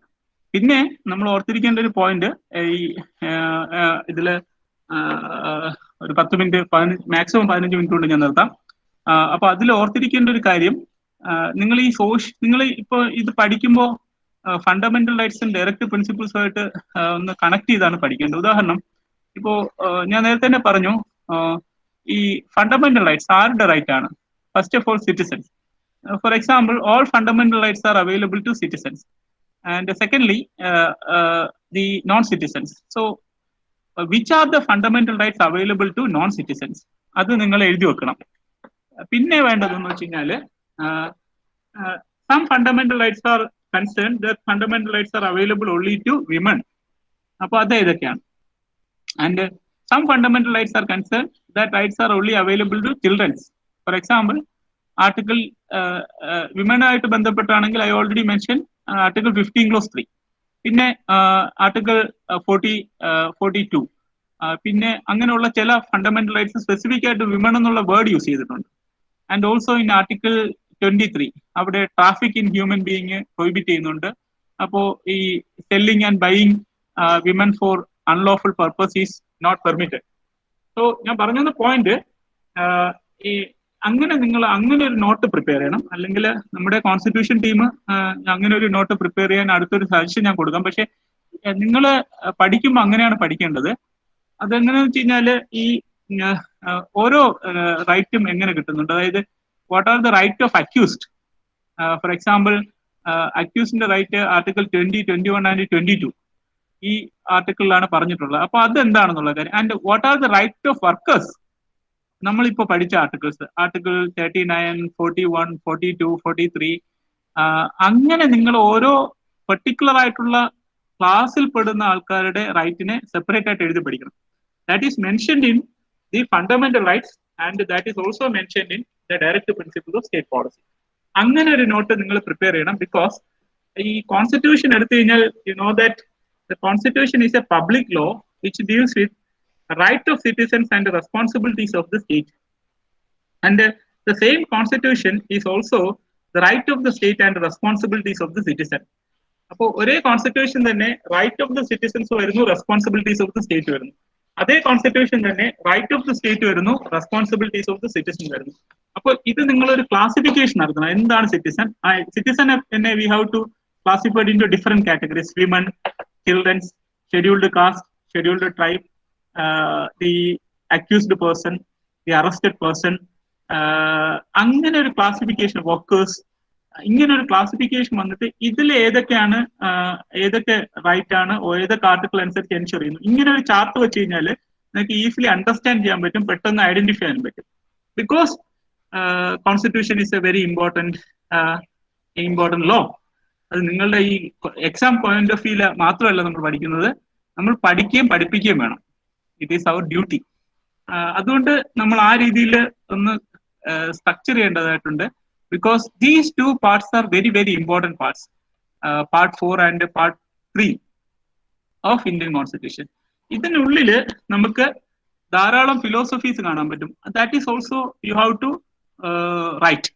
പിന്നെ നമ്മൾ ഓർത്തിരിക്കേണ്ട ഒരു point, ഈ ഇതില് ഒരു 10 മിനിറ്റ് മാക്സിമം 15 മിനിറ്റ് കൊണ്ട് ഞാൻ നിർത്താം. അപ്പൊ അതിൽ ഓർത്തിരിക്കേണ്ട ഒരു കാര്യം, നിങ്ങൾ ഈ നിങ്ങൾ ഇപ്പൊ ഇത് പഠിക്കുമ്പോൾ ഫണ്ടമെന്റൽ റൈറ്റ്സും ഡയറക്റ്റ് പ്രിൻസിപ്പിൾസുമായിട്ട് ഒന്ന് കണക്ട് ചെയ്താണ് പഠിക്കേണ്ടത്. ഉദാഹരണം, ഇപ്പോ ഞാൻ നേരത്തെ തന്നെ പറഞ്ഞു, ഈ ഫണ്ടമെന്റൽ റൈറ്റ്സ് ആരുടെ റൈറ്റ് ആണ്? First of all citizens. For example, all fundamental rights are available to citizens, and secondly, the non-citizens. So, which are the fundamental rights available to non-citizens? അത് നിങ്ങൾ എഴുതി വെക്കണം. പിന്നെ വേണ്ടതെന്ന് വെച്ച് കഴിഞ്ഞാല്, some fundamental rights are concerned that fundamental rights are available only to women. അപ്പോൾ അത് ഏതൊക്കെയാണ്? And some fundamental rights are concerned that rights are only available to children. For example, article വിമനുമായിട്ട് ബന്ധപ്പെട്ടാണെങ്കിൽ ഐ ഓൾറെഡി മെൻഷൻ ആർട്ടിക്കിൾ 15(3). പിന്നെ article 42. പിന്നെ അങ്ങനെയുള്ള ചില fundamental rights specific ആയിട്ട് വിമൺ എന്നുള്ള വേർഡ് യൂസ് ചെയ്തിട്ടുണ്ട്. ആൻഡ് ഓൾസോ ഇൻ ആർട്ടിക്കിൾ 23 അവിടെ traffic in human being prohibit ചെയ്യുന്നുണ്ട്. അപ്പോൾ ഈ selling and buying women for unlawful purpose is not permitted. So ഞാൻ പറഞ്ഞ പോയിന്റ്, ഈ നിങ്ങൾ അങ്ങനെ ഒരു നോട്ട് പ്രിപ്പയർ ചെയ്യണം. അല്ലെങ്കിൽ നമ്മുടെ കോൺസ്റ്റിറ്റ്യൂഷൻ ടീം അങ്ങനെ ഒരു നോട്ട് പ്രിപ്പയർ ചെയ്യാൻ അടുത്തൊരു സജഷൻ ഞാൻ കൊടുക്കാം. പക്ഷെ നിങ്ങൾ പഠിക്കുമ്പോൾ അങ്ങനെയാണ് പഠിക്കേണ്ടത്. അതെങ്ങനെയാന്ന് വെച്ച് കഴിഞ്ഞാല്, ഈ ഓരോ റൈറ്റും എങ്ങനെ കിട്ടുന്നുണ്ട്, അതായത് what are the right of accused. For example, അക്യൂസിന്റെ റൈറ്റ് ആർട്ടിക്കിൾ 20, 21 ആൻഡ് 22 ഈ ആർട്ടിക്കിളിലാണ് പറഞ്ഞിട്ടുള്ളത്. അപ്പൊ അത് എന്താണെന്നുള്ള കാര്യം. And what are the right of workers, നമ്മളിപ്പോ പഠിച്ച ആർട്ടിക്കിൾസ്, ആർട്ടിക്കിൾ 39, 41, 42, 43, അങ്ങനെ നിങ്ങൾ ഓരോ പെർട്ടിക്കുലർ ആയിട്ടുള്ള ക്ലാസ്സിൽ പെടുന്ന ആൾക്കാരുടെ റൈറ്റിനെ സെപ്പറേറ്റ് ആയിട്ട് എഴുതി പഠിക്കണം. That is mentioned in the fundamental rights and that is also mentioned in the direct principle of state policy. അങ്ങനെ ഒരു നോട്ട് നിങ്ങൾ പ്രിപ്പയർ ചെയ്യണം. ബിക്കോസ് ഈ കോൺസ്റ്റിറ്റ്യൂഷൻ എടുത്തു കഴിഞ്ഞാൽ you know that the constitution is A public law which deals with right of citizens and the responsibilities of the state, and the same constitution is also the right of the state and the responsibilities of the citizen. അപ്പോൾ ഒരേ constitution തന്നെ right of the citizens വരുന്നു, responsibilities of the state വരുന്നു. അതേ constitution തന്നെ right of the state വരുന്നു, responsibilities of the citizen വരുന്നു. അപ്പോൾ ഇത് നിങ്ങളൊരു ക്ലാസിഫിക്കേഷൻ നടത്തണം. എന്താണ് സിറ്റിസൺ? സിറ്റിസൺ തന്നെ we have to classified into different categories: women, childrens, scheduled caste, scheduled tribe, the accused person, the arrested person. അങ്ങനെ ഒരു ക്ലാസിഫിക്കേഷൻ, വർക്കേഴ്സ്, ഇങ്ങനെ ഒരു ക്ലാസിഫിക്കേഷൻ വന്നിട്ട് ഇതിൽ ഏതൊക്കെയാണ്, ഏതൊക്കെ റൈറ്റ് ആണ്, ഏതൊക്കെ ആർട്ടിക്കിൾ അനുസരിച്ച് എൻഷുർ ചെയ്യുന്നു, ഇങ്ങനെ ഒരു ചാർട്ട് വെച്ച് കഴിഞ്ഞാൽ നിങ്ങൾക്ക് ഈസിലി അണ്ടർസ്റ്റാൻഡ് ചെയ്യാൻ പറ്റും, പെട്ടെന്ന് ഐഡന്റിഫൈ ചെയ്യാൻ പറ്റും. Because constitution is a very important law. അത് നിങ്ങളുടെ ഈ എക്സാം പോയിന്റ് ഓഫ് വ്യൂല് മാത്രമല്ല നമ്മൾ പഠിക്കുന്നത്, നമ്മൾ പഠിക്കുകയും പഠിപ്പിക്കുകയും വേണം. It is our duty. അതുകൊണ്ട് നമ്മൾ ആ രീതിയിൽ ഒന്ന് സ്ട്രക്ചർ ചെയ്യേണ്ടതായിട്ടുണ്ട്. Because these 2 parts are very very important parts, part 4 and part 3. Of Indian constitution. ഇതിനുള്ളിൽ നമുക്ക് ധാരാളം ഫിലോസഫീസ് കാണാൻ പറ്റും. That is also you have to write.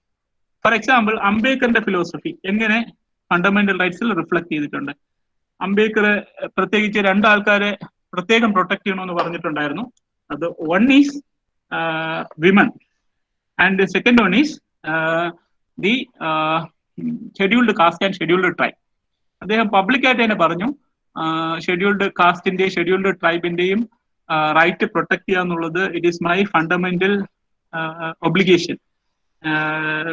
For example, അംബേദ്കറിന്റെ ഫിലോസഫി എങ്ങനെ ഫണ്ടമെന്റൽ റൈറ്റ്സിൽ റിഫ്ലക്ട് ചെയ്തിട്ടുണ്ട്. അംബേദ്കർ പ്രത്യേകിച്ച് രണ്ടാൾക്കാരെ പ്രത്യേകം പ്രൊട്ടക്ട് ചെയ്യണമെന്ന് പറഞ്ഞിട്ടുണ്ടായിരുന്നു. അത് one is women and second one is the scheduled caste and scheduled tribe. അദ്ദേഹം പബ്ലിക്കായിട്ട് തന്നെ പറഞ്ഞു, ഷെഡ്യൂൾഡ് കാസ്റ്റിന്റെയും ഷെഡ്യൂൾഡ് ട്രൈബിന്റെയും റൈറ്റ് പ്രൊട്ടക്ട് ചെയ്യുക എന്നുള്ളത് it is my fundamental obligation,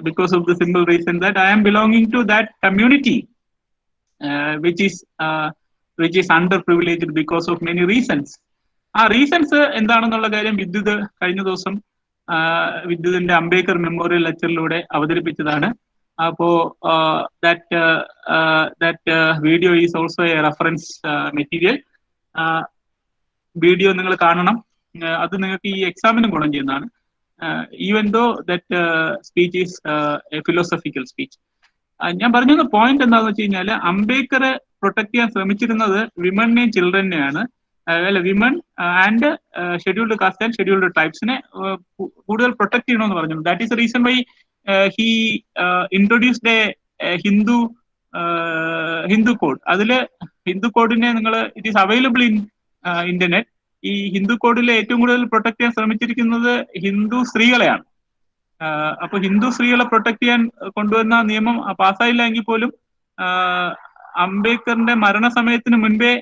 because of the simple reason that I am belonging to that community which is underprivileged because of many reasons. ആ reasons എന്താണെന്നുള്ള കാര്യം വിദ്യുത് കഴിഞ്ഞ ദിവസം വിദ്യുതിന്റെ അംബേദ്കർ മെമ്മോറിയൽ ലെക്ചറിലൂടെ അവതരിപ്പിച്ചതാണ്. അപ്പോ that video is also A reference material. Video നിങ്ങൾ കാണണം, അത് നിങ്ങൾക്ക് ഈ എക്സാമിനും ഗുണം ചെയ്യുന്നതാണ്. Even though that speech is a philosophical speech. ഞാൻ പറഞ്ഞ പോയിന്റ് എന്താണെന്ന് വെച്ച് കഴിഞ്ഞാൽ, അംബേദ്കറെ പ്രൊട്ടക്ട് ചെയ്യാൻ ശ്രമിച്ചിരുന്നത് വിമണിനെയും ചിൽഡ്രനെയാണ്, അല്ല women and scheduled caste and scheduled ട്രൈബ്സിനെ കൂടുതൽ പ്രൊട്ടക്ട് ചെയ്യണമെന്ന് പറഞ്ഞു. That is a reason why he introduced a Hindu code. അതില് ഹിന്ദു കോഡിനെ നിങ്ങൾ it is available in internet. ഈ ഹിന്ദു കോഡിൽ ഏറ്റവും കൂടുതൽ പ്രൊട്ടക്ട് ചെയ്യാൻ ശ്രമിച്ചിരിക്കുന്നത് ഹിന്ദു സ്ത്രീകളെയാണ്. അപ്പൊ ഹിന്ദു സ്ത്രീകളെ പ്രൊട്ടക്ട് ചെയ്യാൻ കൊണ്ടുവന്ന നിയമം പാസ്സായില്ല എങ്കിൽ പോലും അംബേദ്കറിന്റെ മരണസമയത്തിന് മുൻപേ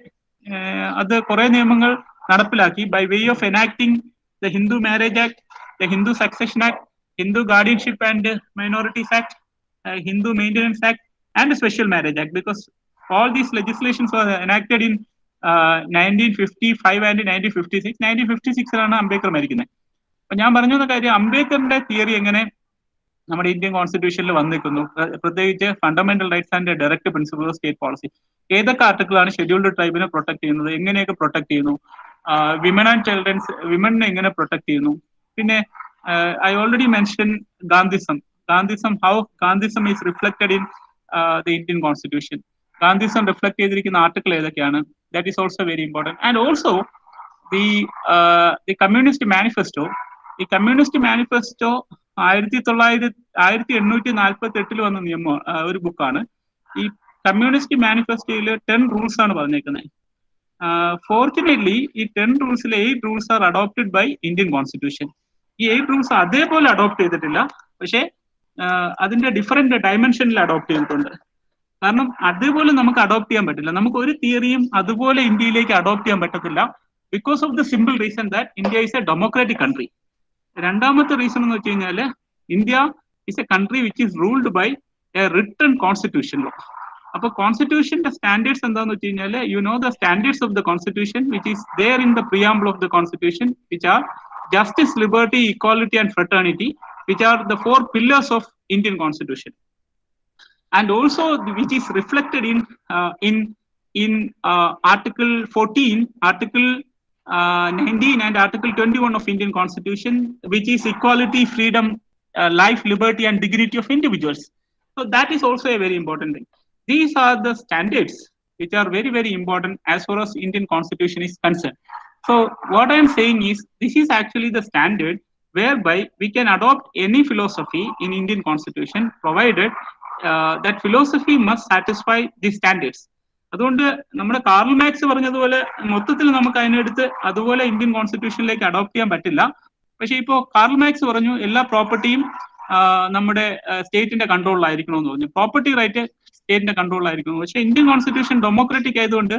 അത് കുറെ നിയമങ്ങൾ നടപ്പിലാക്കി. By way of enacting the Hindu marriage act, the Hindu succession act, Hindu guardianship and minorities act, Hindu maintenance act and special marriage act. Because all these legislations were enacted in 1955 and 1956. 1956 Ambedkar മരിക്കുന്നത്. അപ്പൊ ഞാൻ പറഞ്ഞു വന്ന കാര്യം, അംബേദ്കറിന്റെ തിയറി എങ്ങനെ നമ്മുടെ ഇന്ത്യൻ കോൺസ്റ്റിറ്റ്യൂഷനിൽ വന്നിരിക്കുന്നു, പ്രത്യേകിച്ച് fundamental rights and directive principle of state policy. ഏതൊക്കെ ആർട്ടിക്കിളാണ് ഷെഡ്യൂൾഡ് ട്രൈബിനെ പ്രൊട്ടക്ട് ചെയ്യുന്നത്, എങ്ങനെയൊക്കെ പ്രൊട്ടക്ട് ചെയ്യുന്നു, വിമൻ ആൻഡ് ചിൽഡ്രൻസ് വിമണിനെ എങ്ങനെ പ്രൊട്ടക്ട് ചെയ്യുന്നു. പിന്നെ I already mention Gandhism, how Gandhism is reflected in the Indian constitution. Gandhism reflect ചെയ്തിരിക്കുന്ന ആർട്ടിക്കിൾ ഏതൊക്കെയാണ്, that is also very important. And also the communist manifesto. ഈ കമ്മ്യൂണിസ്റ്റ് മാനിഫെസ്റ്റോ 1848 വന്ന നിയമം, ഒരു ബുക്കാണ്. ഈ കമ്മ്യൂണിസ്റ്റ് മാനിഫെസ്റ്റോയിൽ 10 റൂൾസ് ആണ് പറഞ്ഞേക്കുന്നത്. ഫോർച്ചുനേറ്റ്ലി ഈ 10 റൂൾസിൽ 8 rules are adopted by Indian constitution. ഈ 8 റൂൾസ് അതേപോലെ അഡോപ്റ്റ് ചെയ്തിട്ടില്ല, പക്ഷേ അതിന്റെ ഡിഫറെന്റ് ഡയമെൻഷനിൽ അഡോപ്റ്റ് ചെയ്തിട്ടുണ്ട്. കാരണം അതേപോലെ നമുക്ക് അഡോപ്റ്റ് ചെയ്യാൻ പറ്റില്ല, നമുക്ക് ഒരു തിയറിയും അതുപോലെ ഇന്ത്യയിലേക്ക് അഡോപ്റ്റ് ചെയ്യാൻ പറ്റത്തില്ല, because of the simple reason that India is a democratic country. രണ്ടാമത്തെ റീസൺ എന്ന് വെച്ച് കഴിഞ്ഞാൽ, India is a country which is ruled by a written constitution law. അപ്പൊ കോൺസ്റ്റിറ്റ്യൂഷന്റെ സ്റ്റാൻഡേർഡ്സ് എന്താണെന്ന് വെച്ച് കഴിഞ്ഞാൽ, you know the standards of the constitution which is there in the preamble of the constitution, which are justice, liberty, equality and fraternity, which are the 4 pillars of Indian constitution, and also which is reflected in article 14, article 19 and article 21 of Indian constitution, which is equality, freedom, life, liberty and dignity of individuals. So that is also a very important thing. These are the standards which are very, very important as far as Indian constitution is concerned. So what I am saying is, this is actually the standard whereby we can adopt any philosophy in Indian constitution, provided that philosophy must satisfy these standards. അതുകൊണ്ട് നമ്മുടെ Karl marks പറഞ്ഞതുപോലെ മൊത്തത്തിൽ നമുക്ക് അതിനെടുത്ത് അതുപോലെ Indian കോൺസ്റ്റിറ്റ്യൂഷനിലേക്ക് adopt ചെയ്യാൻ പറ്റില്ല. പക്ഷെ ഇപ്പോൾ കാർൽ മാർക്സ് പറഞ്ഞു എല്ലാ പ്രോപ്പർട്ടിയും നമ്മുടെ സ്റ്റേറ്റിന്റെ കൺട്രോളിലായിരിക്കണമെന്ന് പറഞ്ഞു. പ്രോപ്പർട്ടി റൈറ്റ് സ്റ്റേറ്റിന്റെ കൺട്രോളിലായിരിക്കണം. പക്ഷെ ഇന്ത്യൻ കോൺസ്റ്റിറ്റ്യൂഷൻ ഡെമോക്രാറ്റിക് ആയതുകൊണ്ട്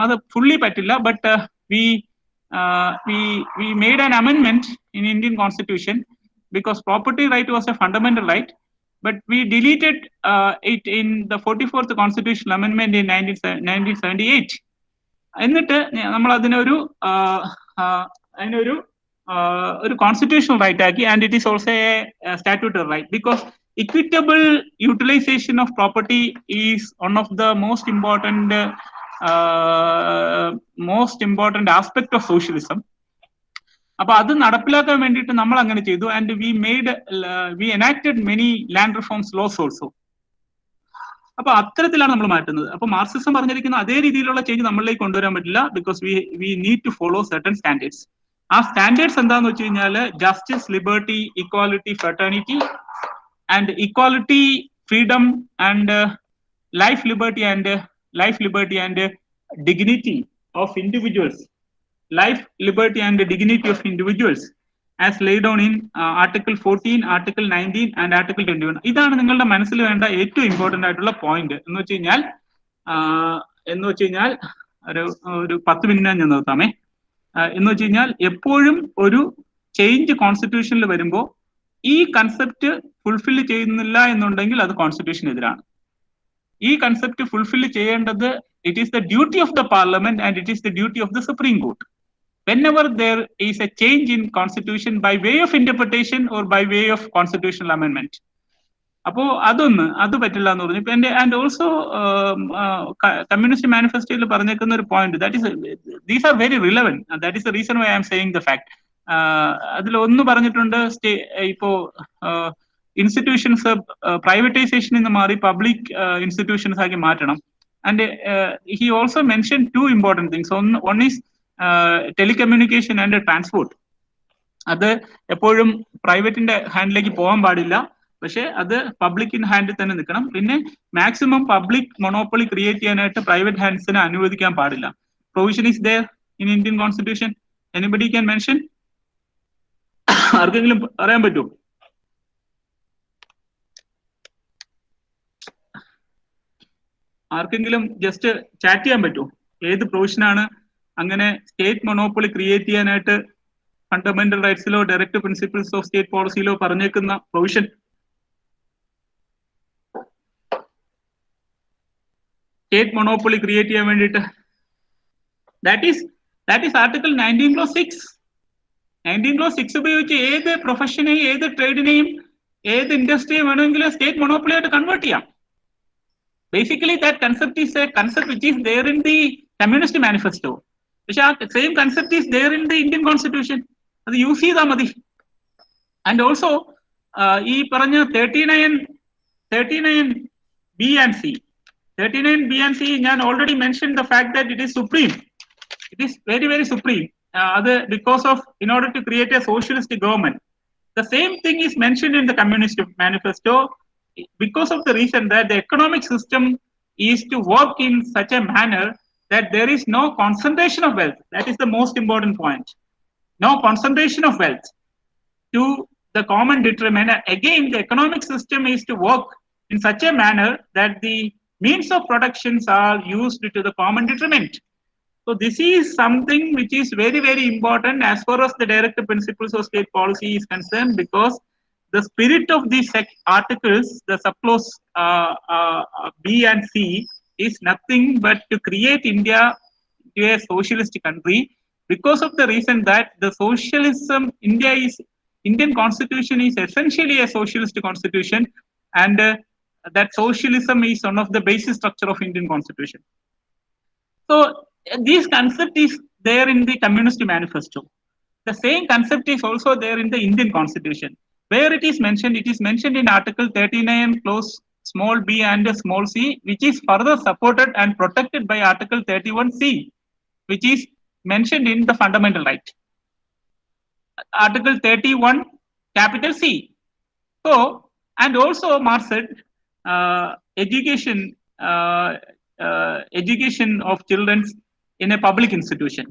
അത് ഫുള്ളി പറ്റില്ല. But we made an amendment in Indian constitution because property right was a fundamental right, but we deleted it in the 44th constitutional amendment in 1978. എന്നിട്ട് നമ്മൾ അതിനൊരു constitutional right ആക്കി, and it is also a statutory right, because equitable utilization of property is one of the most important aspect of socialism. അപ്പൊ അത് നടപ്പിലാക്കാൻ വേണ്ടിയിട്ട് നമ്മൾ അങ്ങനെ ചെയ്തു. And we enacted many land reforms laws also. അപ്പൊ അത്തരത്തിലാണ് നമ്മൾ മാറ്റുന്നത്. അപ്പൊ മാർക്സിസം പറഞ്ഞിരിക്കുന്ന അതേ രീതിയിലുള്ള ചേഞ്ച് നമ്മളിലേക്ക് കൊണ്ടുവരാൻ പറ്റില്ല. Because we need to follow certain standards. ആ സ്റ്റാൻഡേർഡ്സ് എന്താന്ന് വെച്ച് കഴിഞ്ഞാൽ justice, liberty, equality, fraternity and equality, freedom and life, liberty and dignity of individuals. Life, liberty and dignity of individuals as laid down in Article 14, Article 19 and Article 21. ഇതാണ് നിങ്ങളുടെ മനസ്സിൽ വേണ്ട ഏറ്റവും important ആയിട്ടുള്ള പോയിന്റ്. എന്ന് വെച്ച് കഴിഞ്ഞാൽ ഒരു 10 മിനിറ്റ് ഞാൻ നിർത്താമേ. എന്ന് വെച്ച് കഴിഞ്ഞാൽ എപ്പോഴും ഒരു ചേഞ്ച് കോൺസ്റ്റിറ്റ്യൂഷനിൽ വരുമ്പോൾ ഈ കൺസെപ്റ്റ് ഫുൾഫിൽ ചെയ്യുന്നില്ല എന്നുണ്ടെങ്കിൽ അത് കോൺസ്റ്റിറ്റ്യൂഷനെതിരാണ്. ഈ കൺസെപ്റ്റ് ഫുൾഫിൽ ചെയ്യേണ്ടത് it is the duty of the parliament and it is the duty of the supreme court. Whenever there is a change in constitution by way of interpretation or by way of constitutional amendment. അപ്പോ അത് പറ്റില്ല എന്ന് പറഞ്ഞു. And also communist മാനിഫെസ്റ്റോയിൽ പറഞ്ഞേക്കുന്ന ഒരു point these are very relevant. That is the reason why I am saying the fact. അതിൽ ഒന്ന് പറഞ്ഞിട്ടുണ്ട്, ഇപ്പോ ഇൻസ്റ്റിറ്റ്യൂഷൻസ് പ്രൈവറ്റൈസേഷൻ നിന്ന് മാറി പബ്ലിക് ഇൻസ്റ്റിറ്റ്യൂഷൻസ് ആക്കി മാറ്റണം. And he also mention 2 important things. One is telecommunication and transport. അത് എപ്പോഴും പ്രൈവറ്റിന്റെ ഹാൻഡിലേക്ക് പോകാൻ പാടില്ല, പക്ഷെ അത് പബ്ലിക്കിന്റെ ഹാൻഡിൽ തന്നെ നിൽക്കണം. പിന്നെ മാക്സിമം പബ്ലിക് മൊണോപ്പൊളി ക്രിയേറ്റ് ചെയ്യാനായിട്ട് പ്രൈവറ്റ് ഹാൻഡ്സിനെ അനുവദിക്കാൻ പാടില്ല. Provision is there in Indian constitution. Anybody can mention? ആർക്കെങ്കിലും പറയാൻ പറ്റുമോ? ആർക്കെങ്കിലും ജസ്റ്റ് ചാറ്റ് ചെയ്യാൻ പറ്റുമോ? ഏത് പ്രൊവിഷനാണ് അങ്ങനെ സ്റ്റേറ്റ് മൊണോപ്പൊളി ക്രിയേറ്റ് ചെയ്യാനായിട്ട് ഫണ്ടമെന്റൽ റൈറ്റ്സിലോ ഡയറക്റ്റീവ് പ്രിൻസിപ്പിൾസ് ഓഫ് സ്റ്റേറ്റ് പോളിസിയിലോ പറഞ്ഞേക്കുന്ന പ്രൊവിഷൻ? സ്റ്റേറ്റ് മൊണോപ്പൊളി ക്രിയേറ്റ് ചെയ്യാൻ വേണ്ടിയിട്ട് ദാറ്റ് ഈസ് ആർട്ടിക്കിൾ 19(6). 19(6) ഉപയോഗിച്ച് ഏത് പ്രൊഫഷനെയും ഏത് ട്രേഡിനെയും ഏത് ഇൻഡസ്ട്രിയും വേണമെങ്കിലും സ്റ്റേറ്റ് മൊണോപ്പൊളി ആയിട്ട് കൺവേർട്ട് ചെയ്യാം. Basically, that concept is a concept which is there in the Communist Manifesto. പക്ഷെ ആ same concept is there in the Indian constitution. അത് യൂസ് ചെയ്താൽ മതി. ആൻഡ് ഓൾസോ ഈ പറഞ്ഞ 39B and C. 39B and C, ഞാൻ already mention the fact that it is supreme. It is very very supreme. അത് because of in order to create a socialist government. The same thing is mentioned in the communist manifesto because of the reason that the economic system is to work in such a manner that there is no concentration of wealth. That is the most important point. No concentration of wealth to the common detriment. Again, the economic system is to work in such a manner that the means of productions are used to the common detriment. So this is something which is very very important as far as the directive principles of state policy is concerned, because the spirit of these articles, the subclause B and C, is nothing but to create India to a socialist country, because of the reason that the socialism, Indian constitution is essentially a socialist constitution, and that socialism is one of the basic structure of Indian constitution. So this concept is there in the Communist Manifesto. The same concept is also there in the Indian constitution. Where it is mentioned in Article 39 clause small b and small c, which is further supported and protected by Article 31C, which is mentioned in the fundamental right. Article 31 capital C. So, and also Marx said education of children in a public institution,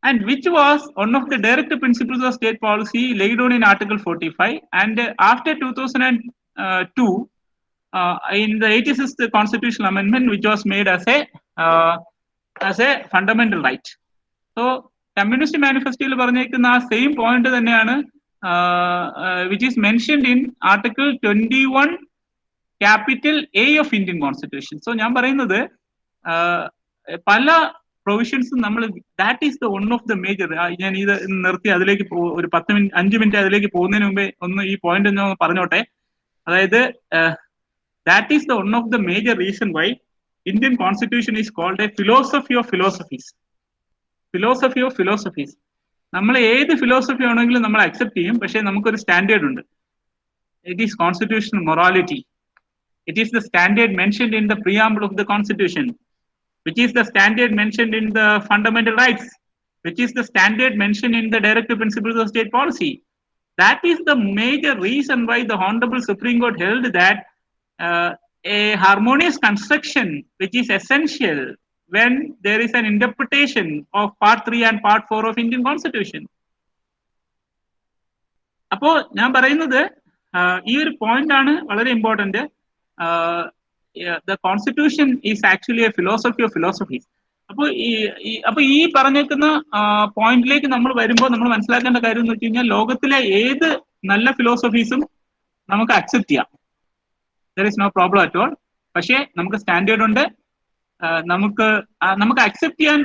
and which was one of the directive principles of state policy laid down in Article 45. And after 2002, in the 86th constitutional amendment, which was made as a fundamental right. So, Communist Manifesto പറഞ്ഞിരിക്കുന്ന ആ same point തന്നെയാണ് which is mentioned in Article 21 capital A of Indian Constitution. So, ഞാൻ പറയുന്നത് പല provisions നമ്മൾ that is the one of the major. ഞാൻ ഇത് നിർത്തി അതിലേക്ക് ഒരു 5 മിനിറ്റ് അതിലേക്ക് പോകുന്നതിന് മുമ്പേ ഒന്ന് ഈ പോയിന്റ് ഒന്ന് പറഞ്ഞോട്ടെ. അതായത് that is the one of the major reason why Indian constitution is called a philosophy of philosophies. Philosophy of philosophies. നമ്മൾ ഏത് ഫിലോസഫി ആണെങ്കിലും നമ്മൾ അക്സെപ്റ്റ് ചെയ്യും, പക്ഷേ നമുക്കൊരു സ്റ്റാൻഡേർഡ് ഉണ്ട്. It is constitutional morality. It is the standard mentioned in the preamble of the Constitution, which is the standard mentioned in the fundamental rights, which is the standard mentioned in the directive principles of state policy. That is the major reason why the Honorable Supreme Court held that a harmonious construction, which is essential when there is an interpretation of Part 3 and Part 4 of Indian Constitution. അപ്പോൾ ഞാൻ പറയുന്നത് ഈ ഒരു point ആണ് വളരെ important. The constitution is actually A philosophy of philosophies. അപ്പോൾ ഈ പറഞ്ഞേക്കുന്ന പോയിന്റിലേക്ക് നമ്മൾ വരുമ്പോൾ നമ്മൾ മനസ്സിലാക്കേണ്ട കാര്യം എന്ന് വെച്ച് കഴിഞ്ഞാൽ ലോകത്തിലെ ഏത് നല്ല ഫിലോസഫീസും നമുക്ക് അക്സെപ്റ്റ് ചെയ്യാം. There is no problem at all. പക്ഷേ നമുക്ക് സ്റ്റാൻഡേർഡ് ഉണ്ട്. നമുക്ക് അക്സെപ്റ്റ് ചെയ്യാൻ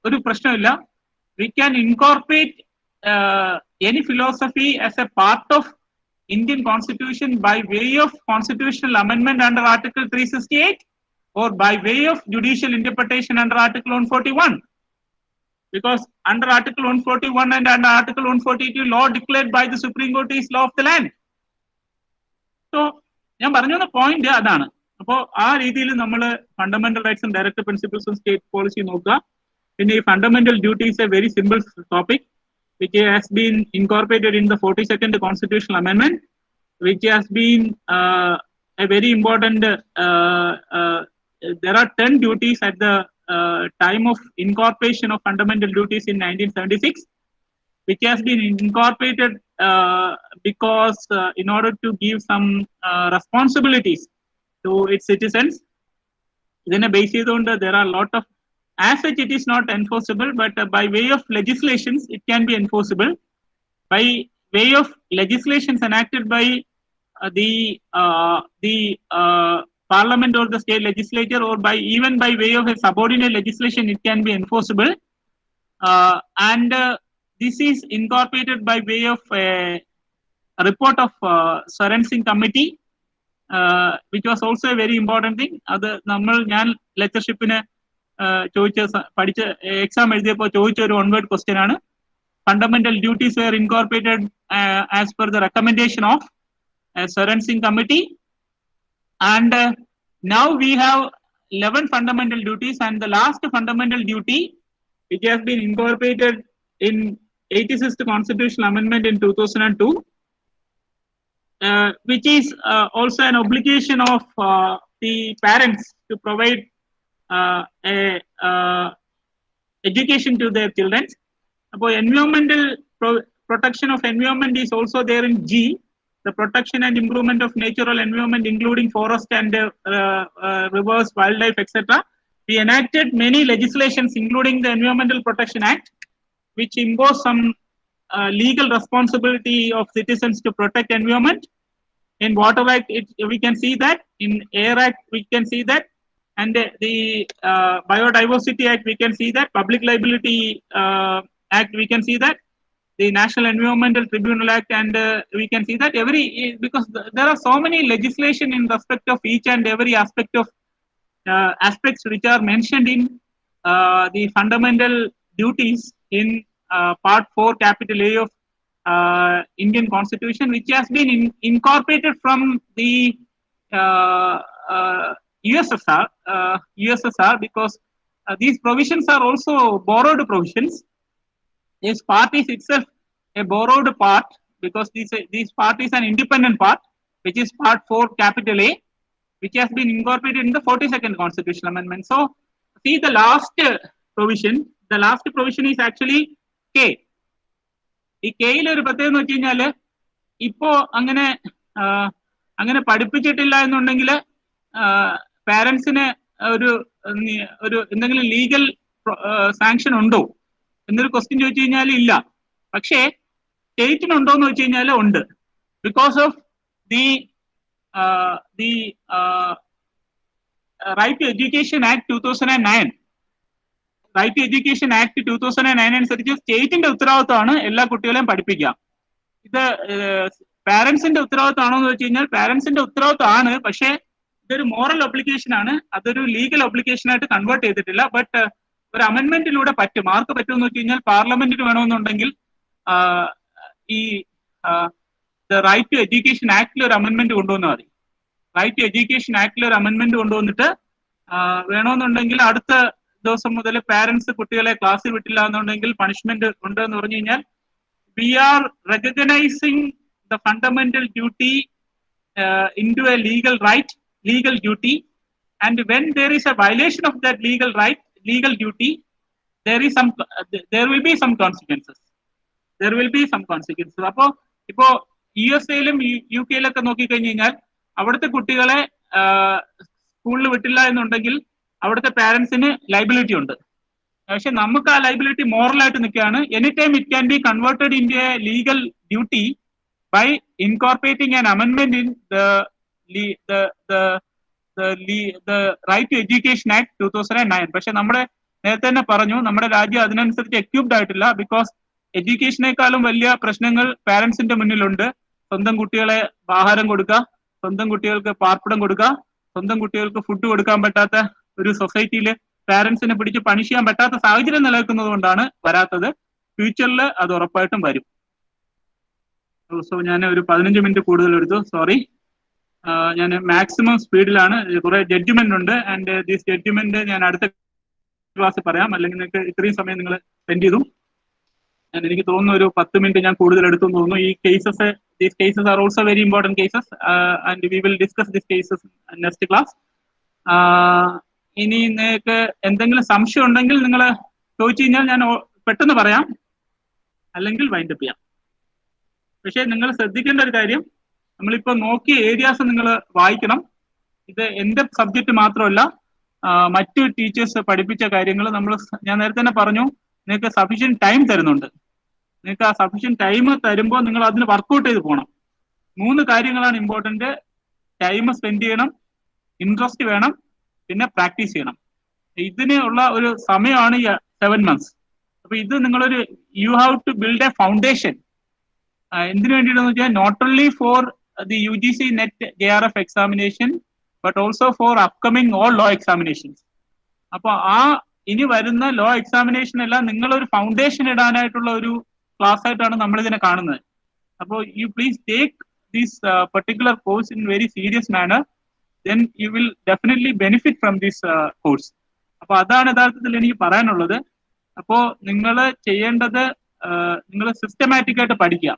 ഒരു പ്രശ്നമില്ല. We can incorporate any philosophy as a part of Indian Constitution by way of constitutional amendment under Article 368 or by way of judicial interpretation under Article 141. Because under Article 141 and under Article 142, law declared by the Supreme Court is law of the land. So, ഞാൻ പറഞ്ഞു വന്ന point അതാണ്. അപ്പോൾ ആ രീതിയിൽ നമ്മൾ fundamental റൈറ്റ്സും directive പ്രിൻസിപ്പിൾസും state policy നോക്കുക. പിന്നെ ഈ fundamental duty is a very simple topic, which has been incorporated in the 42nd constitutional amendment, which has been a very important, there are 10 duties at the time of incorporation of fundamental duties in 1976, which has been incorporated because in order to give some responsibilities to its citizens. Then a basis on there are a lot of, as such it is not enforceable, but by way of legislations it can be enforceable. By way of legislations enacted by the parliament or the state legislature, or by even by way of a subordinate legislation, it can be enforceable. And this is incorporated by way of a report of Sorensen committee, which was also a very important thing. Other ഞാൻ lectureship ചോദിച്ച പഠിച്ച exam എഴുതിയപ്പോൾ ചോദിച്ച ഒരു one word question ആണ്. Fundamental duties were incorporated as per the recommendation of Sorensen committee, and now we have 11 fundamental duties, and the last fundamental duty, which has been incorporated in 86th constitutional amendment in 2002, which is also an obligation of the parents to provide education to their children. About environmental protection of environment is also there in G, the protection and improvement of natural environment, including forest and rivers, wildlife, etc. We enacted many legislations, including the Environmental Protection Act, which impose some legal responsibility of citizens to protect environment. In Water Act, we can see that. In Air Act, we can see that. And the Biodiversity Act, we can see that. Public Liability Act, we can see that. The National Environmental Tribunal Act, and we can see that because there are so many legislation in respect of each and every aspect of aspects which are mentioned in the fundamental duties in Part 4, Capital A of Indian Constitution, which has been incorporated from the USSR, because these provisions are also borrowed provisions. This part is itself a borrowed part, because this part is an independent part, which is Part 4, Capital A, which has been incorporated in the 42nd constitutional amendment. So, see the last provision. The last provision is actually K. ഈ കെയിൽ ഒരു പ്രത്യേകത എന്ന് വെച്ച് കഴിഞ്ഞാല് ഇപ്പോ അങ്ങനെ പഠിപ്പിച്ചിട്ടില്ല എന്നുണ്ടെങ്കിൽ പാരന്റ്സിന് ഒരു എന്തെങ്കിലും ലീഗൽ സാങ്ഷൻ ഉണ്ടോ എന്നൊരു ക്വസ്റ്റ്യൻ ചോദിച്ചു കഴിഞ്ഞാൽ ഇല്ല. പക്ഷേ സ്റ്റേറ്റിനുണ്ടോ എന്ന് വെച്ച് കഴിഞ്ഞാൽ ഉണ്ട്. Because of the right to education act 2009, right to education act 2009 അനുസരിച്ച് സ്റ്റേറ്റിന്റെ ഉത്തരവാദിത്തമാണ് എല്ലാ കുട്ടികളെയും പഠിപ്പിക്കുക. ഇത് പാരന്റ്സിന്റെ ഉത്തരവാദിത്തമാണോ എന്ന് വെച്ച് കഴിഞ്ഞാൽ പാരന്റ്സിന്റെ ഉത്തരവാദിത്തമാണ്, പക്ഷേ ഇതൊരു മോറൽ ഒബ്ലിഗേഷൻ ആണ്. അതൊരു ലീഗൽ ഒബ്ലിഗേഷൻ ആയിട്ട് കൺവേർട്ട് ചെയ്തിട്ടില്ല. ബട്ട് ഒരു അമെന്റ്മെന്റിലൂടെ പറ്റും. ആർക്ക് പറ്റുമെന്ന് വെച്ച് കഴിഞ്ഞാൽ പാർലമെന്റിന് വേണമെന്നുണ്ടെങ്കിൽ ഈ റൈറ്റ് ടു എഡ്യൂക്കേഷൻ ആക്ടിൽ ഒരു അമെന്റ്മെന്റ് കൊണ്ടുവന്നാൽ മതി. റൈറ്റ് ടു എഡ്യൂക്കേഷൻ ആക്ടിൽ ഒരു അമെന്റ്മെന്റ് കൊണ്ടുവന്നിട്ട് വേണമെന്നുണ്ടെങ്കിൽ അടുത്ത ദിവസം മുതൽ പാരന്റ്സ് കുട്ടികളെ ക്ലാസ്സിൽ വിട്ടില്ല എന്നുണ്ടെങ്കിൽ പണിഷ്മെന്റ് ഉണ്ട് എന്ന് പറഞ്ഞു കഴിഞ്ഞാൽ we are recognising the fundamental duty into a legal duty, and when there is a violation of that legal duty, there will be some consequences. അപ്പോൾ ഇപ്പോ USA-ലും UK-ലൊക്കെ നോക്കിക്കഴിഞ്ഞാൽ അവിടുത്തെ കുട്ടികളെ സ്കൂളിൽ വിട്ടില്ല എന്നുണ്ടെങ്കിൽ അവിടുത്തെ പാരന്റ്സിന് ലൈബിലിറ്റി ഉണ്ട്. പക്ഷെ നമുക്ക് ആ ലൈബിലിറ്റി മോറലായിട്ട് നിൽക്കുകയാണ്. Any time it can be converted in A legal duty by incorporating an amendment in the Right to Education Act 2009. പക്ഷെ നമ്മുടെ നേരത്തെ തന്നെ പറഞ്ഞു നമ്മുടെ രാജ്യം അതിനനുസരിച്ച് എക്യൂപ്ഡ് ആയിട്ടില്ല. ബിക്കോസ് എഡ്യൂക്കേഷനേക്കാളും വലിയ പ്രശ്നങ്ങൾ പാരന്റ്സിന്റെ മുന്നിലുണ്ട്. സ്വന്തം കുട്ടികളെ ആഹാരം കൊടുക്കുക, സ്വന്തം കുട്ടികൾക്ക് പാർപ്പിടം കൊടുക്കുക, സ്വന്തം കുട്ടികൾക്ക് ഫുഡ് കൊടുക്കാൻ പറ്റാത്ത ഒരു സൊസൈറ്റിയിൽ പാരന്റ്സിനെ പിടിച്ച് പണിഷ് ചെയ്യാൻ പറ്റാത്ത സാഹചര്യം നിലനിൽക്കുന്നത് കൊണ്ടാണ് വരാത്തത്. ഫ്യൂച്ചറിൽ അത് ഉറപ്പായിട്ടും വരും. സോ ഞാൻ ഒരു 15 മിനിറ്റ് കൂടുതൽ എടുത്തു, സോറി. ഞാൻ മാക്സിമം സ്പീഡിലാണ്. കുറെ ജഡ്ജ്മെന്റ് ഉണ്ട്. ആൻഡ് ദിസ് ജഡ്ജ്മെന്റ് ഞാൻ അടുത്ത ക്ലാസ്സിൽ പറയാം, അല്ലെങ്കിൽ നിങ്ങൾക്ക് ഇത്രയും സമയം നിങ്ങൾ സ്പെൻഡ് ചെയ്തു. എനിക്ക് തോന്നുന്നു ഒരു 10 മിനിറ്റ് ഞാൻ കൂടുതൽ എടുത്തു തോന്നുന്നു. ഈ these cases are also very important cases, and we will discuss this cases next class. ഇനി നിങ്ങൾക്ക് എന്തെങ്കിലും സംശയം ഉണ്ടെങ്കിൽ നിങ്ങൾ ചോദിച്ചു കഴിഞ്ഞാൽ ഞാൻ പെട്ടെന്ന് പറയാം, അല്ലെങ്കിൽ വൈൻഡപ്പ് ചെയ്യാം. പക്ഷേ നിങ്ങൾ ശ്രദ്ധിക്കേണ്ട ഒരു കാര്യം, നമ്മളിപ്പോൾ നോക്കിയ ഏരിയാസ് നിങ്ങൾ വായിക്കണം. ഇത് എൻ്റെ സബ്ജക്റ്റ് മാത്രമല്ല, മറ്റു ടീച്ചേഴ്സ് പഠിപ്പിച്ച കാര്യങ്ങൾ ഞാൻ നേരത്തെ തന്നെ പറഞ്ഞു, നിങ്ങൾക്ക് സഫീഷ്യന്റ് ടൈം തരുന്നുണ്ട്. നിങ്ങൾക്ക് ആ സഫീഷ്യന്റ് ടൈം തരുമ്പോൾ നിങ്ങൾ അതിന് വർക്കൗട്ട് ചെയ്ത് പോകണം. 3 കാര്യങ്ങളാണ് ഇമ്പോർട്ടന്റ്. ടൈം സ്പെൻഡ് ചെയ്യണം, ഇൻട്രസ്റ്റ് വേണം, പിന്നെ പ്രാക്ടീസ് ചെയ്യണം. ഇതിന് ഉള്ള ഒരു സമയമാണ് 7 months. അപ്പൊ ഇത് നിങ്ങളൊരു you have to build a foundation. എന്തിനു വേണ്ടിയിട്ടെന്ന് വെച്ചാൽ not only for the UGC net JRF examination but also for upcoming all law examinations. അപ്പൊ ഇനി വരുന്ന ലോ എക്സാമിനേഷൻ എല്ലാം നിങ്ങളൊരു ഫൗണ്ടേഷൻ ഇടാനായിട്ടുള്ള ഒരു ക്ലാസ് ആയിട്ടാണ് നമ്മൾ ഇതിനെ കാണുന്നത്. അപ്പോൾ you please take this particular course in very serious manner, then you will definitely benefit from this course. അപ്പൊ അതാണ് യഥാർത്ഥത്തിൽ എനിക്ക് പറയാനുള്ളത്. അപ്പോ നിങ്ങൾ ചെയ്യേണ്ടത്, നിങ്ങൾ സിസ്റ്റമാറ്റിക് ആയിട്ട് പഠിക്കുക.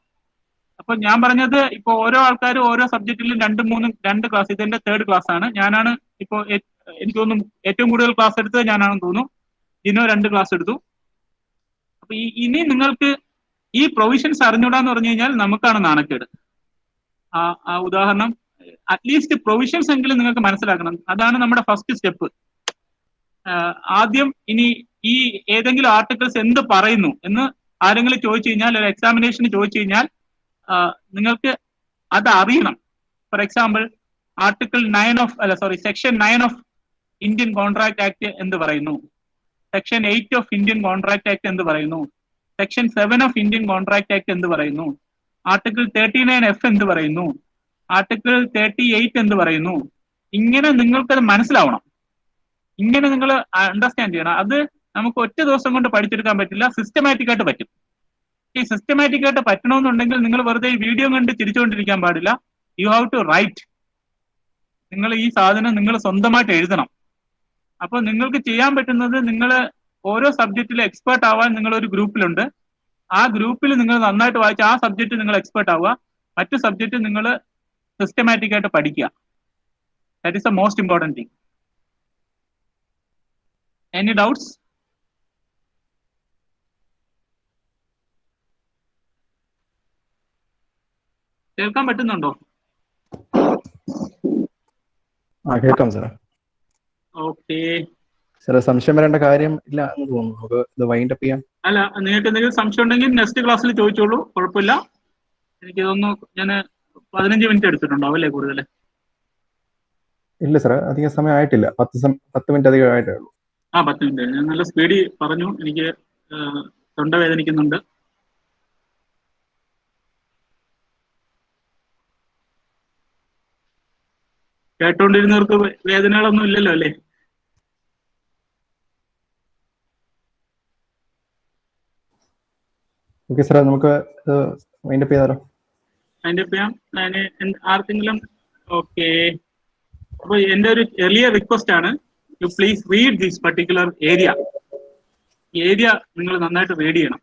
അപ്പൊ ഞാൻ പറഞ്ഞത്, ഇപ്പൊ ഓരോ ആൾക്കാരും ഓരോ സബ്ജക്റ്റിലും 2 ക്ലാസ്, ഇതെന്റെ 3rd ക്ലാസ് ആണ്. ഞാനാണ് ഇപ്പോ എനിക്ക് തോന്നുന്നു ഏറ്റവും കൂടുതൽ ക്ലാസ് എടുത്തത് ഞാനാണെന്ന് തോന്നുന്നു. ഇതിനോ 2 ക്ലാസ് എടുത്തു. അപ്പൊ ഇനി നിങ്ങൾക്ക് ഈ പ്രൊവിഷൻസ് അറിഞ്ഞൂടാന്ന് പറഞ്ഞു കഴിഞ്ഞാൽ നമുക്കാണ് നാണക്കേട്. ആ ഉദാഹരണം, അറ്റ്ലീസ്റ്റ് പ്രൊവിഷൻസ് എങ്കിലും നിങ്ങൾക്ക് മനസ്സിലാക്കണം. അതാണ് നമ്മുടെ ഫസ്റ്റ് സ്റ്റെപ്പ്. ആദ്യം ഇനി ഈ ഏതെങ്കിലും ആർട്ടിക്കിൾസ് എന്ത് പറയുന്നു എന്ന് ആരെങ്കിലും ചോദിച്ചു കഴിഞ്ഞാൽ, ഒരു എക്സാമിനേഷന് ചോദിച്ചു കഴിഞ്ഞാൽ നിങ്ങൾക്ക് അത് അറിയണം. For example section 9 of Indian contract act എന്ത് പറയുന്നു, section 8 of Indian contract act എന്ത് പറയുന്നു, section 7 of Indian contract act എന്ത് പറയുന്നു, ആർട്ടിക്കിൾ 39F എന്ത് പറയുന്നു, ആർട്ടിക്കിൾ 38 എന്ത് പറയുന്നു. ഇങ്ങനെ നിങ്ങൾക്കത് മനസ്സിലാവണം. ഇങ്ങനെ നിങ്ങൾ അണ്ടർസ്റ്റാൻഡ് ചെയ്യണം. അത് നമുക്ക് ഒറ്റ ദിവസം കൊണ്ട് പഠിച്ചെടുക്കാൻ പറ്റില്ല, സിസ്റ്റമാറ്റിക് ആയിട്ട് പറ്റും. ഈ സിസ്റ്റമാറ്റിക് ആയിട്ട് പറ്റണമെന്നുണ്ടെങ്കിൽ നിങ്ങൾ വെറുതെ ഈ വീഡിയോ കണ്ട് ചിരിച്ചുകൊണ്ടിരിക്കാൻ പാടില്ല. You have to write. നിങ്ങൾ ഈ സാധനം നിങ്ങൾ സ്വന്തമായിട്ട് എഴുതണം. അപ്പൊ നിങ്ങൾക്ക് ചെയ്യാൻ പറ്റുന്നത്, നിങ്ങൾ ഓരോ സബ്ജക്റ്റിൽ എക്സ്പേർട്ട് ആവാൻ നിങ്ങളൊരു ഗ്രൂപ്പിലുണ്ട്. ആ ഗ്രൂപ്പിൽ നിങ്ങൾ നന്നായിട്ട് വായിച്ച് ആ സബ്ജക്റ്റ് നിങ്ങൾ എക്സ്പേർട്ട് ആവുക. മറ്റു സബ്ജക്റ്റ് നിങ്ങൾ സിസ്റ്റമാറ്റിക് ആയിട്ട് പഠിക്കുക. That is the most important thing. Any doubts? കേൾക്കാൻ പറ്റുന്നുണ്ടോ? കേൾക്കാം സാർ. ഓക്കെ സാർ, സംശയം വരേണ്ട കാര്യം ഇല്ല എന്ന് തോന്നുന്നു. നമുക്ക് ഇത് വൈൻഡ് അപ്പ് ചെയ്യാം. അല്ല, നിങ്ങൾക്ക് എന്തെങ്കിലും സംശയം ഉണ്ടെങ്കിൽ നെക്സ്റ്റ് ക്ലാസ്സിൽ ചോദിച്ചോളൂ, കുഴപ്പമില്ല. എനിക്ക് തോന്നുന്നു ഞാൻ 15 മിനിറ്റ് എടുത്തിട്ടുണ്ടാവും അല്ലേ കൂടുതൽ? ഇല്ല സാർ, അധികം സമയം ആയിട്ടില്ല. 10 മിനിറ്റ് അധികം ആയിട്ടേ ഉള്ളൂ. 10 മിനിറ്റ്. ഞാൻ നല്ല സ്പീഡിൽ പറഞ്ഞു. എനിക്ക് തൊണ്ട വേദനിക്കുന്നുണ്ട്. കേട്ടോണ്ടിരുന്നവർക്ക് വേദനകളൊന്നും ഇല്ലല്ലോ അല്ലേ? ഓക്കെ സാർ, നമുക്ക് വൈൻഡ് അപ്പ് ചെയ്താലോ? വൈൻഡ് അപ്പ് ചെയ്യാം. ആർക്കെങ്കിലും? ഓക്കെ. അപ്പോൾ എൻ്റെ ഒരു എർലിയർ റിക്വസ്റ്റ് ആണ്, you please read this particular area. ഈ ഏരിയ നിങ്ങൾ നന്നായിട്ട് റീഡ് ചെയ്യണം.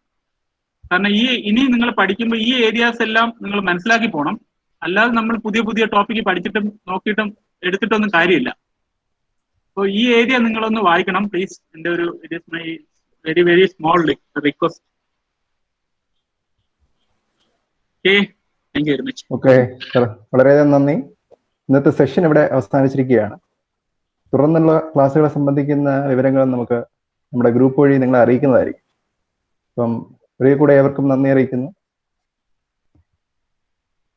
കാരണം ഇനി നിങ്ങൾ പഠിക്കുമ്പോൾ ഈ ഏരിയാസ് എല്ലാം നിങ്ങൾ മനസ്സിലാക്കി പോകണം. അല്ലാതെ നമ്മൾ പുതിയ പുതിയ ടോപ്പിക്ക് പഠിച്ചിട്ടും നോക്കിയിട്ടും എടുത്തിട്ടൊന്നും കാര്യമില്ല. അപ്പോൾ ഈ ഏരിയ നിങ്ങളൊന്ന് വായിക്കണം പ്ലീസ്. എൻ്റെ ഒരു it is my very very small request. Okay, thank you very much. Okay sir, വളരെയധികം നന്ദി. ഇന്നത്തെ സെഷൻ ഇവിടെ അവസാനിച്ചിരിക്കുകയാണ്. തുടർന്നുള്ള ക്ലാസ്സുകളെ സംബന്ധിക്കുന്ന വിവരങ്ങൾ നമുക്ക് നമ്മുടെ ഗ്രൂപ്പ് വഴി നിങ്ങളെ അറിയിക്കുന്നതായിരിക്കും. അപ്പം ഒരിക്കൽ കൂടെ ഏവർക്കും നന്ദി അറിയിക്കുന്നു.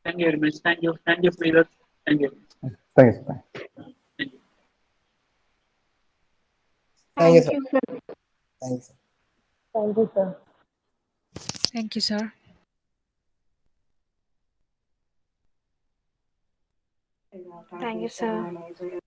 Thank you very much. Thank you, Sridhar. Thank you. Thanks. Thank you, sir. Thanks. Thank you, sir. Thank you, sir. Thank you, sir.